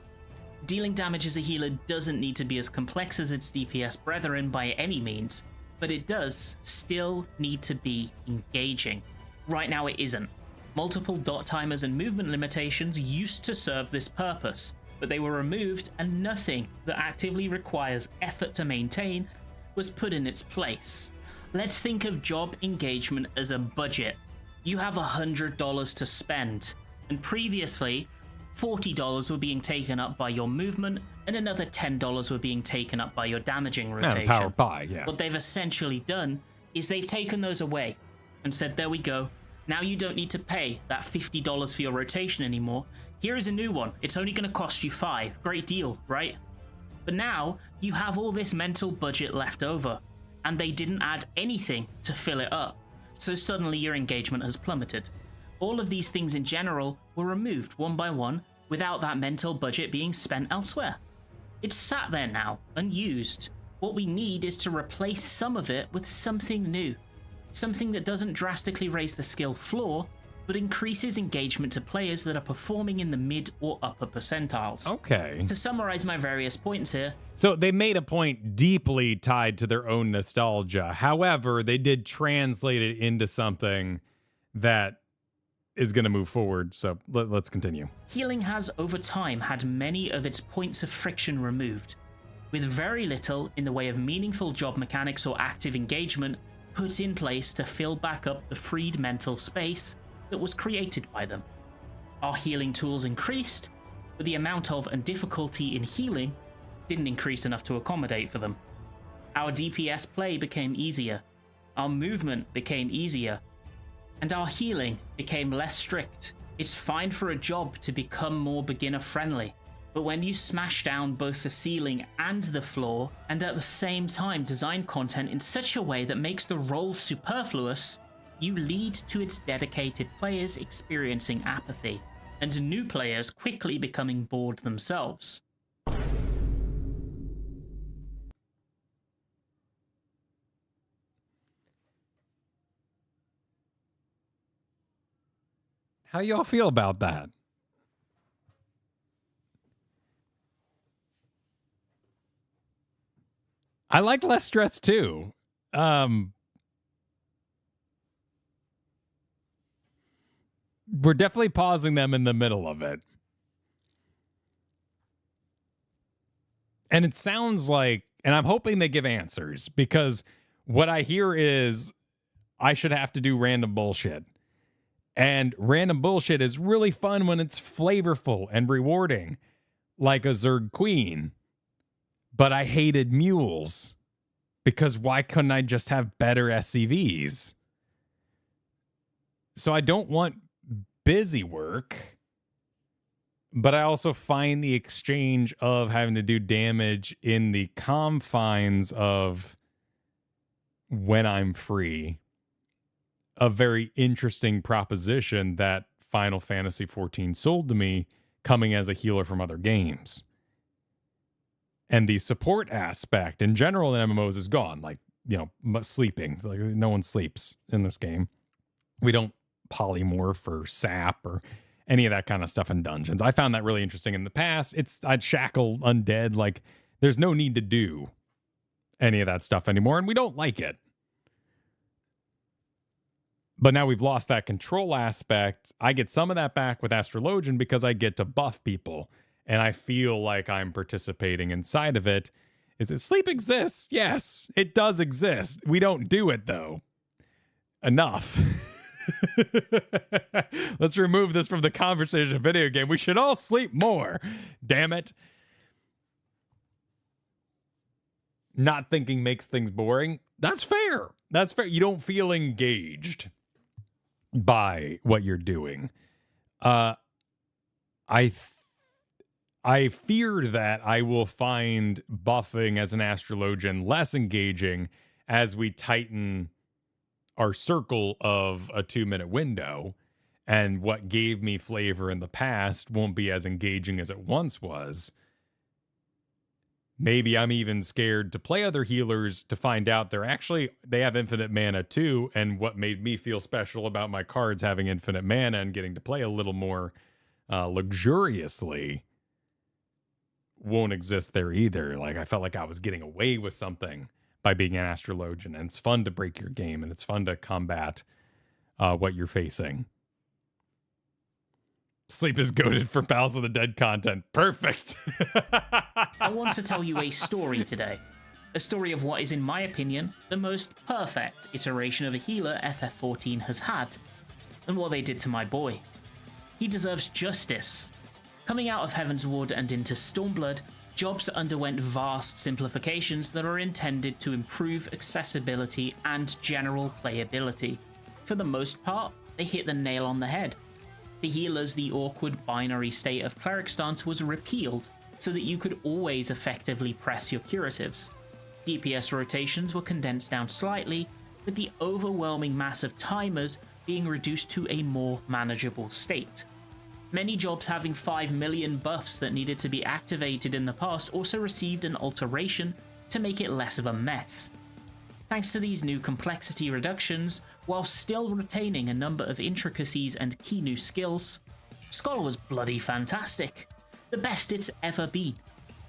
Dealing damage as a healer doesn't need to be as complex as its DPS brethren by any means, but it does still need to be engaging. Right now it isn't. Multiple dot timers and movement limitations used to serve this purpose, but they were removed and nothing that actively requires effort to maintain was put in its place. Let's think of job engagement as a budget. You have $100 to spend, and previously $40 were being taken up by your movement and another $10 were being taken up by your damaging rotation. Power pie, yeah. What they've essentially done is they've taken those away and said, there we go. Now you don't need to pay that $50 for your rotation anymore. Here is a new one. It's only going to cost you $5. Great deal, right? But now you have all this mental budget left over, and they didn't add anything to fill it up. So suddenly your engagement has plummeted. All of these things in general were removed one by one without that mental budget being spent elsewhere. It's sat there now, unused. What we need is to replace some of it with something new. Something that doesn't drastically raise the skill floor, but increases engagement to players that are performing in the mid or upper percentiles. Okay. To summarize my various points here. So they made a point deeply tied to their own nostalgia. However, they did translate it into something that is going to move forward. So let's continue. Healing has, over time, had many of its points of friction removed, with very little in the way of meaningful job mechanics or active engagement put in place to fill back up the freed mental space that was created by them. Our healing tools increased, but the amount of and difficulty in healing didn't increase enough to accommodate for them. Our DPS play became easier, our movement became easier, and our healing became less strict. It's fine for a job to become more beginner friendly, but when you smash down both the ceiling and the floor, and at the same time design content in such a way that makes the role superfluous, you lead to its dedicated players experiencing apathy, and new players quickly becoming bored themselves. How y'all feel about that? I like less stress too. We're definitely pausing them in the middle of it. And it sounds like, and I'm hoping they give answers, because what I hear is I should have to do random bullshit. And random bullshit is really fun when it's flavorful and rewarding, like a Zerg Queen. But I hated mules, because why couldn't I just have better SCVs? So I don't want busy work, but I also find the exchange of having to do damage in the confines of when I'm free a very interesting proposition that Final Fantasy XIV sold to me, coming as a healer from other games. And the support aspect in general in MMOs is gone. Like, you know, sleeping. Like, no one sleeps in this game. We don't polymorph or sap or any of that kind of stuff in dungeons. I found that really interesting in the past. I'd shackle undead. Like, there's no need to do any of that stuff anymore, and we don't like it. But now we've lost that control aspect. I get some of that back with Astrologian because I get to buff people. And I feel like I'm participating inside of it. Is it sleep exists? Yes, it does exist. We don't do it, though. Enough. Let's remove this from the conversation of video game. We should all sleep more. Damn it. Not thinking makes things boring. That's fair. That's fair. You don't feel engaged by what you're doing. I fear that I will find buffing as an Astrologian less engaging as we tighten our circle of a 2-minute window, and what gave me flavor in the past won't be as engaging as it once was. Maybe I'm even scared to play other healers to find out they have infinite mana too, and what made me feel special about my cards having infinite mana and getting to play a little more luxuriously won't exist there either. Like, I felt like I was getting away with something by being an Astrologian, and it's fun to break your game, and it's fun to combat what you're facing. Sleep is goated for Pals of the Dead content. Perfect. I want to tell you a story today. A story of what is, in my opinion, the most perfect iteration of a healer FF14 has had, and what they did to my boy. He deserves justice. Coming out of Heaven's Ward and into Stormblood, jobs underwent vast simplifications that are intended to improve accessibility and general playability. For the most part, they hit the nail on the head. For healers, the awkward binary state of cleric stance was repealed so that you could always effectively press your curatives. DPS rotations were condensed down slightly, with the overwhelming mass of timers being reduced to a more manageable state. Many jobs having 5 million buffs that needed to be activated in the past also received an alteration to make it less of a mess. Thanks to these new complexity reductions, while still retaining a number of intricacies and key new skills, Scholar was bloody fantastic. The best it's ever been.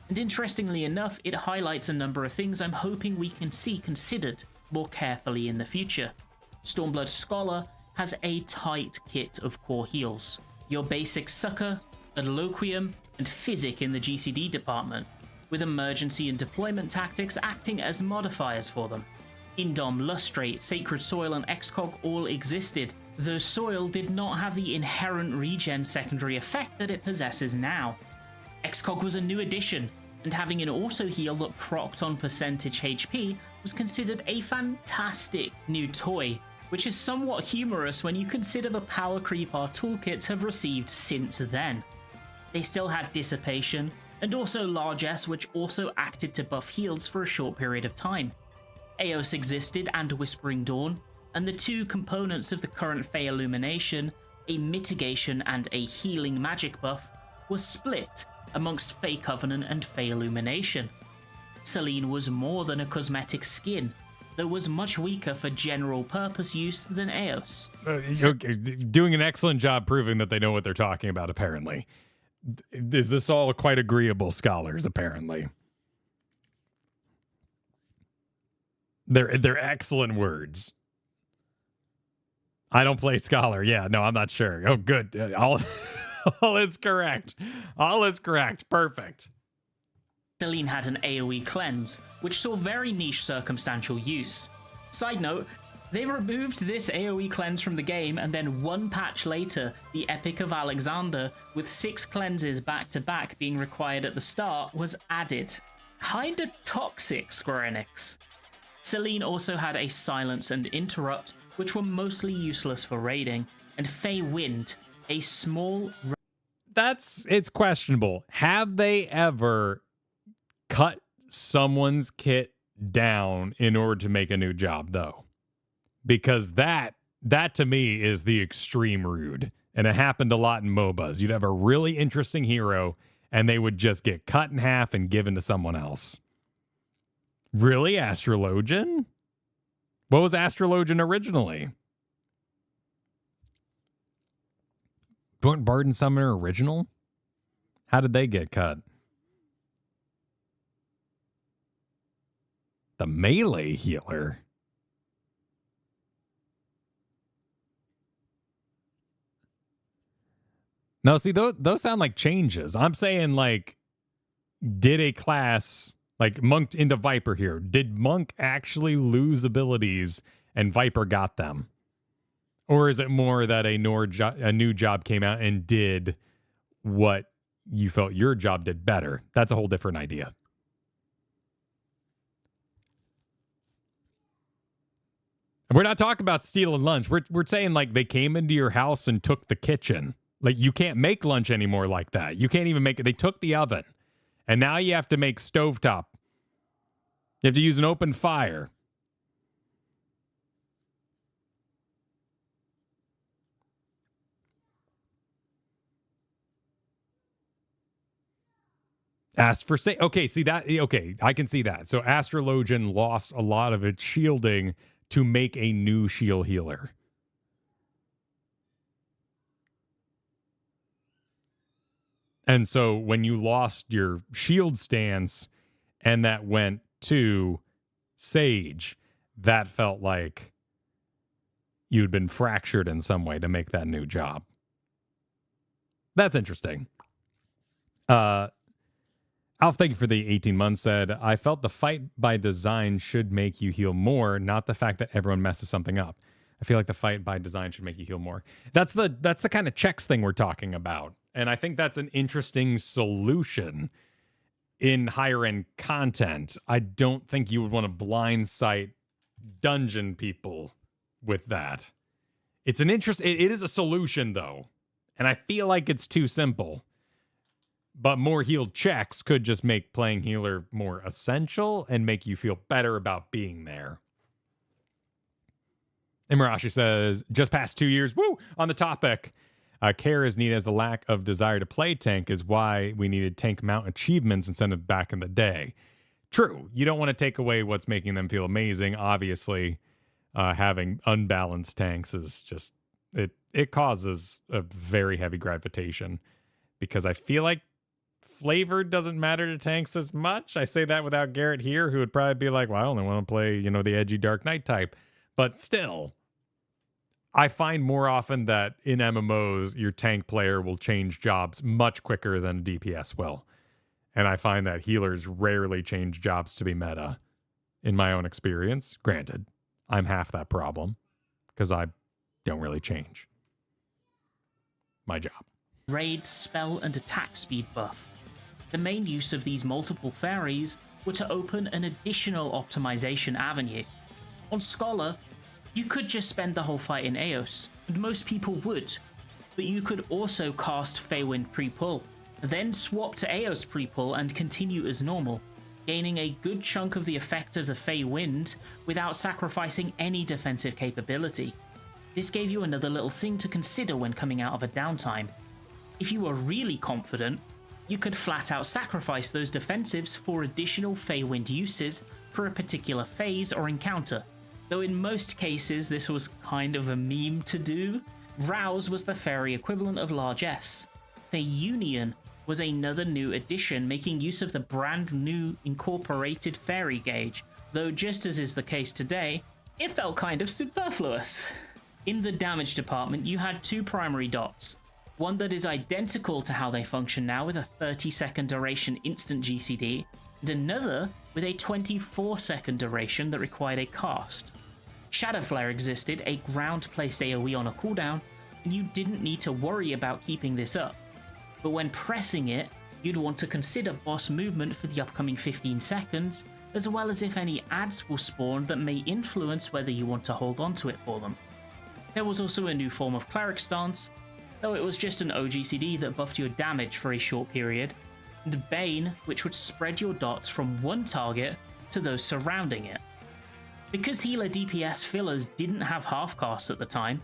And interestingly enough, it highlights a number of things I'm hoping we can see considered more carefully in the future. Stormblood Scholar has a tight kit of core heals. Your basic Succor, Adloquium, and Physic in the GCD department, with emergency and deployment tactics acting as modifiers for them. Indom, Lustrate, Sacred Soil, and Excog all existed, though Soil did not have the inherent regen secondary effect that it possesses now. Excog was a new addition, and having an auto heal that procced on percentage HP was considered a fantastic new toy, which is somewhat humorous when you consider the power creep our toolkits have received since then. They still had Dissipation, and also Largesse, which also acted to buff heals for a short period of time. Eos existed, and Whispering Dawn, and the two components of the current Fey Illumination, a mitigation and a healing magic buff, were split amongst Fey Covenant and Fey Illumination. Selene was more than a cosmetic skin, though was much weaker for general purpose use than Eos. Okay, doing an excellent job proving that they know what they're talking about, apparently. Is this all quite agreeable, scholars, apparently? They're excellent words. I don't play Scholar. Yeah, no, I'm not sure. Oh, good. All is correct. All is correct. Perfect. Selene had an AoE cleanse, which saw very niche circumstantial use. Side note, they removed this AoE cleanse from the game, and then one patch later, the Epic of Alexander, with 6 cleanses back to back being required at the start, was added. Kinda toxic, Square Enix. Selene also had a Silence and Interrupt, which were mostly useless for raiding, and Fey Wind, a small... It's questionable. Have they ever cut someone's kit down in order to make a new job, though? Because that to me is the extreme rude, and it happened a lot in MOBAs. You'd have a really interesting hero, and they would just get cut in half and given to someone else. Really, Astrologian? What was Astrologian originally? Weren't Bard and Summoner original? How did they get cut? The melee healer? No, see, those sound like changes. I'm saying, like, did a class, like Monk into Viper here, did Monk actually lose abilities and Viper got them? Or is it more that a new job came out and did what you felt your job did better? That's a whole different idea. We're not talking about stealing lunch. We're saying, like, they came into your house and took the kitchen. Like, you can't make lunch anymore like that. You can't even make it. They took the oven. And now you have to make stovetop. You have to use an open fire. Asked for say, okay, see that, okay, I can see that. So Astrologian lost a lot of its shielding to make a new shield healer. And so when you lost your shield stance and that went to Sage, that felt like you'd been fractured in some way to make that new job. That's interesting. Alf, thank you for the 18 months, said, I felt the fight by design should make you heal more, not the fact that everyone messes something up. I feel like the fight by design should make you heal more. That's the kind of checks thing we're talking about. And I think that's an interesting solution in higher end content. I don't think you would want to blind sight dungeon people with that. It's an it is a solution though. And I feel like it's too simple. But more healed checks could just make playing healer more essential and make you feel better about being there. Imarashi says, just past 2 years, woo, on the topic. Care is needed as the lack of desire to play tank is why we needed tank mount achievements instead of back in the day. True, you don't want to take away what's making them feel amazing. Obviously, having unbalanced tanks is just, it causes a very heavy gravitation because I feel like flavor doesn't matter to tanks as much. I say that without Garrett here, who would probably be like, well, I only want to play, the edgy Dark Knight type. But still, I find more often that in MMOs, your tank player will change jobs much quicker than DPS will. And I find that healers rarely change jobs to be meta in my own experience. Granted, I'm half that problem because I don't really change my job. Raid, spell, and attack speed buff. The main use of these multiple fairies were to open an additional optimization avenue. On Scholar, you could just spend the whole fight in Eos, and most people would, but you could also cast Feywind pre-pull, then swap to Eos pre-pull and continue as normal, gaining a good chunk of the effect of the Feywind without sacrificing any defensive capability. This gave you another little thing to consider when coming out of a downtime. If you were really confident, you could flat out sacrifice those defensives for additional Feywind uses for a particular phase or encounter. Though in most cases this was kind of a meme to do. Rouse was the fairy equivalent of largesse. The Union was another new addition making use of the brand new incorporated fairy gauge, though just as is the case today, it felt kind of superfluous. In the damage department you had two primary dots. One that is identical to how they function now with a 30-second duration instant GCD, and another with a 24-second duration that required a cast. Shadow Flare existed, a ground-placed AoE on a cooldown, and you didn't need to worry about keeping this up. But when pressing it, you'd want to consider boss movement for the upcoming 15 seconds, as well as if any adds will spawn that may influence whether you want to hold on to it for them. There was also a new form of Cleric Stance, though it was just an OGCD that buffed your damage for a short period, and Bane, which would spread your dots from one target to those surrounding it. Because healer DPS fillers didn't have half-casts at the time,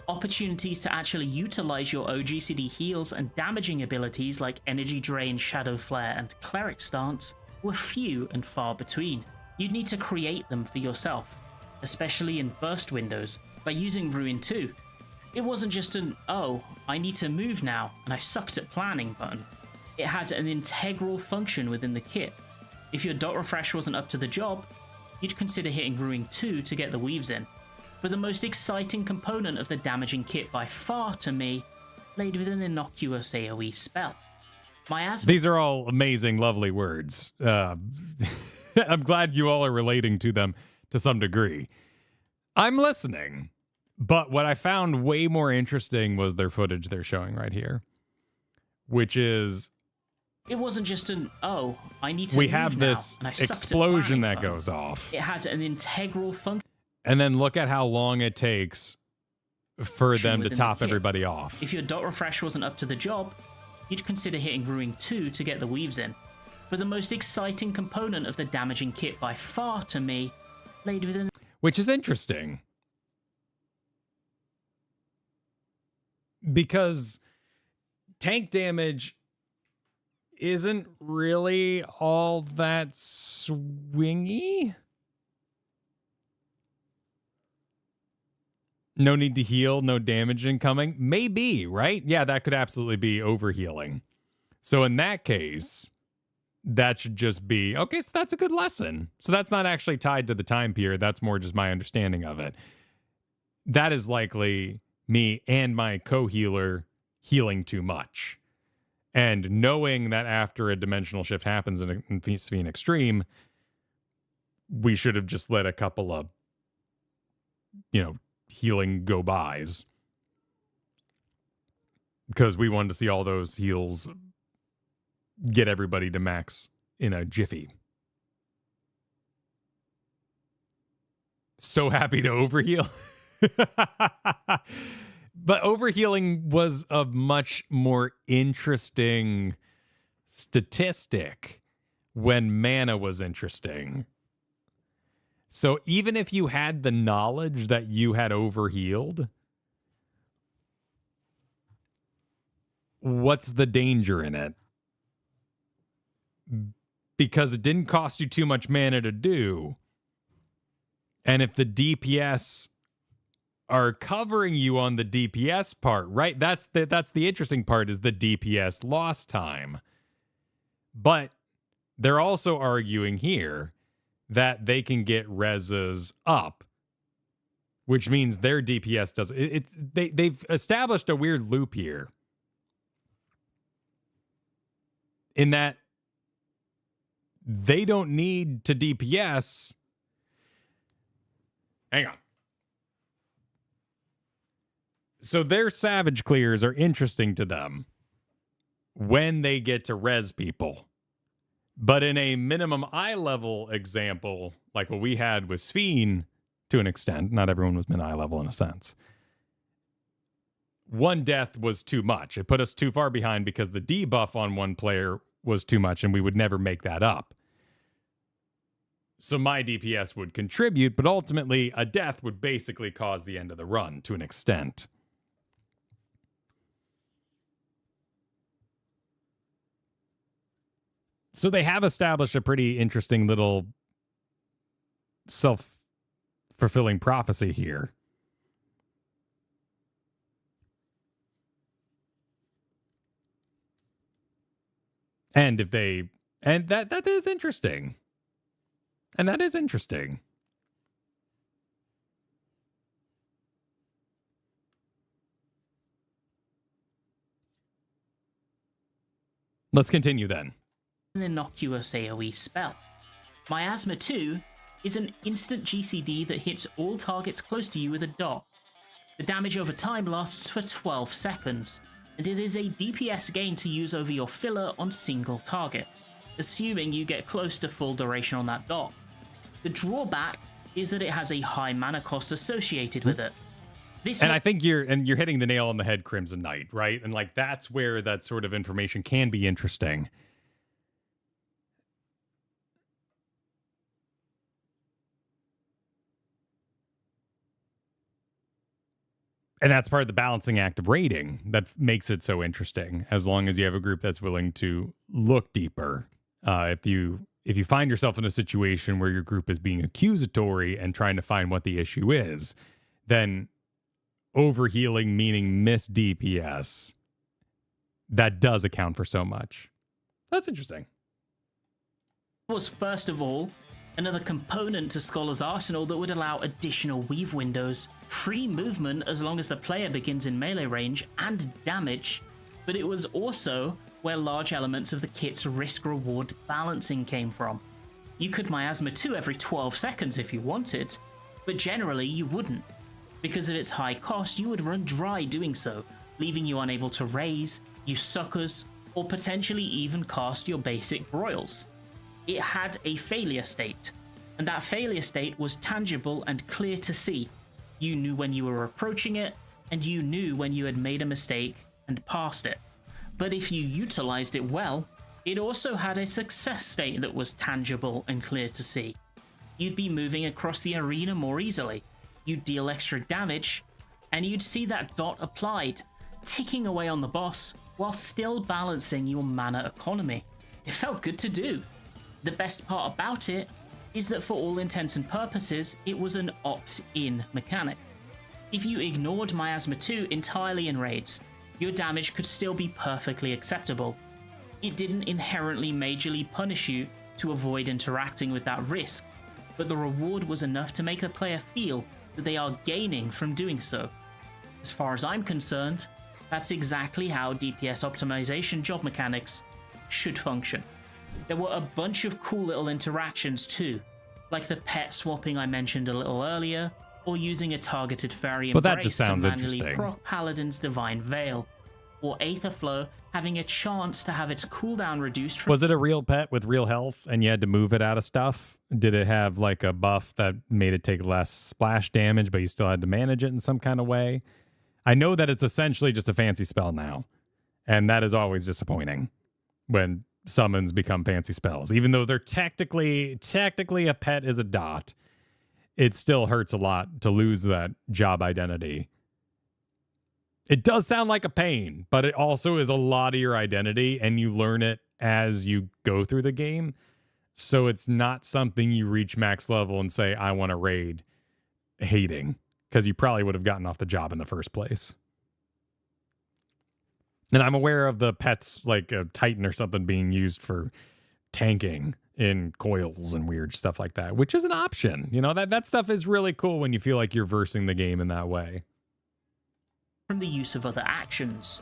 opportunities to actually utilize your OGCD heals and damaging abilities like Energy Drain, Shadow Flare, and Cleric Stance were few and far between. You'd need to create them for yourself, especially in burst windows, by using Ruin 2. It wasn't just an, oh, I need to move now, and I sucked at planning button. It had an integral function within the kit. If your dot refresh wasn't up to the job, you'd consider hitting Ruin 2 to get the weaves in. But the most exciting component of the damaging kit by far to me laid with an innocuous AoE spell. Miasma. These are all amazing, lovely words. I'm glad you all are relating to them to some degree. I'm listening. But what I found way more interesting was their footage they're showing right here, which is It wasn't just an, oh, I need to we move have now, this and I sucked at explosion planning that mode. goes off. It had an integral function And then look at how long it takes for them to within the top kit. everybody off. If your dot refresh wasn't up to the job, you'd consider hitting Ruin 2 to get the weaves in. But the most exciting component of the damaging kit by far, to me, laid within... Which is interesting. Because tank damage isn't really all that swingy. No need to heal, no damage incoming. Maybe, right? Yeah, that could absolutely be overhealing. So in that case, that should just be, okay, so that's a good lesson. So that's not actually tied to the time period. That's more just my understanding of it. That is likely me and my co-healer healing too much. And knowing that after a dimensional shift happens in FFXIV Extreme, we should have just let a couple of, healing go bys. Because we wanted to see all those heals get everybody to max in a jiffy. So happy to overheal. But overhealing was a much more interesting statistic when mana was interesting. So even if you had the knowledge that you had overhealed, what's the danger in it? Because it didn't cost you too much mana to do. And if the DPS are covering you on the DPS part, right? That's the interesting part, is the DPS lost time. But they're also arguing here that they can get reses up, which means their DPS does they've established a weird loop here. In that they don't need to DPS. Hang on. So their savage clears are interesting to them when they get to res people. But in a minimum eye level example, like what we had with Sphene, to an extent, not everyone was min eye level in a sense, one death was too much. It put us too far behind because the debuff on one player was too much and we would never make that up. So my DPS would contribute, but ultimately a death would basically cause the end of the run to an extent. So they have established a pretty interesting little self-fulfilling prophecy here. And if they, and that is interesting. And that is interesting. Let's continue then. An innocuous AoE spell. Miasma 2 is an instant GCD that hits all targets close to you with a dot. The damage over time lasts for 12 seconds, and it is a DPS gain to use over your filler on single target, assuming you get close to full duration on that dot. The drawback is that it has a high mana cost associated with it. I think you're hitting the nail on the head, Crimson Knight, right? And like that's where that sort of information can be interesting. And that's part of the balancing act of raiding that makes it so interesting, as long as you have a group that's willing to look deeper. If you find yourself in a situation where your group is being accusatory and trying to find what the issue is, then overhealing, meaning miss DPS, that does account for so much. That's interesting. Was first of all another component to Scholar's arsenal that would allow additional weave windows, free movement as long as the player begins in melee range, and damage, but it was also where large elements of the kit's risk-reward balancing came from. You could Miasma 2 every 12 seconds if you wanted, but generally you wouldn't. Because of its high cost, you would run dry doing so, leaving you unable to raise, use suckers, or potentially even cast your basic broils. It had a failure state, and that failure state was tangible and clear to see. You knew when you were approaching it, and you knew when you had made a mistake and passed it. But if you utilized it well, it also had a success state that was tangible and clear to see. You'd be moving across the arena more easily, you'd deal extra damage, and you'd see that dot applied, ticking away on the boss while still balancing your mana economy. It felt good to do. The best part about it is that for all intents and purposes, it was an opt-in mechanic. If you ignored Miasma 2 entirely in raids, your damage could still be perfectly acceptable. It didn't inherently majorly punish you to avoid interacting with that risk, but the reward was enough to make the player feel that they are gaining from doing so. As far as I'm concerned, that's exactly how DPS optimization job mechanics should function. There were a bunch of cool little interactions too, like the pet swapping I mentioned a little earlier, or using a targeted fairy Well, that embrace just sounds to manually interesting. proc Paladin's Divine Veil, or Aetherflow having a chance to have its cooldown reduced from Was it a real pet with real health and you had to move it out of stuff? Did it have like a buff that made it take less splash damage, but you still had to manage it in some kind of way? I know that it's essentially just a fancy spell now, and that is always disappointing when summons become fancy spells. Even though they're technically a pet is a dot, it still hurts a lot to lose that job identity. It does sound like a pain, but it also is a lot of your identity, and you learn it as you go through the game. So it's not something you reach max level and say, I want to raid hating, because you probably would have gotten off the job in the first place. And I'm aware of the pets like a Titan or something being used for tanking in coils and weird stuff like that, which is an option. You know, that stuff is really cool when you feel like you're versing the game in that way. From the use of other actions.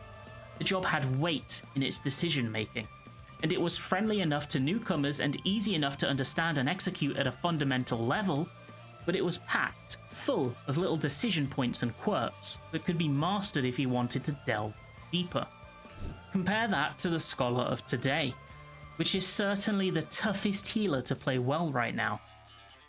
The job had weight in its decision making, and it was friendly enough to newcomers and easy enough to understand and execute at a fundamental level, but it was packed full of little decision points and quirks that could be mastered if you wanted to delve deeper. Compare that to the Scholar of today, which is certainly the toughest healer to play well right now.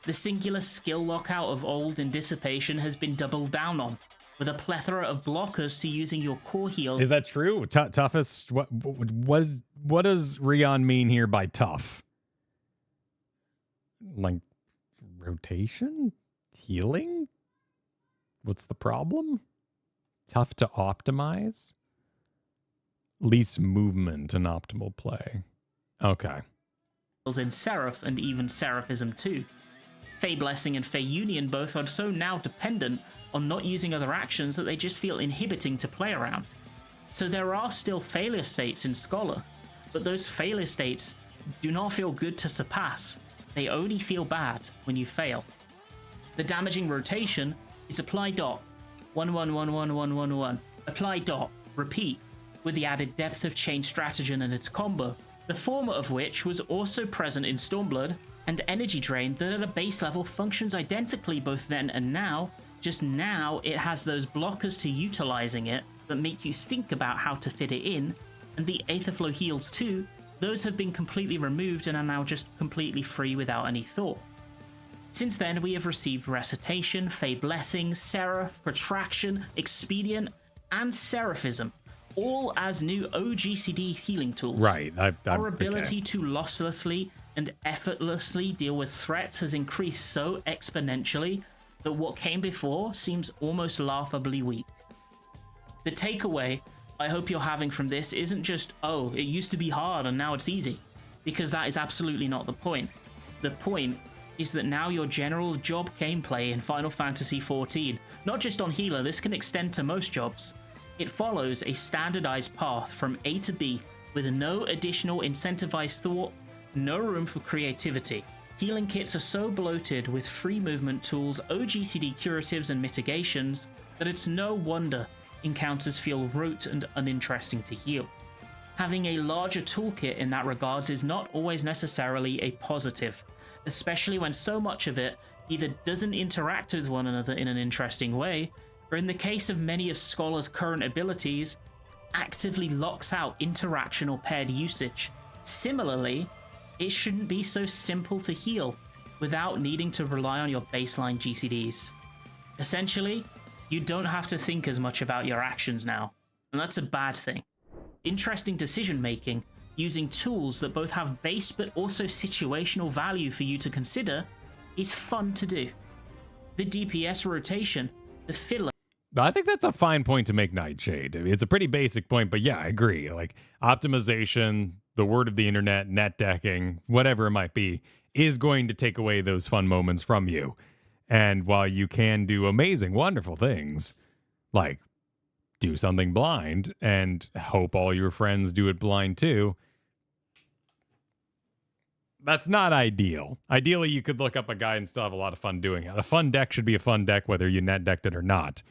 The singular skill lockout of old in Dissipation has been doubled down on, with a plethora of blockers to using your core heal. Is that true? Toughest? What does Rion mean here by tough? Like rotation? Healing? What's the problem? Tough to optimize? Least movement and optimal play. Okay. In Seraph and even Seraphism 2. Fey Blessing and Fey Union both are so now dependent on not using other actions that they just feel inhibiting to play around. So there are still failure states in Scholar, but those failure states do not feel good to surpass. They only feel bad when you fail. The damaging rotation is apply dot, 1 1 1 1 1 1 1, apply dot, repeat, with the added depth of chain stratagem and its combo, the former of which was also present in Stormblood, and Energy Drain that at a base level functions identically both then and now, just now it has those blockers to utilizing it that make you think about how to fit it in, and the Aetherflow heals too, those have been completely removed and are now just completely free without any thought. Since then we have received Recitation, Fey Blessing, Seraph, Protraction, Expedient, and Seraphism, all as new OGCD healing tools. Right. Our ability to losslessly and effortlessly deal with threats has increased so exponentially that what came before seems almost laughably weak. The takeaway I hope you're having from this isn't just, oh, it used to be hard and now it's easy, because that is absolutely not the point. The point is that now your general job gameplay in Final Fantasy XIV, not just on healer, this can extend to most jobs. It follows a standardized path from A to B with no additional incentivized thought, no room for creativity. Healing kits are so bloated with free movement tools, OGCD curatives, and mitigations that it's no wonder encounters feel rote and uninteresting to heal. Having a larger toolkit in that regards is not always necessarily a positive, especially when so much of it either doesn't interact with one another in an interesting way, or in the case of many of Scholar's current abilities, actively locks out interaction or paired usage. Similarly, it shouldn't be so simple to heal without needing to rely on your baseline GCDs. Essentially, you don't have to think as much about your actions now, and that's a bad thing. Interesting decision making, using tools that both have base but also situational value for you to consider, is fun to do. The DPS rotation, the filler. I think that's a fine point to make, Nightshade. It's a pretty basic point, but yeah, I agree. Like, optimization, the word of the internet, net decking, whatever it might be, is going to take away those fun moments from you. And while you can do amazing, wonderful things, like do something blind and hope all your friends do it blind too, that's not ideal. Ideally, you could look up a guide and still have a lot of fun doing it. A fun deck should be a fun deck whether you net decked it or not.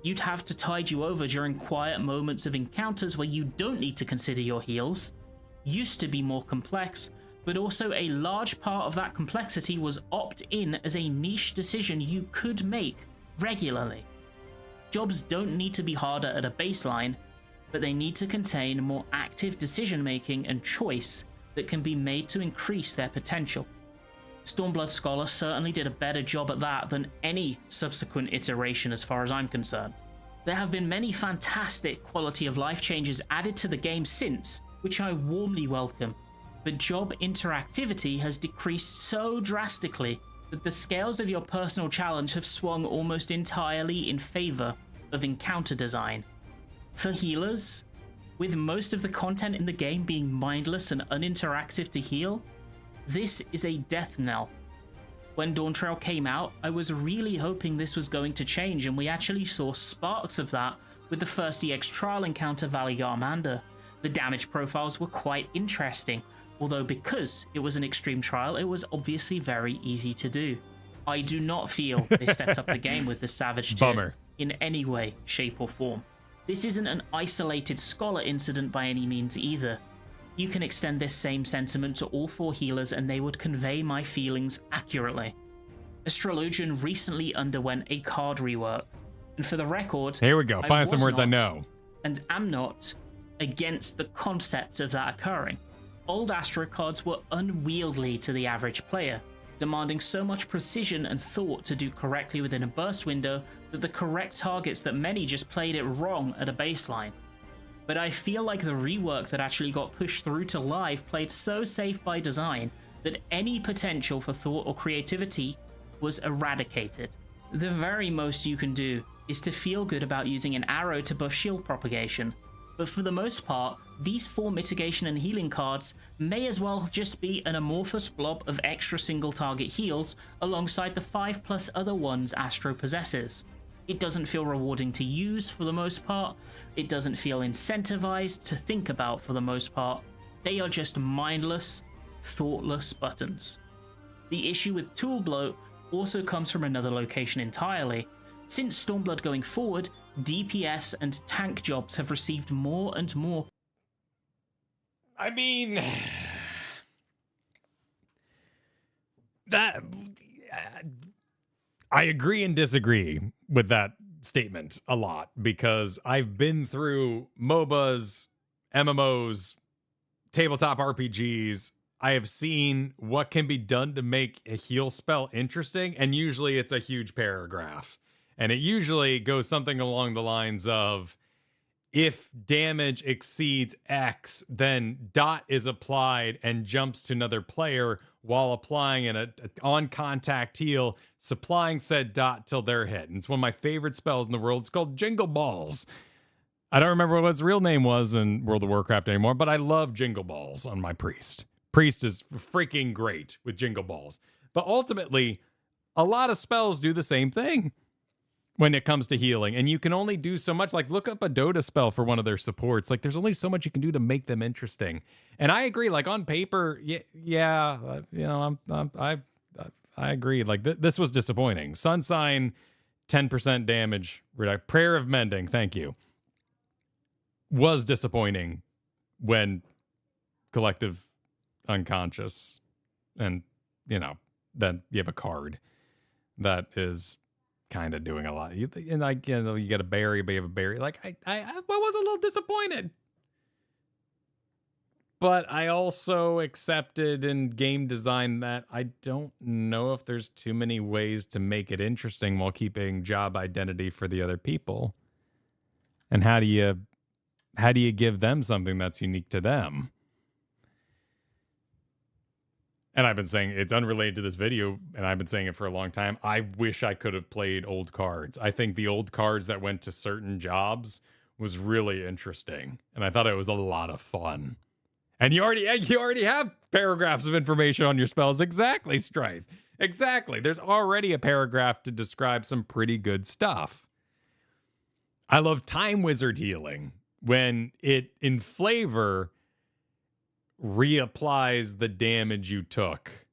You'd have to tide you over during quiet moments of encounters where you don't need to consider your heals. Used to be more complex, but also a large part of that complexity was opt-in as a niche decision you could make regularly. Jobs don't need to be harder at a baseline, but they need to contain more active decision-making and choice that can be made to increase their potential. Stormblood Scholar certainly did a better job at that than any subsequent iteration as far as I'm concerned. There have been many fantastic quality of life changes added to the game since, which I warmly welcome, but job interactivity has decreased so drastically that the scales of your personal challenge have swung almost entirely in favor of encounter design. For healers, with most of the content in the game being mindless and uninteractive to heal, this is a death knell. When Dawntrail came out, I was really hoping this was going to change, and we actually saw sparks of that with the first EX trial encounter, Valley Garmander. The damage profiles were quite interesting, although because it was an extreme trial, it was obviously very easy to do. I do not feel they stepped up the game with the Savage tier in any way, shape or form. This isn't an isolated Scholar incident by any means either. You can extend this same sentiment to all four healers and they would convey my feelings accurately. Astrologian recently underwent a card rework, and for the record, here we go, find some words I know. And am not against the concept of that occurring. Old Astro cards were unwieldy to the average player, demanding so much precision and thought to do correctly within a burst window that the correct targets that many just played it wrong at a baseline. But I feel like the rework that actually got pushed through to live played so safe by design that any potential for thought or creativity was eradicated. The very most you can do is to feel good about using an arrow to buff shield propagation, but for the most part, these 4 mitigation and healing cards may as well just be an amorphous blob of extra single target heals alongside the 5+ other ones Astro possesses. It doesn't feel rewarding to use for the most part, it doesn't feel incentivized to think about for the most part. They are just mindless, thoughtless buttons. The issue with tool bloat also comes from another location entirely. Since Stormblood going forward, DPS and tank jobs have received more and more. I mean, that I agree and disagree with that statement a lot, because I've been through MOBAs, MMOs, tabletop RPGs. I have seen what can be done to make a heal spell interesting, and usually it's a huge paragraph. And it usually goes something along the lines of, if damage exceeds X, then dot is applied and jumps to another player while applying an on-contact heal, supplying said dot till they're hit. And it's one of my favorite spells in the world. It's called Jingle Balls. I don't remember what its real name was in World of Warcraft anymore, but I love Jingle Balls on my Priest. Priest is freaking great with Jingle Balls. But ultimately, a lot of spells do the same thing. when it comes to healing. And you can only do so much. Like, look up a Dota spell for one of their supports. Like, there's only so much you can do to make them interesting. And I agree. Like, on paper, I agree. Like, this was disappointing. Sunsign, 10% damage. Prayer of Mending, thank you. Was disappointing when Collective unconscious. And, then you have a card that is kind of doing a lot. You get a berry, but you have a berry. Like, I was a little disappointed. But I also accepted in game design that I don't know if there's too many ways to make it interesting while keeping job identity for the other people. And how do you give them something that's unique to them? And I've been saying, it's unrelated to this video, and I've been saying it for a long time. I wish I could have played old cards. I think the old cards that went to certain jobs was really interesting. And I thought it was a lot of fun. And you already have paragraphs of information on your spells. Exactly, Strife. Exactly. There's already a paragraph to describe some pretty good stuff. I love Time Wizard healing when it, in flavor, reapplies the damage you took.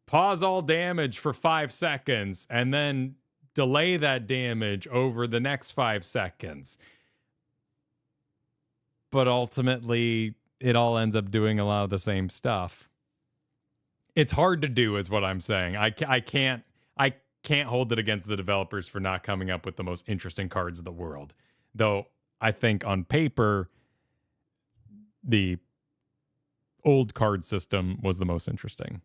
Pause all damage for 5 seconds and then delay that damage over the next 5 seconds. But ultimately, it all ends up doing a lot of the same stuff. It's hard to do, is what I'm saying. I can't hold it against the developers for not coming up with the most interesting cards in the world. Though I think on paper, the old card system was the most interesting.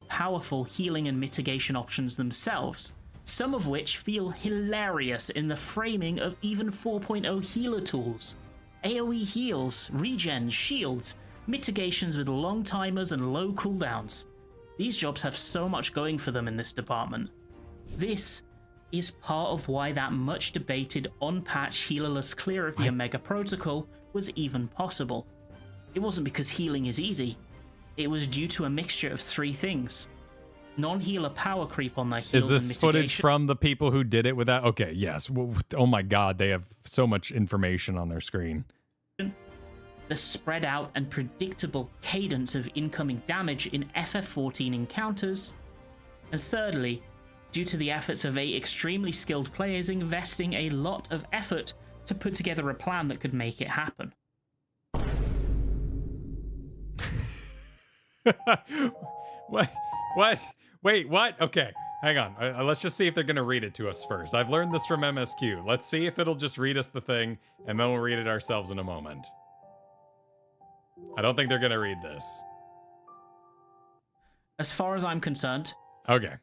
Powerful healing and mitigation options themselves, some of which feel hilarious in the framing of even 4.0 healer tools. AoE heals, regens, shields, mitigations with long timers and low cooldowns. These jobs have so much going for them in this department. This is part of why that much debated on-patch healerless clear of the Omega Protocol was even possible. It wasn't because healing is easy. It was due to a mixture of 3 things. Non-healer power creep on their heals and mitigation. Is this footage from the people who did it without? Okay, yes. Oh my god, they have so much information on their screen. The spread out and predictable cadence of incoming damage in FF14 encounters. And thirdly, due to the efforts of 8 extremely skilled players investing a lot of effort to put together a plan that could make it happen. What? Wait, what? Okay, hang on. Let's just see if they're going to read it to us first. I've learned this from MSQ. Let's see if it'll just read us the thing, and then we'll read it ourselves in a moment. I don't think they're going to read this. As far as I'm concerned. Okay.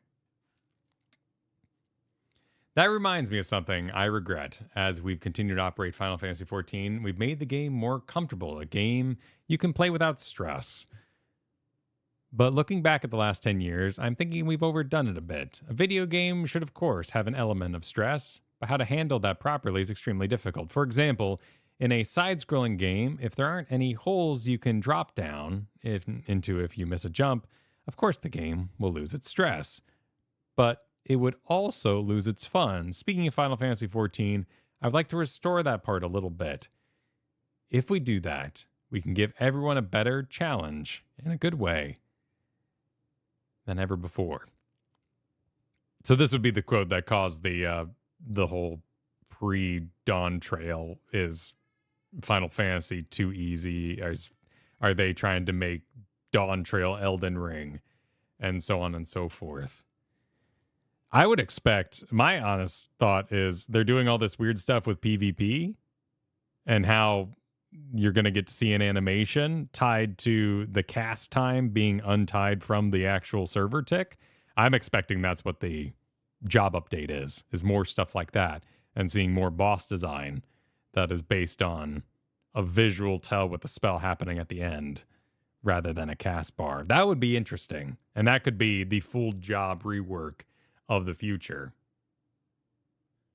That reminds me of something I regret. As we've continued to operate Final Fantasy XIV, we've made the game more comfortable, a game you can play without stress. But looking back at the last 10 years, I'm thinking we've overdone it a bit. A video game should, of course, have an element of stress, but how to handle that properly is extremely difficult. For example, in a side-scrolling game, if there aren't any holes you can drop down into if you miss a jump, of course the game will lose its stress. But it would also lose its fun. Speaking of Final Fantasy XIV, I'd like to restore that part a little bit. If we do that, we can give everyone a better challenge, in a good way, than ever before. So this would be the quote that caused the whole pre-Dawn Trail is Final Fantasy too easy? Are they trying to make Dawn Trail Elden Ring? And so on and so forth. I would expect, my honest thought is they're doing all this weird stuff with PvP and how you're going to get to see an animation tied to the cast time being untied from the actual server tick. I'm expecting that's what the job update is more stuff like that, and seeing more boss design that is based on a visual tell with the spell happening at the end rather than a cast bar. That would be interesting, and that could be the full job rework of the future.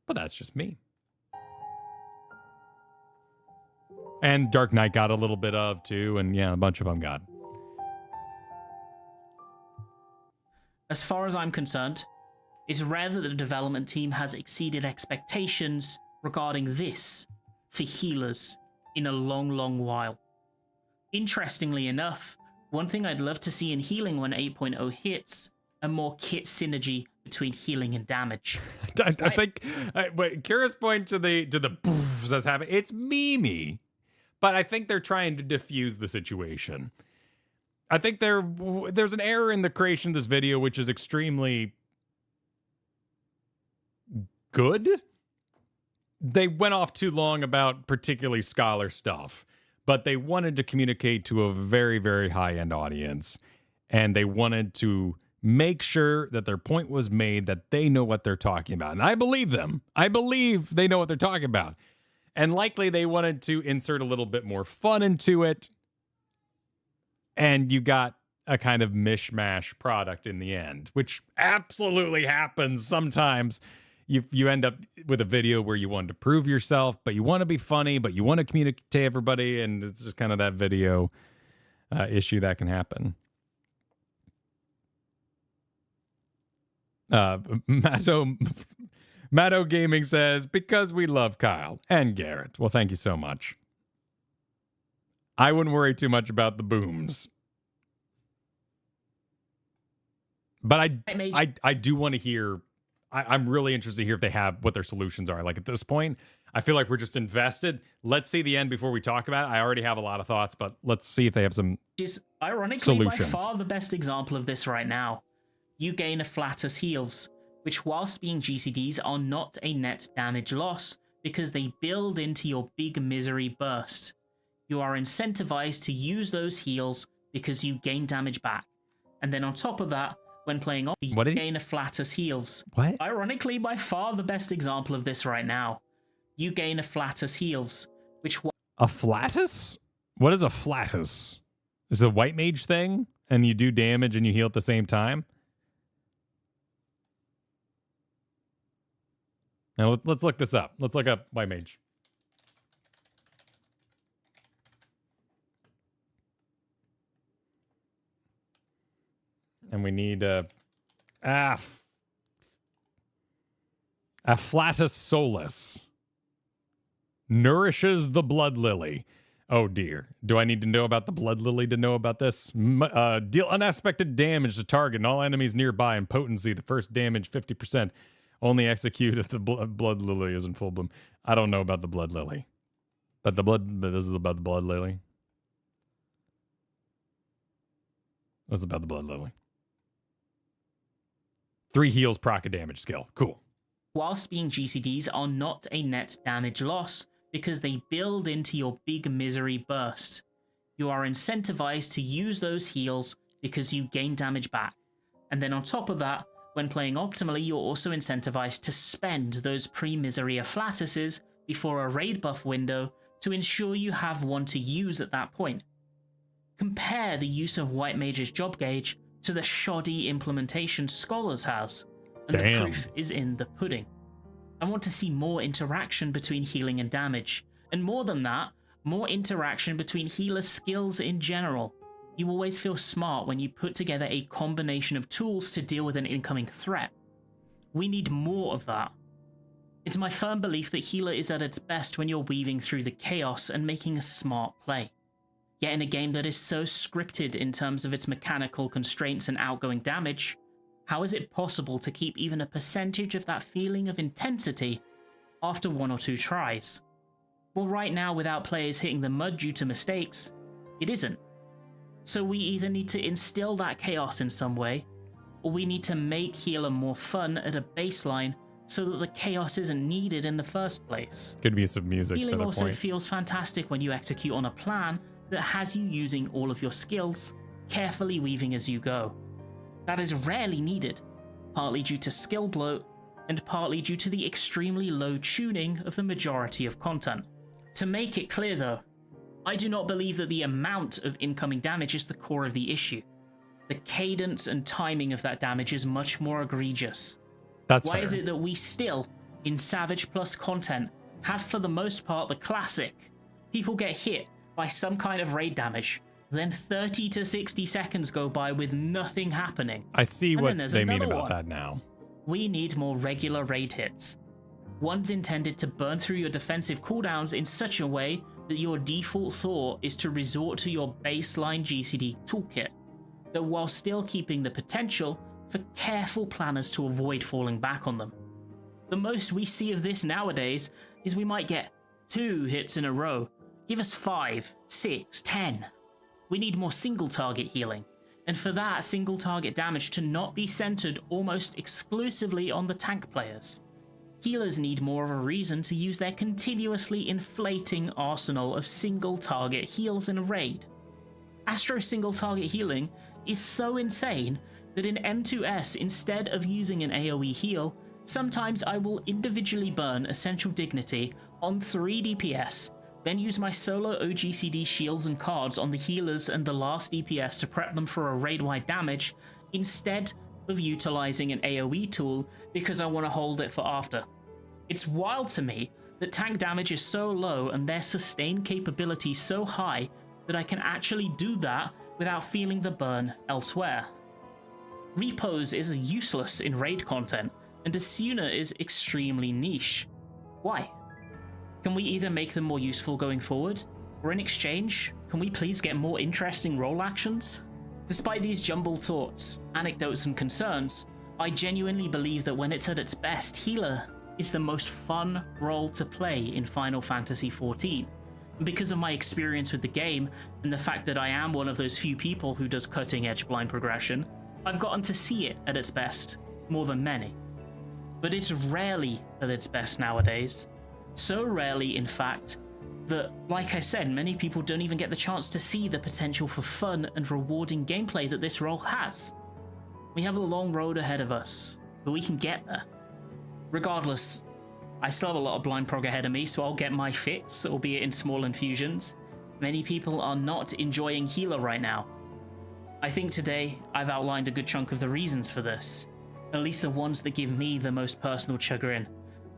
But that's just me. And Dark Knight got a little bit of, too, and yeah, a bunch of them got. As far as I'm concerned, It's rare that the development team has exceeded expectations regarding this for healers in a long, long while. Interestingly enough, one thing I'd love to see in healing when 8.0 hits, a more kit synergy between healing and damage. I think, wait, Kira's point to the boofs that's happening, it's Mimi. But I think they're trying to diffuse the situation. I think there's an error in the creation of this video, which is extremely good. They went off too long about particularly scholar stuff, but they wanted to communicate to a very, very high-end audience, and they wanted to make sure that their point was made, that they know what they're talking about. And I believe them. I believe they know what they're talking about. And likely they wanted to insert a little bit more fun into it. And you got a kind of mishmash product in the end, which absolutely happens sometimes. You end up with a video where you want to prove yourself, but you want to be funny, but you want to communicate to everybody, and it's just kind of that video issue that can happen. Matto Gaming says, because we love Kyle and Garrett. Well, thank you so much. I wouldn't worry too much about the booms. But I do want to hear, I'm really interested to hear if they have what their solutions are. Like at this point, I feel like we're just invested. Let's see the end before we talk about it. I already have a lot of thoughts, but let's see if they have some Is ironically solutions. By far the best example of this right now. You gain a Flatter's heals, which whilst being GCDs are not a net damage loss because they build into your big misery burst. You are incentivized to use those heals because you gain damage back. And then on top of that, when playing off, you gain a Flatter's heals. What? Ironically, by far the best example of this right now. You gain a Flatter's heals, which... A Flatus? What is a Flatus? Is it a white mage thing? And you do damage and you heal at the same time? Now, let's look this up. Let's look up white mage. And we need a Afflatus Solus. Nourishes the blood lily. Oh dear. Do I need to know about the blood lily to know about this? Deal unexpected damage to target and all enemies nearby in potency. The first damage 50%. Only execute if the blood lily is in full bloom. I don't know about the blood lily. But this is about the blood lily. This is about the blood lily. 3 heals proc a damage skill. Cool. Whilst being GCDs are not a net damage loss because they build into your big misery burst. You are incentivized to use those heals because you gain damage back. And then on top of that, when playing optimally, you're also incentivized to spend those pre-misery Afflatuses before a raid buff window to ensure you have one to use at that point. Compare the use of White Mage's job gauge to the shoddy implementation Scholars has, and the proof is in the pudding. I want to see more interaction between healing and damage, and more than that, more interaction between healer skills in general. You always feel smart when you put together a combination of tools to deal with an incoming threat. We need more of that. It's my firm belief that healer is at its best when you're weaving through the chaos and making a smart play. Yet in a game that is so scripted in terms of its mechanical constraints and outgoing damage, how is it possible to keep even a percentage of that feeling of intensity after 1 or 2 tries? Well, right now, without players hitting the mud due to mistakes, it isn't. So we either need to instill that chaos in some way, or we need to make healer more fun at a baseline so that the chaos isn't needed in the first place. Good use of music for Healing the also point. feels fantastic when you execute on a plan that has you using all of your skills, carefully weaving as you go. That is rarely needed, partly due to skill bloat, and partly due to the extremely low tuning of the majority of content. To make it clear though, I do not believe that the amount of incoming damage is the core of the issue. The cadence and timing of that damage is much more egregious. That's Why fair. is it that we still, in Savage Plus content, have for the most part the classic? People get hit by some kind of raid damage, then 30 to 60 seconds go by with nothing happening. I see And what then there's they mean another about one. that now. We need more regular raid hits. Ones intended to burn through your defensive cooldowns in such a way that your default thought is to resort to your baseline GCD toolkit, though while still keeping the potential for careful planners to avoid falling back on them. The most we see of this nowadays is we might get 2 hits in a row. Give us 5, 6, 10. We need more single target healing, and for that single target damage to not be centered almost exclusively on the tank players. Healers need more of a reason to use their continuously inflating arsenal of single target heals in a raid. Astro single target healing is so insane that in M2S, instead of using an AoE heal, sometimes I will individually burn Essential Dignity on 3 DPS, then use my solo OGCD shields and cards on the healers and the last DPS to prep them for a raid-wide damage, instead of utilizing an AoE tool because I want to hold it for after. It's wild to me that tank damage is so low and their sustain capability so high that I can actually do that without feeling the burn elsewhere. Repos is useless in raid content, and Asuna is extremely niche. Why? Can we either make them more useful going forward, or in exchange, can we please get more interesting role actions? Despite these jumbled thoughts, anecdotes and concerns, I genuinely believe that when it's at its best, healer is the most fun role to play in Final Fantasy XIV. And because of my experience with the game, and the fact that I am one of those few people who does cutting-edge blind progression, I've gotten to see it at its best, more than many. But it's rarely at its best nowadays. So rarely, in fact, that, like I said, many people don't even get the chance to see the potential for fun and rewarding gameplay that this role has. We have a long road ahead of us, but we can get there. Regardless, I still have a lot of blind prog ahead of me, so I'll get my fix, albeit in small infusions. Many people are not enjoying healer right now. I think today I've outlined a good chunk of the reasons for this, at least the ones that give me the most personal chagrin,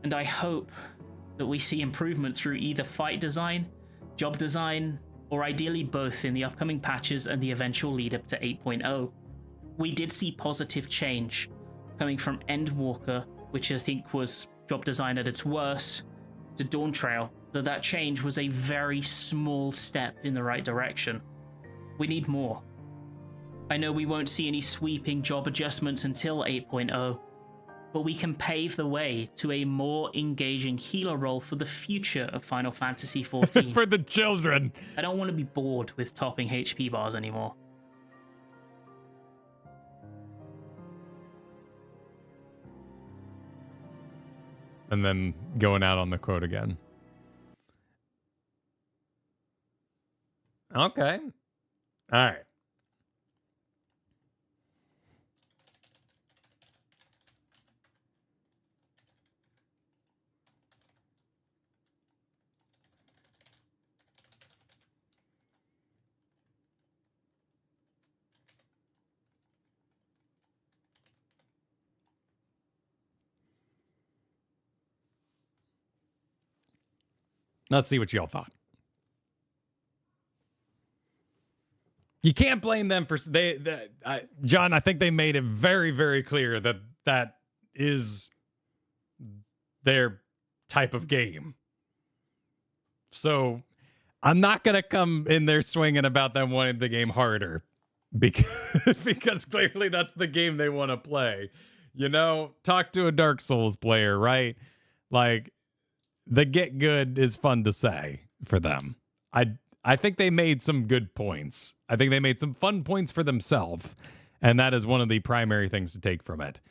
and I hope that we see improvement through either fight design, job design, or ideally both in the upcoming patches and the eventual lead up to 8.0. We did see positive change coming from Endwalker, which I think was job design at its worst, to Dawn Trail, though that change was a very small step in the right direction. We need more. I know we won't see any sweeping job adjustments until 8.0, but we can pave the way to a more engaging healer role for the future of Final Fantasy XIV. For the children. I don't want to be bored with topping HP bars anymore. And then going out on the quote again. Okay. All right. Let's see what y'all thought. You can't blame them for John. I think they made it very, very clear that that is their type of game. So I'm not gonna come in there swinging about them wanting the game harder because clearly that's the game they want to play. You know, talk to a Dark Souls player, right? Like, the get good is fun to say for them. I think they made some good points. I think they made some fun points for themselves, and that is one of the primary things to take from it.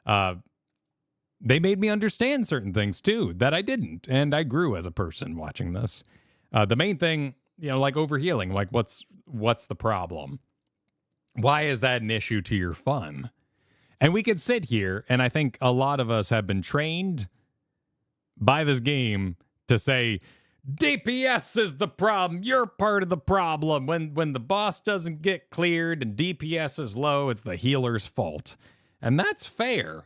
They made me understand certain things too that I didn't, and I grew as a person watching this. The main thing, you know, like overhealing, like what's the problem? Why is that an issue to your fun? And we could sit here, and I think a lot of us have been trained by this game to say DPS is the problem. You're part of the problem. When the boss doesn't get cleared and DPS is low, it's the healer's fault. And that's fair.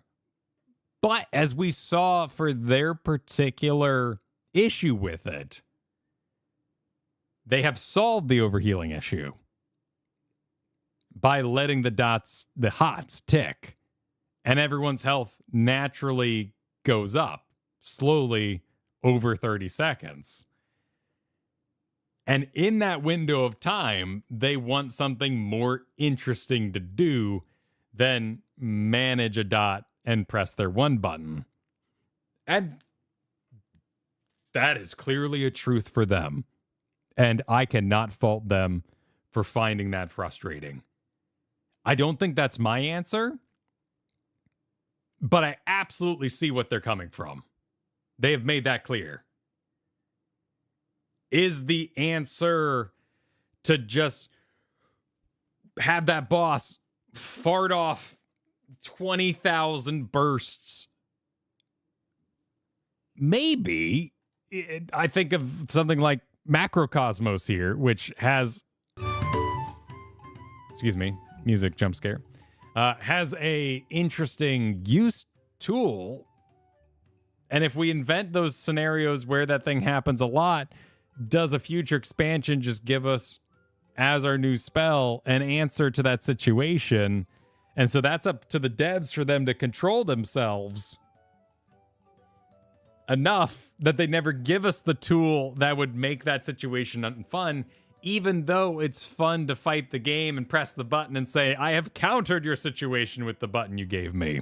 But as we saw for their particular issue with it, they have solved the overhealing issue by letting the HOTS tick and everyone's health naturally goes up slowly over 30 seconds. And in that window of time, they want something more interesting to do than manage a dot and press their one button. And that is clearly a truth for them. And I cannot fault them for finding that frustrating. I don't think that's my answer, but I absolutely see what they're coming from. They have made that clear. Is the answer to just have that boss fart off 20,000 bursts? Maybe. I think of something like Macrocosmos here, which has... Excuse me, music jump scare. Has a interesting use tool. And if we invent those scenarios where that thing happens a lot, does a future expansion just give us, as our new spell, an answer to that situation? And so that's up to the devs for them to control themselves enough that they never give us the tool that would make that situation fun, even though it's fun to fight the game and press the button and say, I have countered your situation with the button you gave me.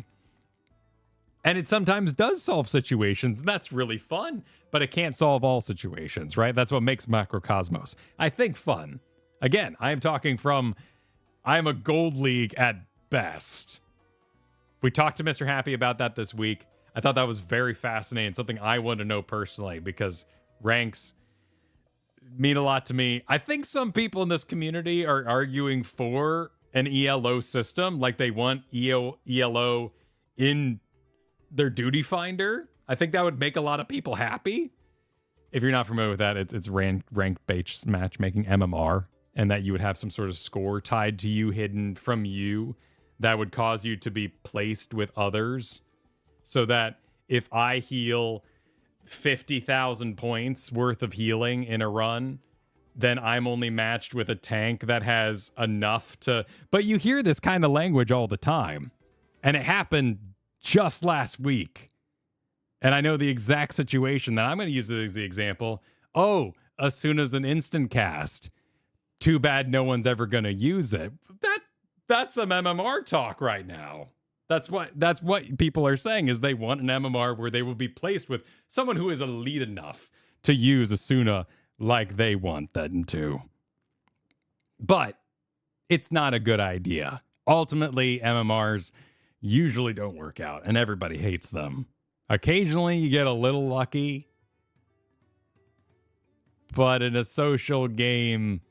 And it sometimes does solve situations. That's really fun, but it can't solve all situations, right? That's what makes Macrocosmos, I think, fun. Again, I'm a Gold League at best. We talked to Mr. Happy about that this week. I thought that was very fascinating, something I want to know personally, because ranks mean a lot to me. I think some people in this community are arguing for an ELO system, like they want ELO in their duty finder. I think that would make a lot of people happy. If you're not familiar with that, it's ranked-based matchmaking, MMR, and that you would have some sort of score tied to you, hidden from you, that would cause you to be placed with others, so that if I heal 50,000 points worth of healing in a run, then I'm only matched with a tank that has enough to... But you hear this kind of language all the time, and it happened just last week. And I know the exact situation that I'm going to use as the example. Oh, as soon as an instant cast. Too bad no one's ever going to use it. That's some MMR talk right now. That's what people are saying, is they want an MMR where they will be placed with someone who is elite enough to use Asuna like they want them to. But it's not a good idea. Ultimately, MMRs usually don't work out, and everybody hates them. Occasionally, you get a little lucky, but in a social game,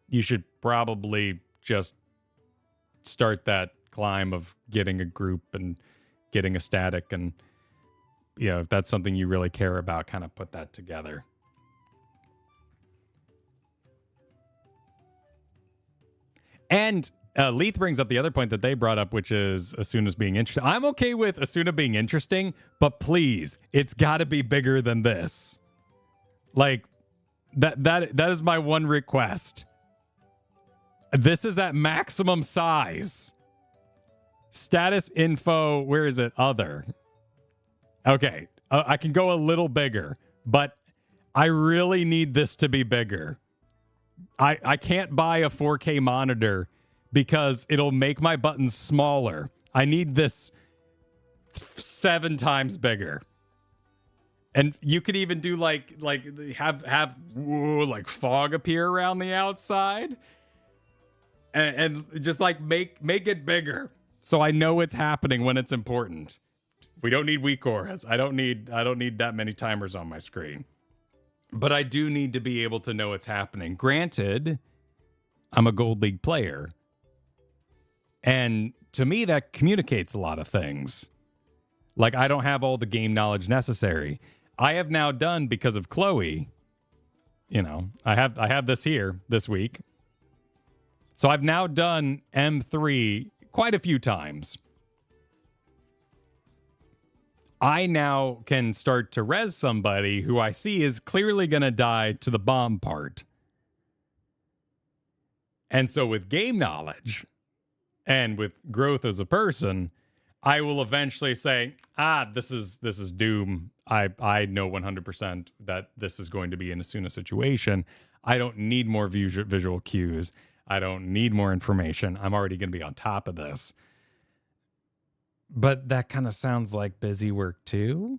you should probably just start that climb of getting a group and getting a static, and if that's something you really care about, kind of put that together. And Leith brings up the other point that they brought up, which is Asuna's being interesting. I'm okay with Asuna being interesting, but please, it's got to be bigger than this. Like, that is my one request. This is at maximum size. Status info, where is it? Other. Okay, I can go a little bigger, but I really need this to be bigger. I can't buy a 4K monitor because it'll make my buttons smaller. I need this 7 times bigger. And you could even do like have like fog appear around the outside, and just like make it bigger so I know it's happening when it's important. We don't need weak auras. I don't need that many timers on my screen. But I do need to be able to know it's happening. Granted, I'm a Gold League player, and to me that communicates a lot of things. Like, I don't have all the game knowledge necessary. I have now done, because of Chloe, I have this here this week. So I've now done M3 quite a few times. I now can start to res somebody who I see is clearly going to die to the bomb part. And so with game knowledge and with growth as a person, I will eventually say, this is doom. I know 100% that this is going to be an Asuna situation. I don't need more visual cues. I don't need more information. I'm already going to be on top of this. But that kind of sounds like busy work too.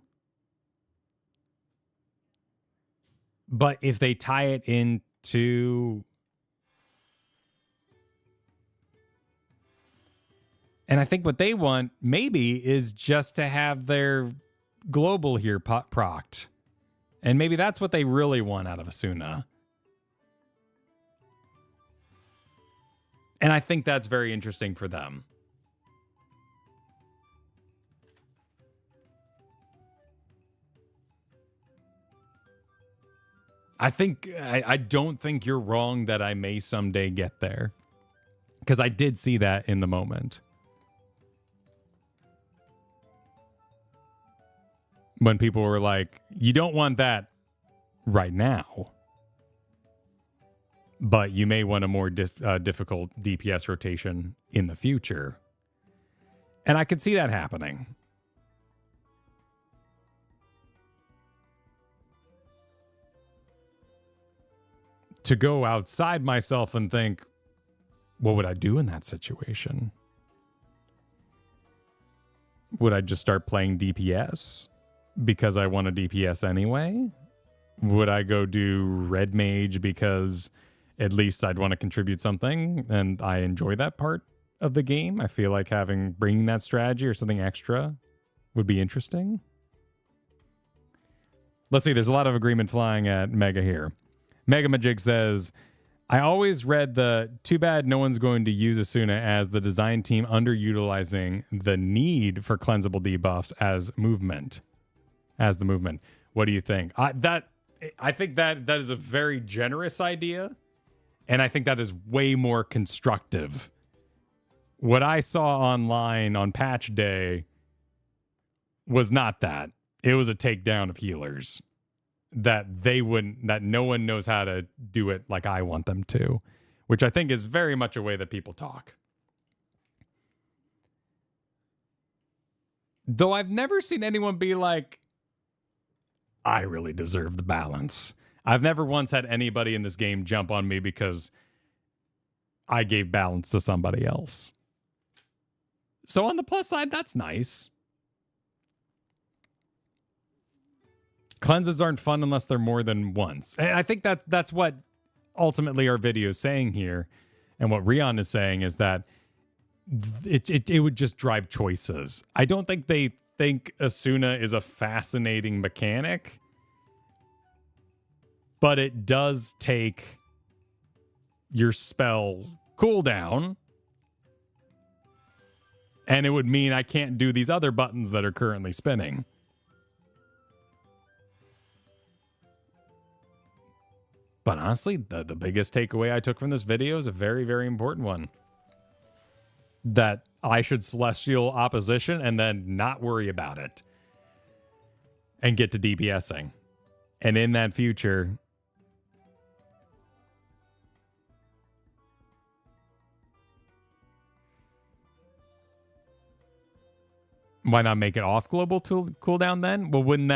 But if they tie it into... And I think what they want, maybe, is just to have their global here procced. And maybe that's what they really want out of Asuna. And I think that's very interesting for them. I don't think you're wrong that I may someday get there. Because I did see that in the moment. When people were like, you don't want that right now. But you may want a more difficult DPS rotation in the future. And I could see that happening. To go outside myself and think, what would I do in that situation? Would I just start playing DPS because I want a DPS anyway? Would I go do Red Mage because at least I'd want to contribute something and I enjoy that part of the game? I feel like bringing that strategy or something extra would be interesting. Let's see, there's a lot of agreement flying at Mega here. Mega Majig says, I always read too bad no one's going to use Asuna as the design team underutilizing the need for cleansable debuffs as the movement. What do you think? I think that is a very generous idea, and I think that is way more constructive. What I saw online on patch day was not that. It was a takedown of healers. That no one knows how to do it like I want them to, which I think is very much a way that people talk. Though I've never seen anyone be like, I really deserve the balance. I've never once had anybody in this game jump on me because I gave balance to somebody else. So on the plus side, that's nice. Cleanses aren't fun unless they're more than once. And I think that's what ultimately our video is saying here. And what Rion is saying is that it would just drive choices. I don't think they think Asuna is a fascinating mechanic. But it does take your spell cooldown. And it would mean I can't do these other buttons that are currently spinning. But honestly, the biggest takeaway I took from this video is a very, very important one. That I should Celestial Opposition and then not worry about it. And get to DPSing. And in that future, why not make it off global cooldown then? Well, wouldn't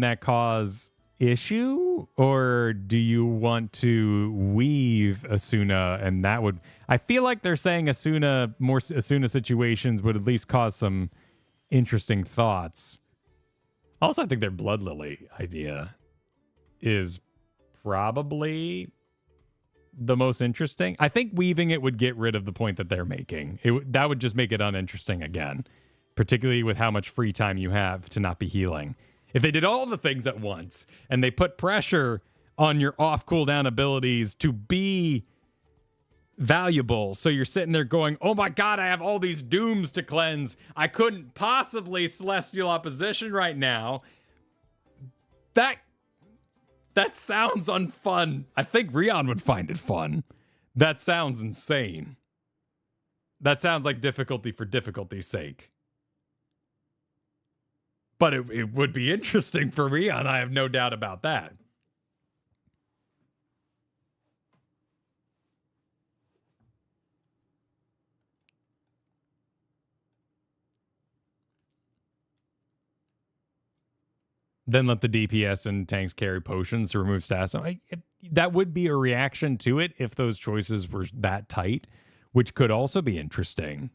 that cause issue? Or do you want to weave Asuna and that would... I feel like they're saying more Asuna situations would at least cause some interesting thoughts. Also, I think their Blood Lily idea is probably the most interesting. I think weaving it would get rid of the point that they're making. That would just make it uninteresting again, particularly with how much free time you have to not be healing. If they did all the things at once and they put pressure on your off cooldown abilities to be valuable, so you're sitting there going, oh my god, I have all these dooms to cleanse. I couldn't possibly Celestial Opposition right now. That sounds unfun. I think Rion would find it fun. That sounds insane. That sounds like difficulty for difficulty's sake. But it would be interesting for Rion, I have no doubt about that. then let the DPS and tanks carry potions to remove stats. That would be a reaction to it if those choices were that tight, which could also be interesting.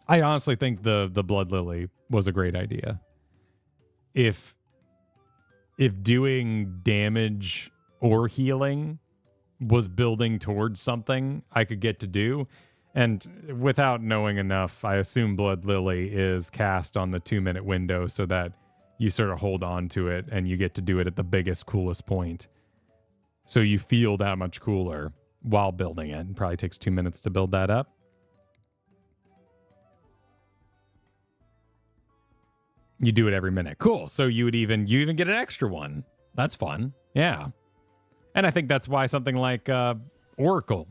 I honestly think the Blood Lily was a great idea. If doing damage or healing was building towards something I could get to do, and without knowing enough, I assume Blood Lily is cast on the 2-minute window so that you sort of hold on to it and you get to do it at the biggest, coolest point. So you feel that much cooler while building it. It probably takes 2 minutes to build that up. You do it every minute. Cool. So you even get an extra one. That's fun. Yeah. And I think that's why something like Oracle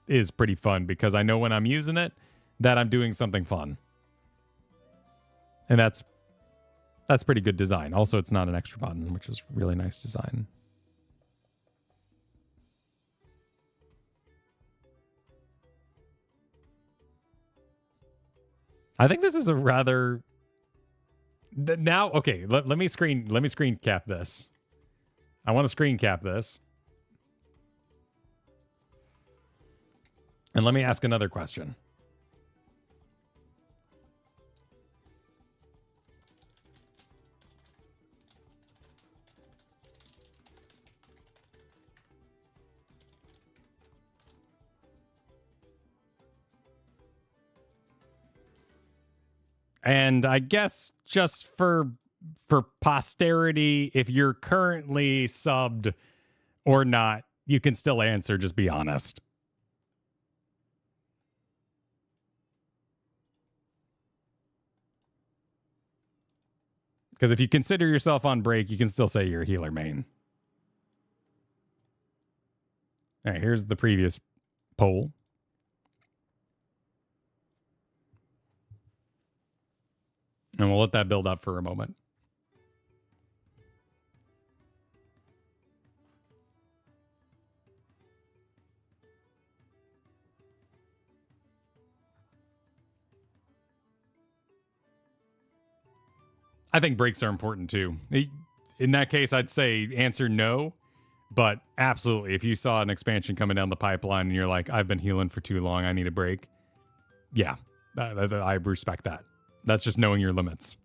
is pretty fun, because I know when I'm using it that I'm doing something fun. And that's pretty good design. Also, it's not an extra button, which is really nice design. I think this is a rather... Now, okay, let me screen cap this. I want to screen cap this. And let me ask another question. And I guess just for posterity, if you're currently subbed or not, you can still answer, just be honest. Because if you consider yourself on break, you can still say you're a healer main. All right, here's the previous poll. And we'll let that build up for a moment. I think breaks are important too. In that case, I'd say answer no. But absolutely, if you saw an expansion coming down the pipeline and you're like, I've been healing for too long, I need a break. Yeah, I respect that. That's just knowing your limits.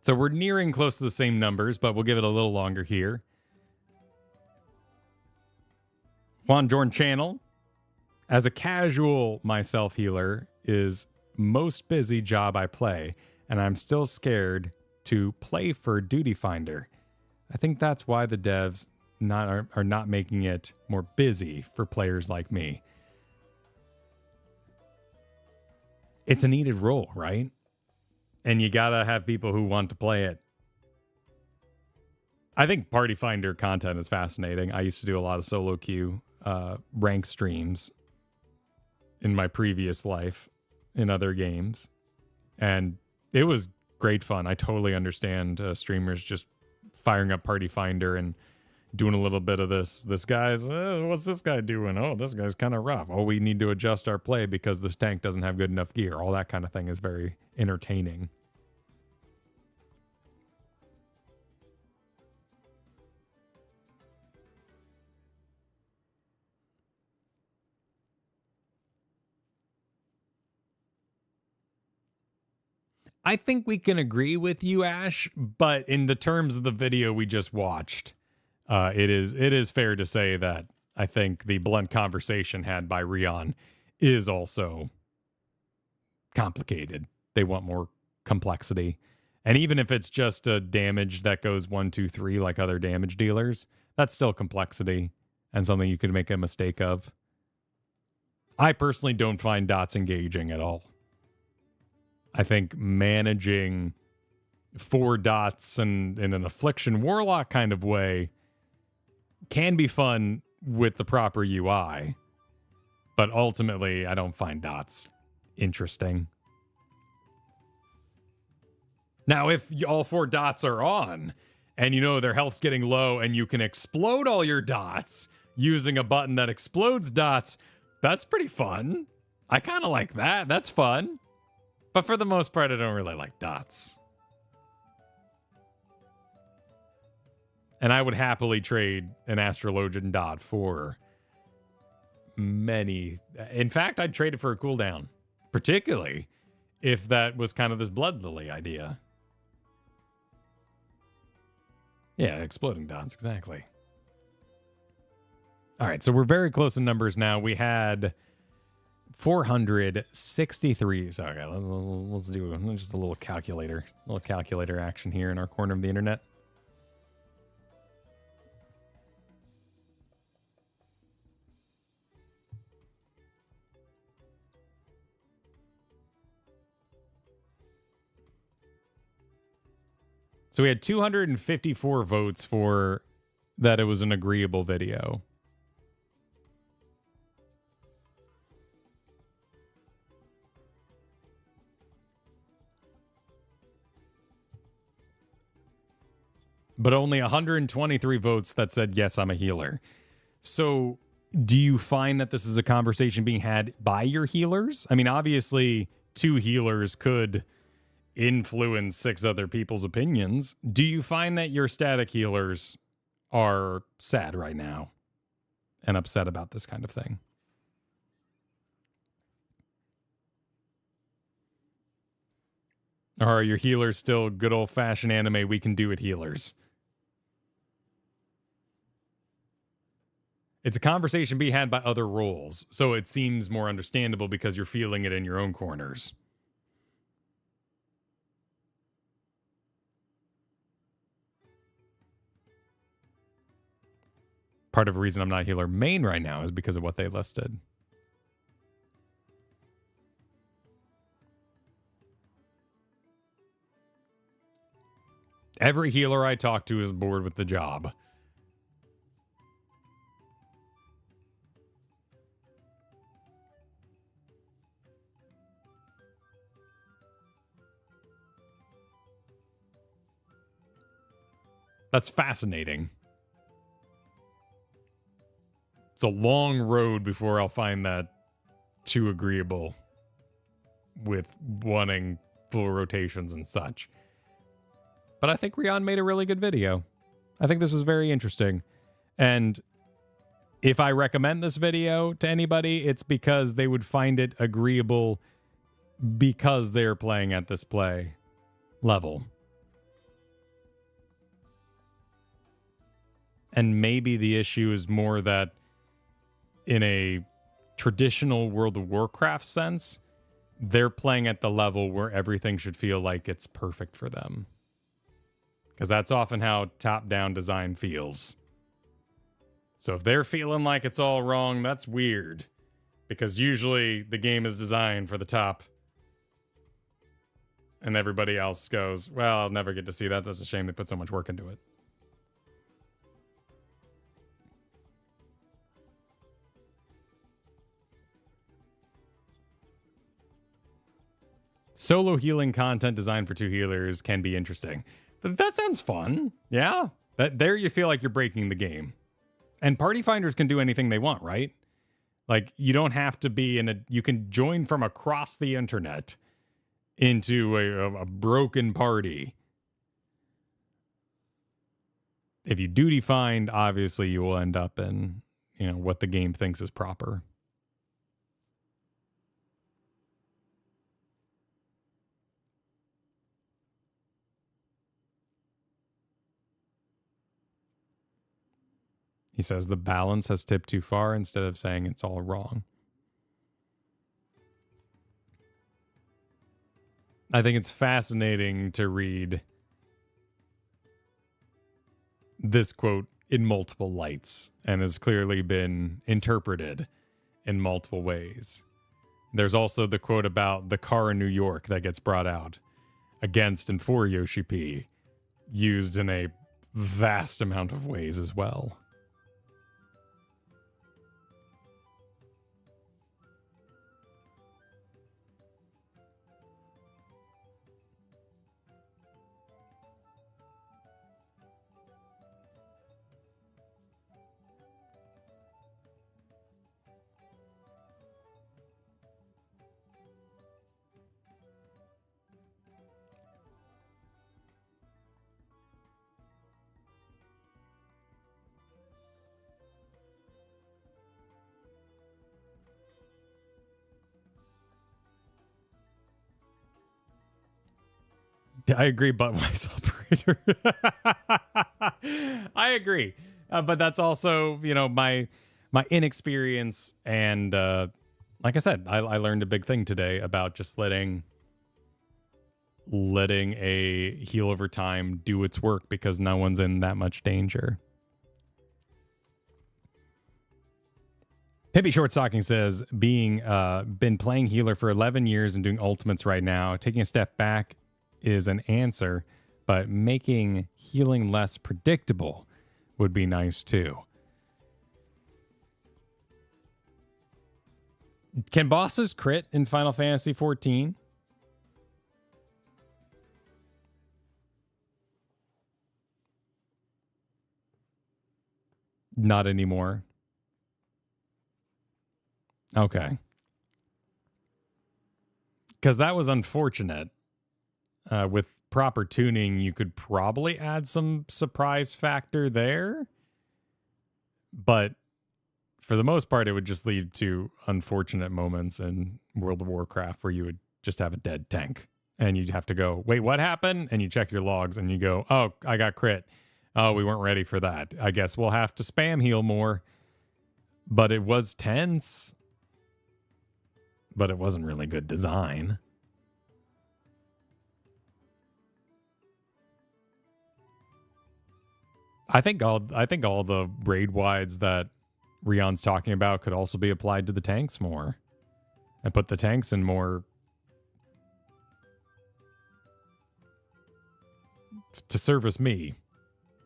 So we're nearing close to the same numbers, but we'll give it a little longer here. Juan Jorn Channel, as a casual myself healer, is most busy job I play, and I'm still scared to play for Duty Finder. I think that's why the devs are not making it more busy for players like me. It's a needed role, right? And you gotta have people who want to play it. I think Party Finder content is fascinating. I used to do a lot of solo queue rank streams in my previous life in other games, and it was great fun. I totally understand streamers just firing up Party Finder and doing a little bit of this guy's what's this guy doing, oh, this guy's kind of rough, oh, we need to adjust our play because this tank doesn't have good enough gear. All that kind of thing is very entertaining. I think we can agree with you, Ash, but in the terms of the video we just watched, it is fair to say that I think the blunt conversation had by Rion is also complicated. They want more complexity. And even if it's just a damage that goes 1, 2, 3 like other damage dealers, that's still complexity and something you could make a mistake of. I personally don't find dots engaging at all. I think managing 4 dots and in an Affliction Warlock kind of way can be fun with the proper UI. But ultimately, I don't find dots interesting. Now, if all 4 dots are on, and you know their health's getting low, and you can explode all your dots using a button that explodes dots, that's pretty fun. I kind of like that. That's fun. But for the most part, I don't really like dots. And I would happily trade an Astrologian dot for many. In fact, I'd trade it for a cooldown, particularly if that was kind of this Blood Lily idea. Yeah, exploding dots, exactly. All right, so we're very close in numbers now. We had 463. So, okay, let's do just a little calculator action here in our corner of the internet. So we had 254 votes for that it was an agreeable video. But only 123 votes that said, yes, I'm a healer. So do you find that this is a conversation being had by your healers? I mean, obviously, 2 healers could influence 6 other people's opinions. Do you find that your static healers are sad right now and upset about this kind of thing? Or are your healers still good old-fashioned anime, we can do it healers? It's a conversation being had by other roles, so it seems more understandable because you're feeling it in your own corners. Part of the reason I'm not healer main right now is because of what they listed. Every healer I talk to is bored with the job. That's fascinating. It's a long road before I'll find that too agreeable with wanting full rotations and such. But I think Rion made a really good video. I think this was very interesting. And if I recommend this video to anybody, it's because they would find it agreeable because they're playing at this play level. And maybe the issue is more that in a traditional World of Warcraft sense, they're playing at the level where everything should feel like it's perfect for them. Because that's often how top-down design feels. So if they're feeling like it's all wrong, that's weird. Because usually the game is designed for the top. And everybody else goes, well, I'll never get to see that. That's a shame they put so much work into it. Solo healing content designed for 2 healers can be interesting. But that sounds fun. Yeah. There you feel like you're breaking the game. And party finders can do anything they want, right? Like, you don't have to be in a... You can join from across the internet into a broken party. If you duty find, obviously you will end up in, what the game thinks is proper. He says the balance has tipped too far instead of saying it's all wrong. I think it's fascinating to read this quote in multiple lights and has clearly been interpreted in multiple ways. There's also the quote about the car in New York that gets brought out. against and for Yoshi P, used in a vast amount of ways as well. I agree, butt-wise operator. I agree. But that's also, you know, my inexperience. And like I said, I learned a big thing today about just letting a heal over time do its work because no one's in that much danger. Pimpy Shortstocking says, been playing healer for 11 years and doing ultimates right now. Taking a step back is an answer, but making healing less predictable would be nice too. Can bosses crit in Final Fantasy XIV? Not anymore. Okay. Because that was unfortunate. With proper tuning, you could probably add some surprise factor there. But for the most part, it would just lead to unfortunate moments in World of Warcraft where you would just have a dead tank. And you'd have to go, wait, what happened? And you check your logs and you go, oh, I got crit. Oh, we weren't ready for that. I guess we'll have to spam heal more. But it was tense. But it wasn't really good design. I think all the raid wides that Rion's talking about could also be applied to the tanks more. And put the tanks in more to service me.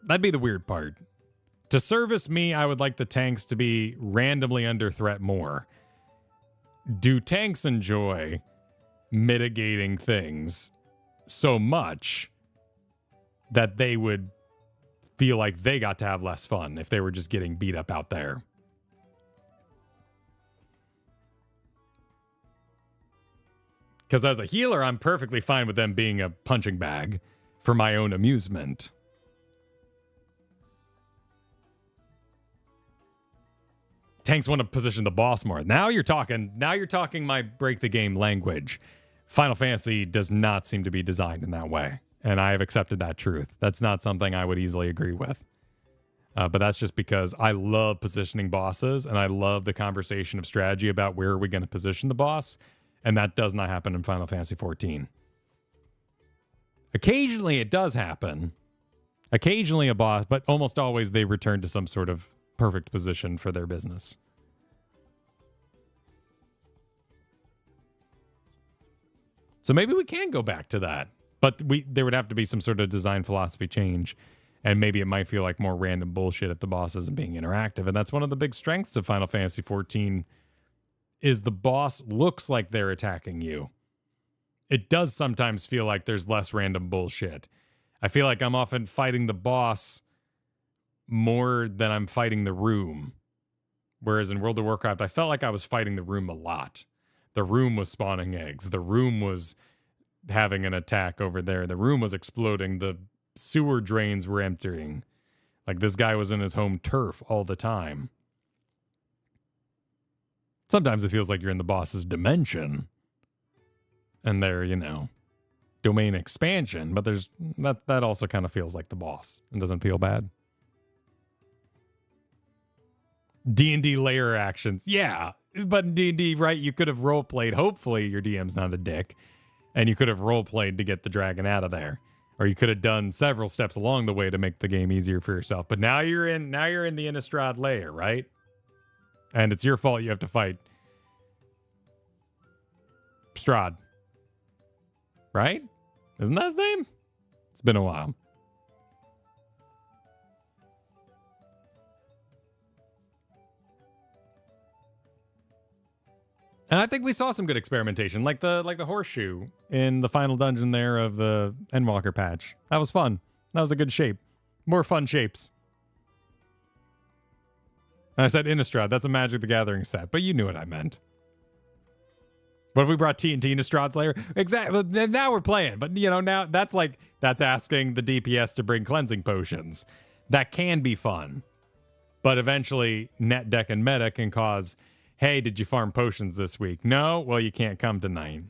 That'd be the weird part. To service me, I would like the tanks to be randomly under threat more. Do tanks enjoy mitigating things so much that they would feel like they got to have less fun if they were just getting beat up out there? Because as a healer, I'm perfectly fine with them being a punching bag for my own amusement. Tanks want to position the boss more. Now you're talking my break the game language. Final Fantasy does not seem to be designed in that way. And I have accepted that truth. That's not something I would easily agree with. But that's just because I love positioning bosses and I love the conversation of strategy about where are we going to position the boss. And that does not happen in Final Fantasy XIV. Occasionally it does happen. Occasionally a boss, but almost always they return to some sort of perfect position for their business. So maybe we can go back to that. But there would have to be some sort of design philosophy change. And maybe it might feel like more random bullshit if the boss isn't being interactive. And that's one of the big strengths of Final Fantasy XIV is the boss looks like they're attacking you. It does sometimes feel like there's less random bullshit. I feel like I'm often fighting the boss more than I'm fighting the room. Whereas in World of Warcraft, I felt like I was fighting the room a lot. The room was spawning eggs. The room was having an attack over there. The room was exploding. The sewer drains were emptying. Like this guy was in his home turf all the time. Sometimes it feels like you're in the boss's dimension. And they're, domain expansion. But there's that also kind of feels like the boss and doesn't feel bad. D&D layer actions. Yeah, but in D&D, right, you could have role-played. Hopefully your DM's not a dick. And you could have role-played to get the dragon out of there. Or you could have done several steps along the way to make the game easier for yourself. But now you're in the Innistrad layer, right? And it's your fault you have to fight Strahd. Right? Isn't that his name? It's been a while. And I think we saw some good experimentation, like the horseshoe in the final dungeon there of the Endwalker patch. That was fun. That was a good shape. More fun shapes. And I said Innistrad. That's a Magic the Gathering set, but you knew what I meant. What if we brought TNT Innistrad Slayer? Exactly. Now we're playing, but you know, now that's asking the DPS to bring cleansing potions. That can be fun, but eventually net deck and meta can cause, hey, did you farm potions this week? No? Well, you can't come tonight.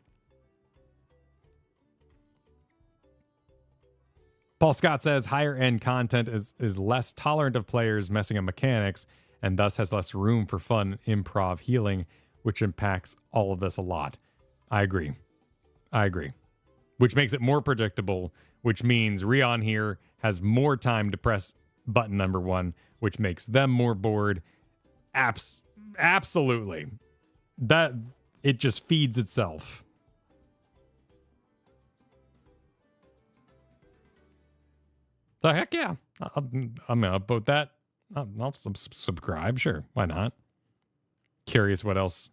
Paul Scott says higher end content is less tolerant of players messing up mechanics and thus has less room for fun improv healing, which impacts all of this a lot. I agree. Which makes it more predictable, which means Rion here has more time to press button number 1, which makes them more bored. Absolutely. That it just feeds itself. So heck yeah. I'm gonna upvote that. I'll subscribe, sure. Why not? Curious what else.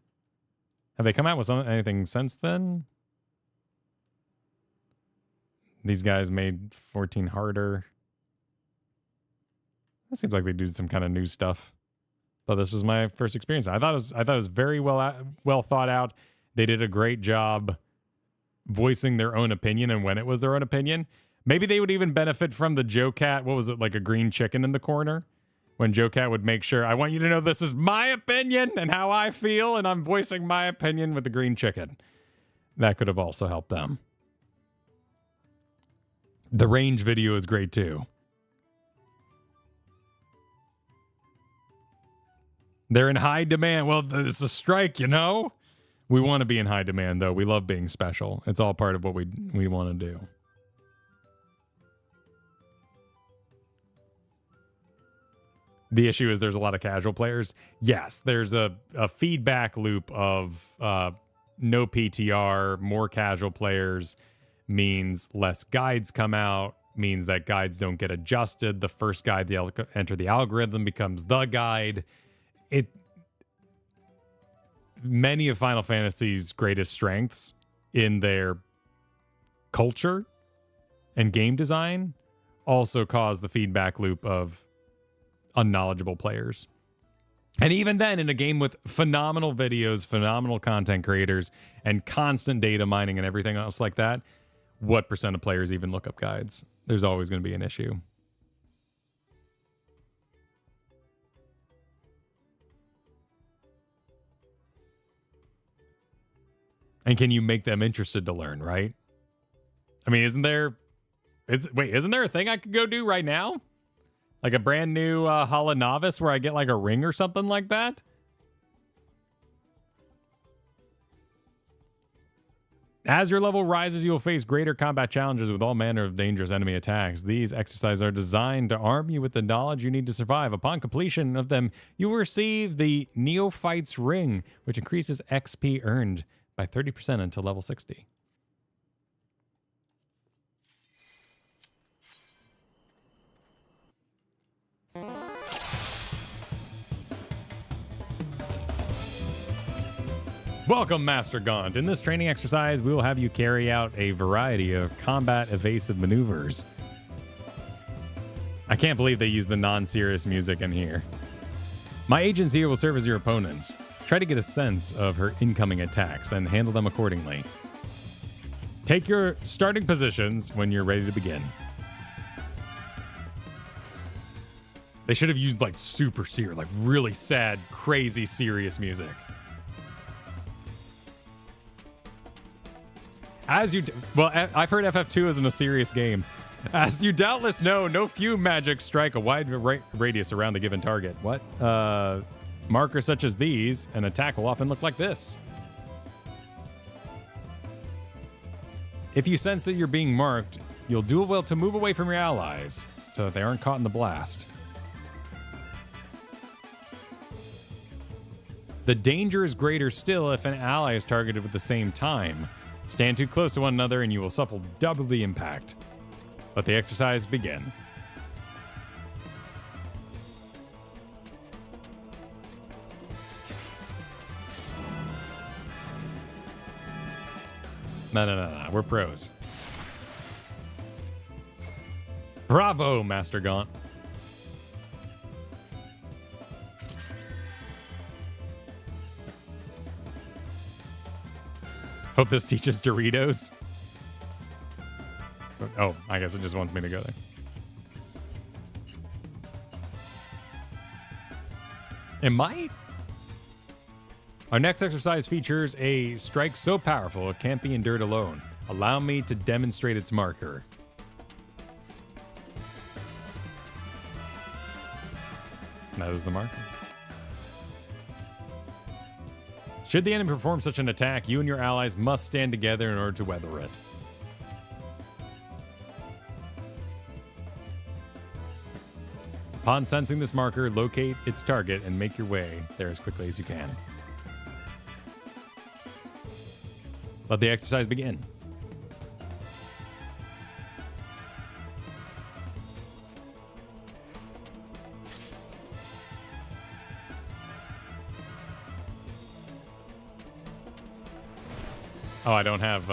Have they come out with anything since then? These guys made 14 harder. That seems like they do some kind of new stuff. But this was my first experience. I thought it was very well thought out. They did a great job voicing their own opinion, and when it was their own opinion, maybe they would even benefit from the Joe Cat. What was it, like a green chicken in the corner? When Joe Cat would make sure, I want you to know this is my opinion and how I feel, and I'm voicing my opinion with the green chicken. That could have also helped them. The range video is great too. They're in high demand. Well, it's a strike, you know? We want to be in high demand, though. We love being special. It's all part of what we want to do. The issue is there's a lot of casual players. Yes, there's a feedback loop of no PTR, more casual players means less guides come out, means that guides don't get adjusted. The first guide they enter the algorithm becomes the guide. Many of Final Fantasy's greatest strengths in their culture and game design also cause the feedback loop of unknowledgeable players. And even then, in a game with phenomenal videos, phenomenal content creators, and constant data mining and everything else like that, what percent of players even look up guides? There's always going to be an issue. And can you make them interested to learn, right? I mean, isn't there a thing I could go do right now? Like a brand new Hall of Novice where I get like a ring or something like that? As your level rises, you will face greater combat challenges with all manner of dangerous enemy attacks. These exercises are designed to arm you with the knowledge you need to survive. Upon completion of them, you will receive the Neophyte's Ring, which increases XP earned by 30% until level 60. Welcome, Master Gaunt. In this training exercise, we will have you carry out a variety of combat evasive maneuvers. I can't believe they use the non-serious music in here. My agents here will serve as your opponents. Try to get a sense of her incoming attacks and handle them accordingly. Take your starting positions when you're ready to begin. They should have used like super serious, like really sad, crazy serious music. I've heard FF2 isn't a serious game. As you doubtless know, no few magics strike a wide radius around the given target. What? Markers such as these, an attack will often look like this. If you sense that you're being marked, you'll do well to move away from your allies so that they aren't caught in the blast. The danger is greater still if an ally is targeted at the same time. Stand too close to one another and you will suffer double the impact. Let the exercise begin. No. We're pros. Bravo, Master Gaunt. Hope this teaches Doritos. Oh, I guess it just wants me to go there. It might. Our next exercise features a strike so powerful it can't be endured alone. Allow me to demonstrate its marker. That is the marker. Should the enemy perform such an attack, you and your allies must stand together in order to weather it. Upon sensing this marker, locate its target and make your way there as quickly as you can. Let the exercise begin. Oh, I don't have,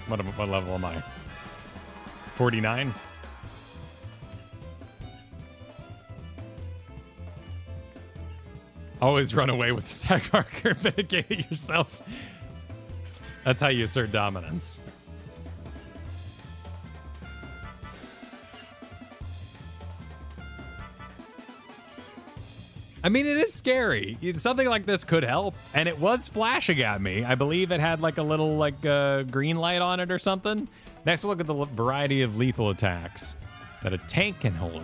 what level am I? 49? Always run away with the sack marker and mitigate it yourself. That's how you assert dominance. I mean, it is scary. Something like this could help, and it was flashing at me. I believe it had like a little green light on it or something. Next, we'll look at the variety of lethal attacks that a tank can hold.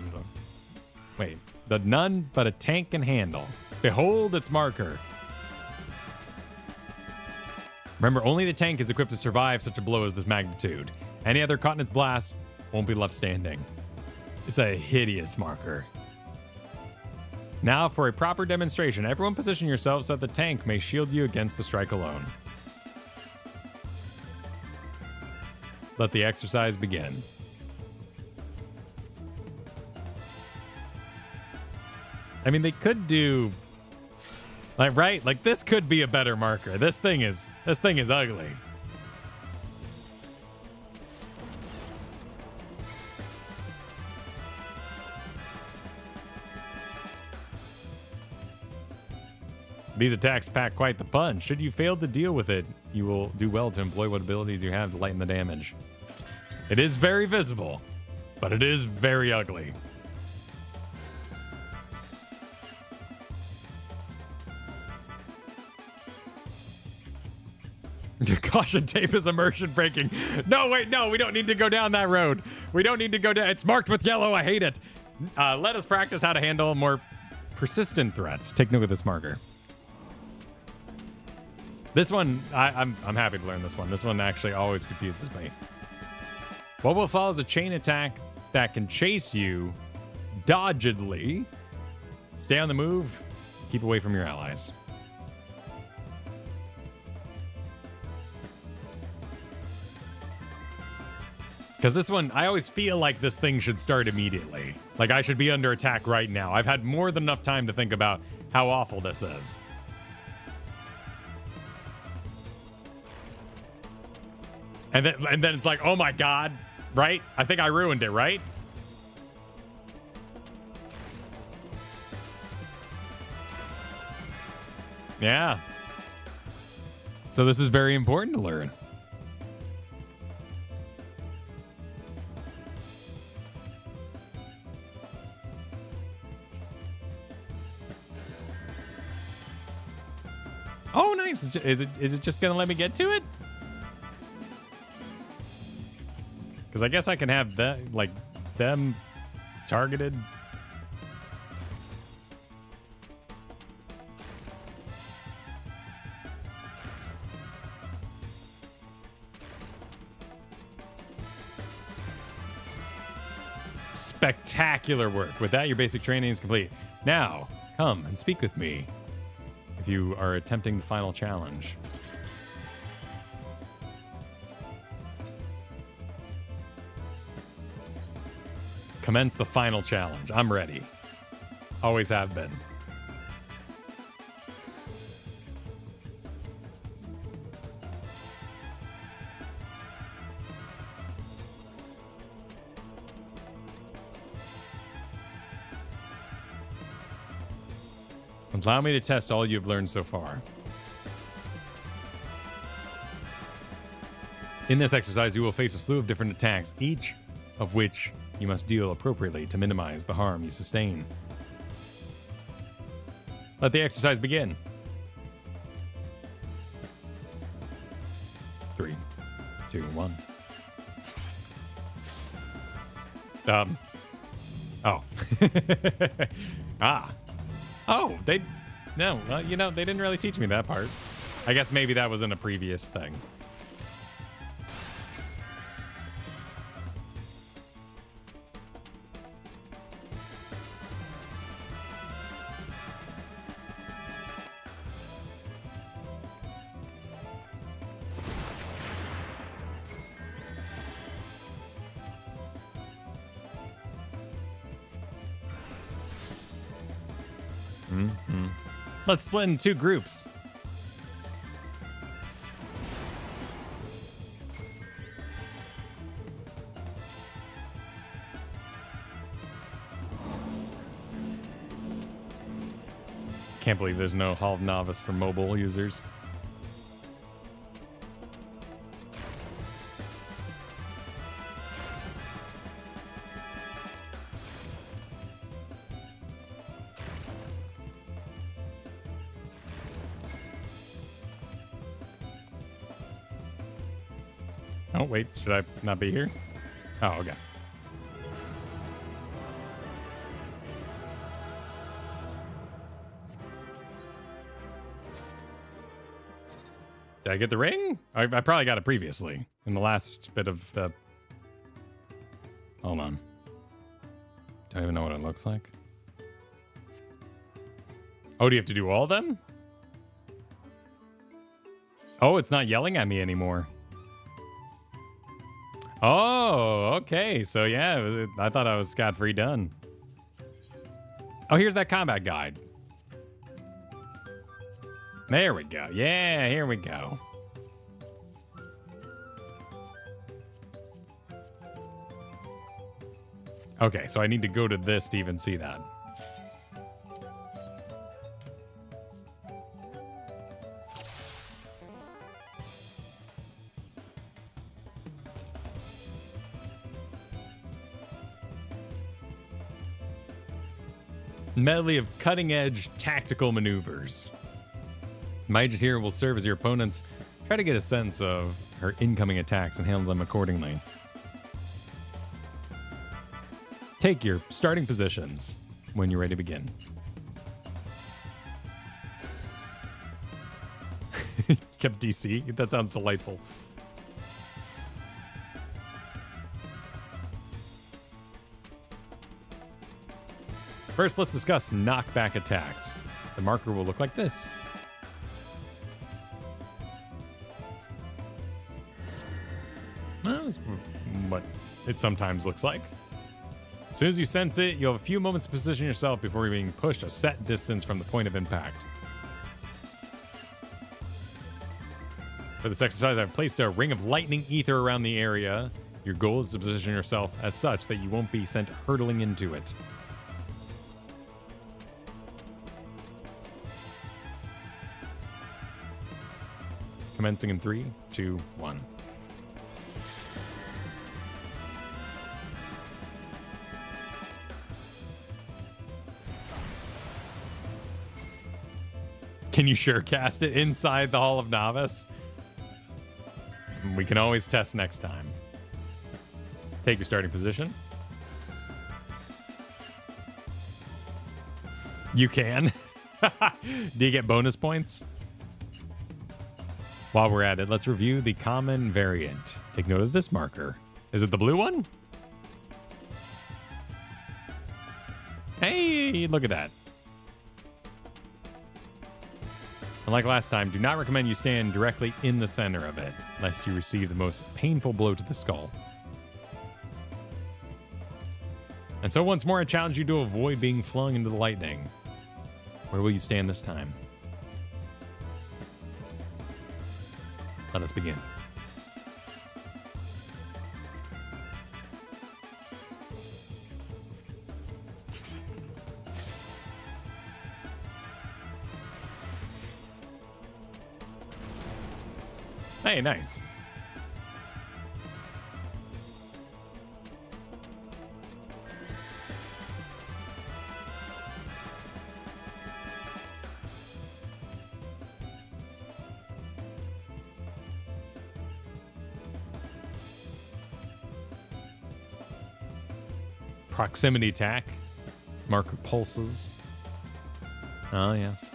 Wait, the none but a tank can handle. Behold its marker. Remember, only the tank is equipped to survive such a blow as this magnitude. Any other caught in its blast won't be left standing. It's a hideous marker. Now, for a proper demonstration, everyone position yourself so that the tank may shield you against the strike alone. Let the exercise begin. I mean, they could do, like, right? Like, this could be a better marker. This thing is ugly. These attacks pack quite the punch. Should you fail to deal with it, you will do well to employ what abilities you have to lighten the damage. It is very visible, but it is very ugly. Your caution tape is immersion breaking. No, wait, no, we don't need to go down that road. We don't need to go down. It's marked with yellow. I hate it. Let us practice how to handle more persistent threats. Take note of this marker. This one, I'm happy to learn this one. This one actually always confuses me. What will follow is a chain attack that can chase you dodgedly. Stay on the move. Keep away from your allies. Because this one, I always feel like this thing should start immediately. Like I should be under attack right now. I've had more than enough time to think about how awful this is. And then it's like, oh my God, right? I think I ruined it, right? Yeah. So this is very important to learn. Oh, nice. Is it just gonna let me get to it? Because I guess I can have that, like, them targeted. Spectacular work. With that, your basic training is complete. Now, come and speak with me if you are attempting the final challenge. Commence the final challenge. I'm ready. Always have been. Allow me to test all you've learned so far. In this exercise, you will face a slew of different attacks, each of which you must deal appropriately to minimize the harm you sustain. Let the exercise begin. 3, 2, 1. Oh. Oh, they didn't really teach me that part. I guess maybe that was in a previous thing. Let's split in 2 groups. Can't believe there's no Hall of Novice for mobile users. Oh, wait, should I not be here? Oh, okay. Did I get the ring? I probably got it previously in the last bit of the... Hold on. Do I even know what it looks like? Oh, do you have to do all of them? Oh, it's not yelling at me anymore. Oh, okay. So yeah, I thought I was scot-free done. Oh, here's that combat guide. There we go. Yeah, here we go. Okay, so I need to go to this to even see that. Medley of cutting-edge tactical maneuvers. Mages here will serve as your opponents. Try to get a sense of her incoming attacks and handle them accordingly. Take your starting positions when you're ready to begin. Kept DC? That sounds delightful. First, let's discuss knockback attacks. The marker will look like this. That's what it sometimes looks like. As soon as you sense it, you'll have a few moments to position yourself before you're being pushed a set distance from the point of impact. For this exercise, I've placed a ring of lightning ether around the area. Your goal is to position yourself as such that you won't be sent hurtling into it. Commencing in 3, 2, 1. Can you sure cast it inside the Hall of Novice? We can always test next time. Take your starting position. You can. Do you get bonus points? While we're at it, let's review the common variant. Take note of this marker. Is it the blue one? Hey, look at that. Unlike last time, do not recommend you stand directly in the center of it, lest you receive the most painful blow to the skull. And so once more, I challenge you to avoid being flung into the lightning. Where will you stand this time? Let us begin. Hey, nice. Proximity attack. It's marker pulses. Oh, yes.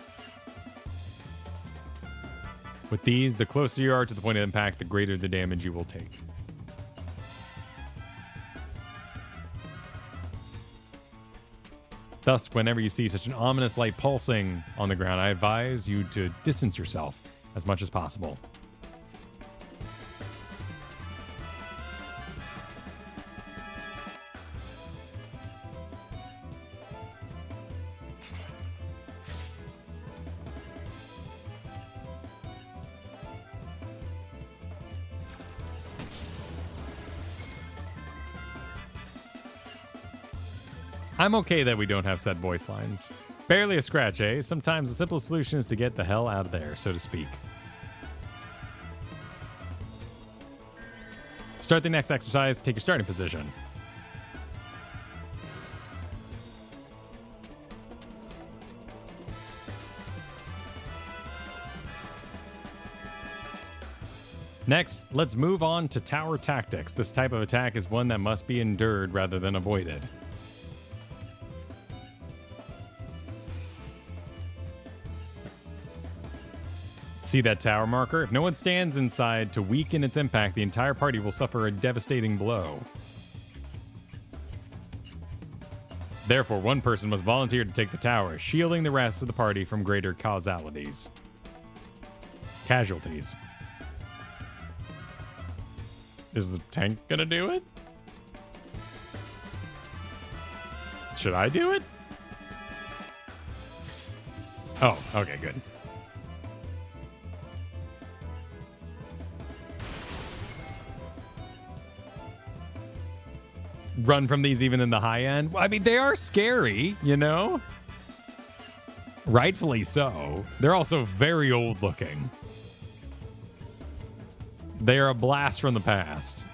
With these, the closer you are to the point of impact, the greater the damage you will take. Thus, whenever you see such an ominous light pulsing on the ground, I advise you to distance yourself as much as possible. I'm okay that we don't have set voice lines. Barely a scratch, eh? Sometimes the simple solution is to get the hell out of there, so to speak. Start the next exercise, take your starting position. Next, let's move on to tower tactics. This type of attack is one that must be endured rather than avoided. See that tower marker? If no one stands inside to weaken its impact, the entire party will suffer a devastating blow. Therefore, one person must volunteer to take the tower, shielding the rest of the party from greater causalities. Casualties. Is the tank gonna do it? Should I do it? Oh, okay, good. Run from these even in the high end. I mean, they are scary, you know? Rightfully so. They're also very old looking. They are a blast from the past.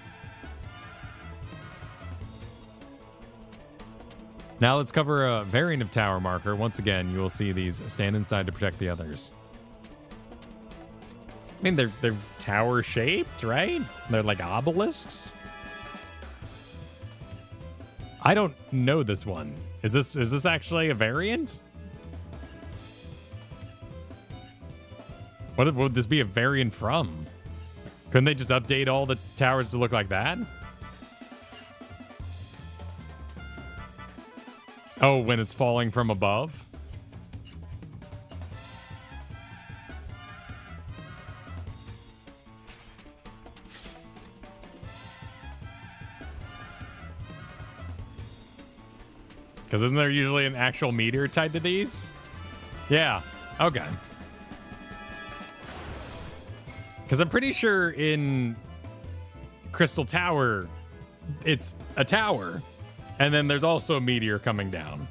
Now let's cover a variant of tower marker. Once again, you will see these stand inside to protect the others. I mean, they're tower shaped, right? They're like obelisks. I don't know this one. Is this actually a variant? What would this be a variant from? Couldn't they just update all the towers to look like that? Oh, when it's falling from above? Because isn't there usually an actual meteor tied to these? Yeah. Okay. Because I'm pretty sure in Crystal Tower, it's a tower. And then there's also a meteor coming down.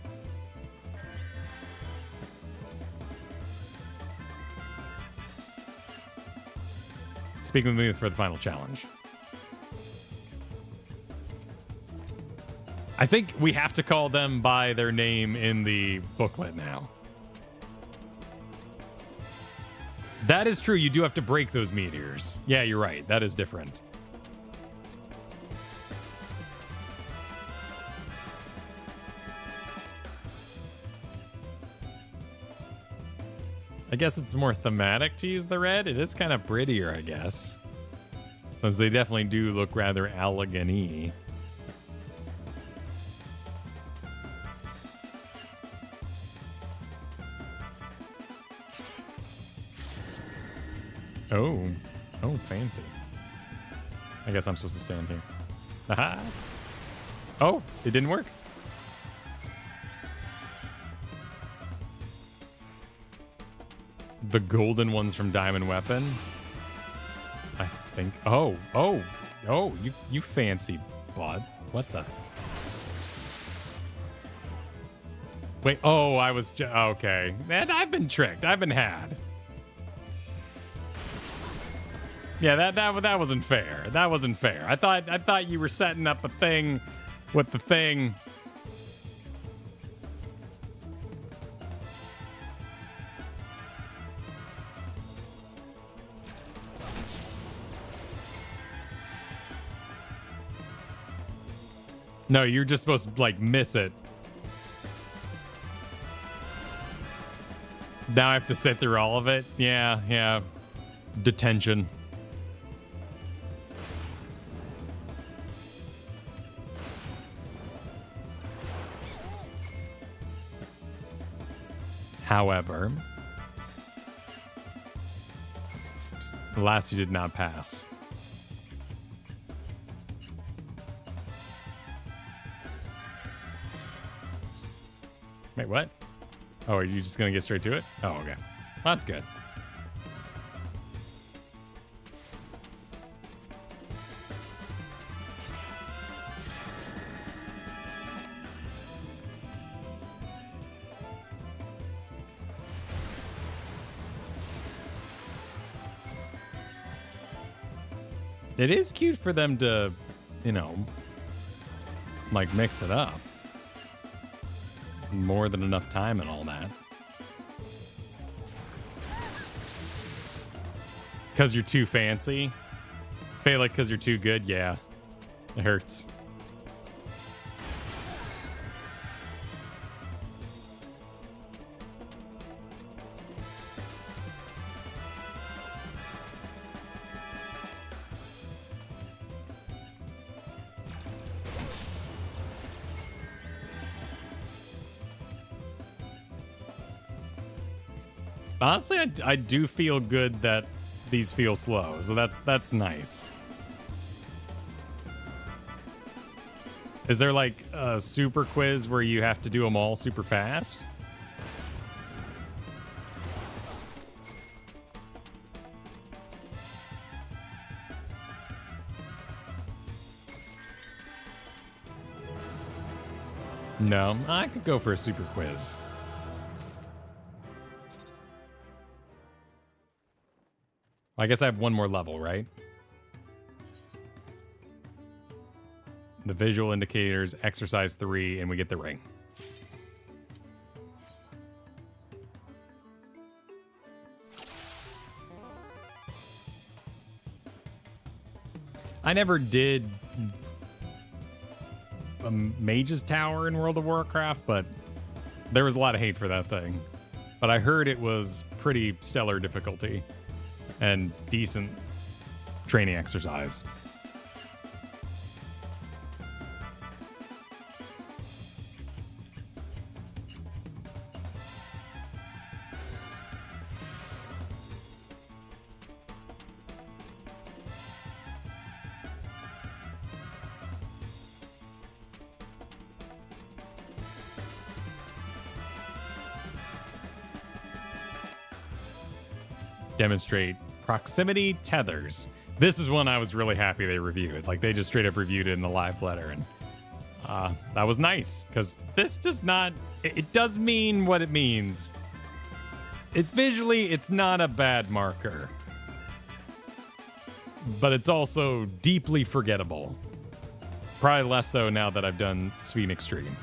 Speak with me for the final challenge. I think we have to call them by their name in the booklet now. That is true. You do have to break those meteors. Yeah, you're right. That is different. I guess it's more thematic to use the red. It is kind of prettier, I guess. Since they definitely do look rather elegant-y. Oh, fancy. I guess I'm supposed to stand here. Aha! Oh, it didn't work. The golden ones from Diamond Weapon. I think. Oh, you fancy bud. What the? Wait, oh, I was okay. Man, I've been tricked. I've been had. Yeah, that wasn't fair. That wasn't fair. I thought you were setting up a thing with the thing. No, you're just supposed to like miss it. Now I have to sit through all of it. Yeah. Detention. However, the last you did not pass. Wait, what? Oh, are you just gonna get straight to it? Oh, okay. That's good. It is cute for them to, you know, like mix it up. More than enough time and all that. Because you're too fancy? Fail it because you're too good? Yeah. It hurts. Honestly, I do feel good that these feel slow, so that's nice. Is there like a super quiz where you have to do them all super fast? No, I could go for a super quiz. I guess I have one more level, right? The visual indicators, exercise 3, and we get the ring. I never did a Mage's Tower in World of Warcraft, but there was a lot of hate for that thing. But I heard it was pretty stellar difficulty and decent training exercise. Demonstrate proximity tethers. This is one I was really happy they reviewed. Like, they just straight up reviewed it in the live letter, and that was nice, because this does not, it does mean what it means. It's visually, it's not a bad marker, but it's also deeply forgettable. Probably less so now that I've done Sweden Extreme.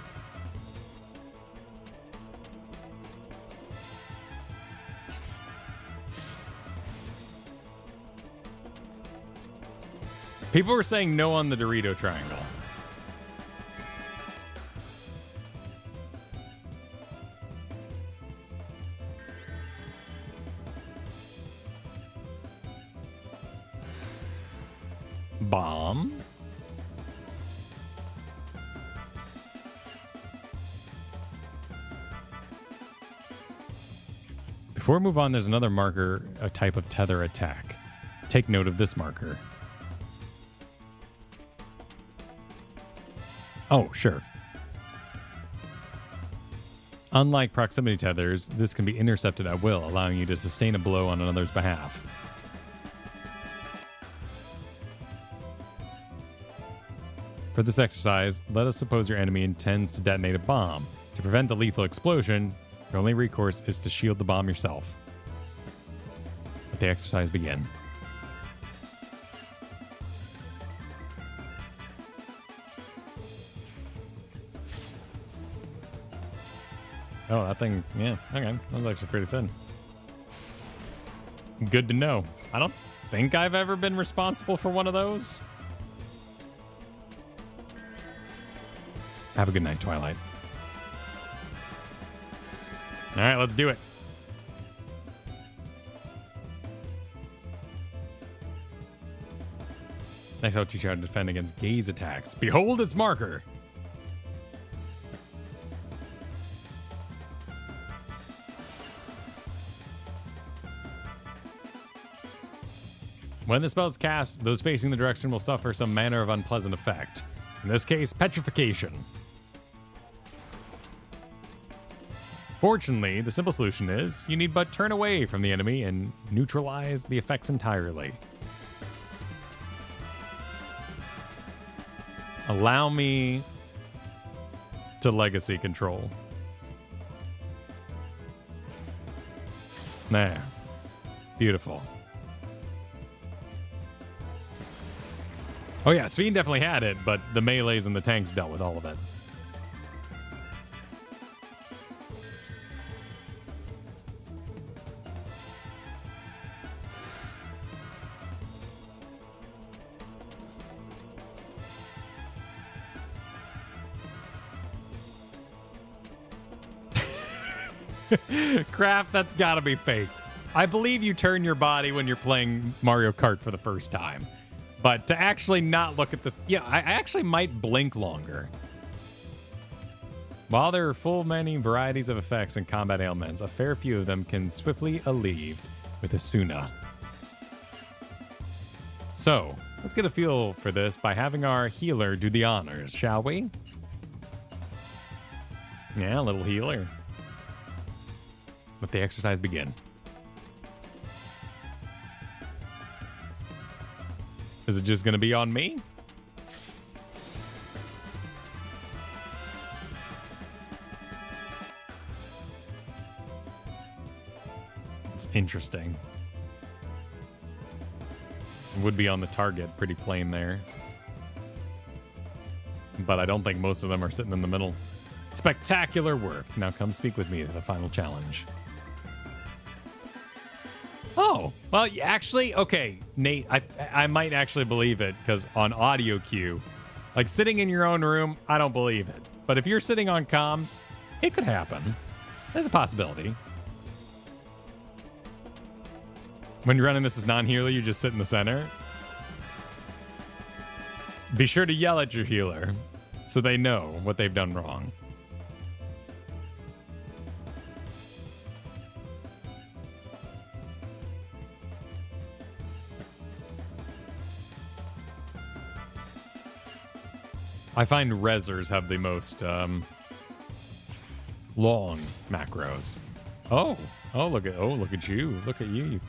People were saying no on the Dorito triangle. Bomb. Before we move on, there's another marker, a type of tether attack. Take note of this marker. Oh, sure. Unlike proximity tethers, this can be intercepted at will, allowing you to sustain a blow on another's behalf. For this exercise, let us suppose your enemy intends to detonate a bomb. To prevent the lethal explosion, your only recourse is to shield the bomb yourself. Let the exercise begin. Oh, that thing, yeah, okay. That was actually pretty thin. Good to know. I don't think I've ever been responsible for one of those. Have a good night, Twilight. All right, let's do it. Next, I'll teach you how to defend against gaze attacks. Behold its marker. When the spell is cast, those facing the direction will suffer some manner of unpleasant effect. In this case, petrification. Fortunately, the simple solution is you need but turn away from the enemy and neutralize the effects entirely. Allow me to legacy control. There. Beautiful. Oh yeah, Sveen definitely had it, but the melees and the tanks dealt with all of it. Craft, that's gotta be fake. I believe you turn your body when you're playing Mario Kart for the first time. But to actually not look at this... Yeah, I actually might blink longer. While there are full many varieties of effects and combat ailments, a fair few of them can swiftly alleviate with Asuna. So, let's get a feel for this by having our healer do the honors, shall we? Yeah, a little healer. Let the exercise begin. Is it just going to be on me? It's interesting. It would be on the target, pretty plain there. But I don't think most of them are sitting in the middle. Spectacular work. Now come speak with me to the final challenge. Oh, well, actually, okay, Nate, I might actually believe it, because on audio cue, like sitting in your own room, I don't believe it. But if you're sitting on comms, it could happen. There's a possibility. When you're running this as non-healer, you just sit in the center. Be sure to yell at your healer so they know what they've done wrong. I find rezzers have the most long macros. Oh, look at you. Look at you.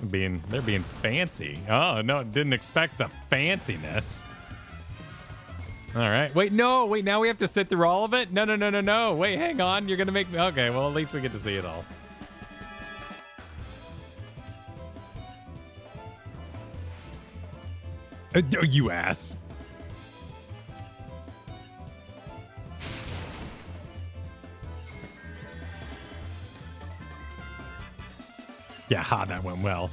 They're being fancy. Oh, no, didn't expect the fanciness. All right. Wait, now we have to sit through all of it? No. Wait, hang on. You're going to make me... Okay, well, at least we get to see it all. You ass. Yeah, that went well.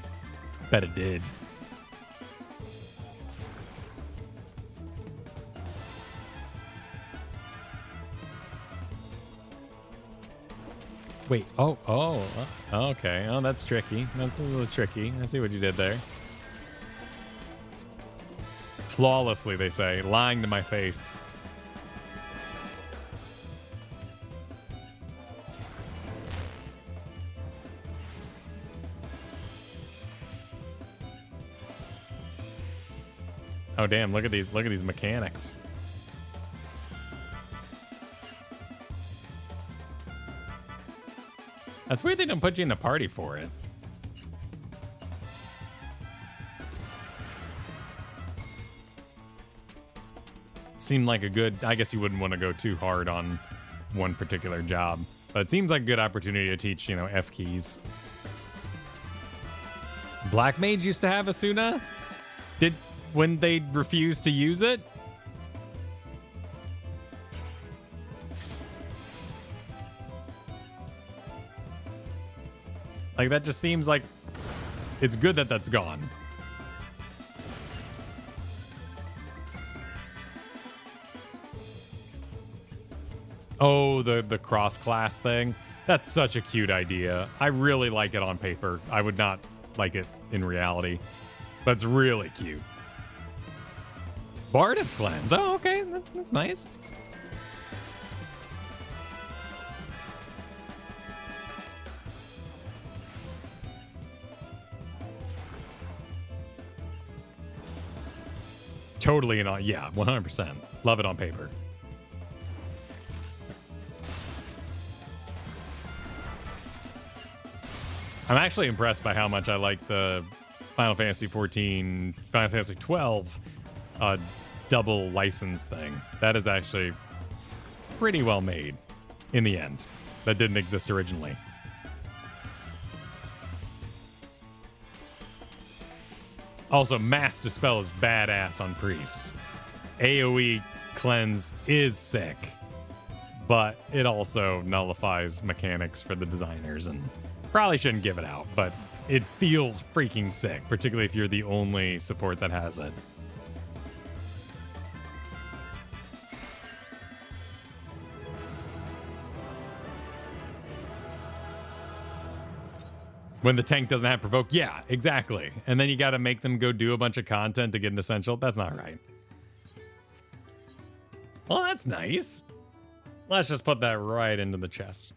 Bet it did. Wait, okay. Oh, that's tricky. That's a little tricky. I see what you did there. Flawlessly, they say, lying to my face. Oh damn, look at these mechanics. That's weird they don't put you in a party for it. Seemed like a good... I guess you wouldn't want to go too hard on one particular job. But it seems like a good opportunity to teach, you know, F keys. Black Mage used to have Asuna? When they refused to use it? Like, that just seems like it's good that that's gone. Oh, the cross-class thing. That's such a cute idea. I really like it on paper. I would not like it in reality. But it's really cute. Bard's Cleanse. Oh, okay. That's nice. Totally, yeah, 100%. Love it on paper. I'm actually impressed by how much I like the Final Fantasy XIV, Final Fantasy XII double license thing. That is actually pretty well made in the end. That didn't exist originally. Also, Mass Dispel is badass on priests. AoE Cleanse is sick, but it also nullifies mechanics for the designers, and probably shouldn't give it out, but it feels freaking sick, particularly if you're the only support that has it. When the tank doesn't have provoke, yeah, exactly. And then you got to make them go do a bunch of content to get an essential. That's not right. Well, that's nice. Let's just put that right into the chest.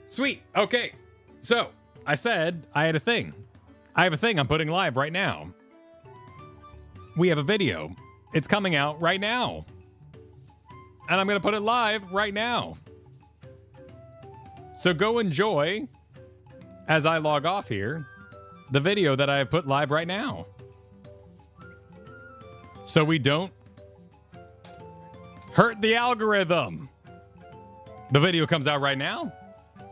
Sweet. Okay. So, I said I had a thing. I have a thing I'm putting live right now. We have a video. It's coming out right now. And I'm going to put it live right now. So go enjoy, as I log off here, the video that I have put live right now. So we don't hurt the algorithm. The video comes out right now.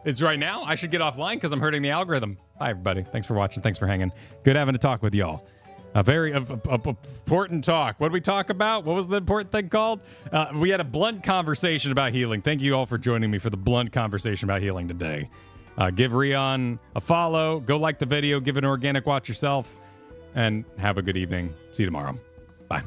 It's right now. I should get offline because I'm hurting the algorithm. Bye, everybody. Thanks for watching. Thanks for hanging. Good having a talk with y'all. A very important talk. What did we talk about? What was the important thing called? We had a blunt conversation about healing. Thank you all for joining me for the blunt conversation about healing today. Give Rion a follow. Go like the video. Give it an organic watch yourself. And have a good evening. See you tomorrow. Bye.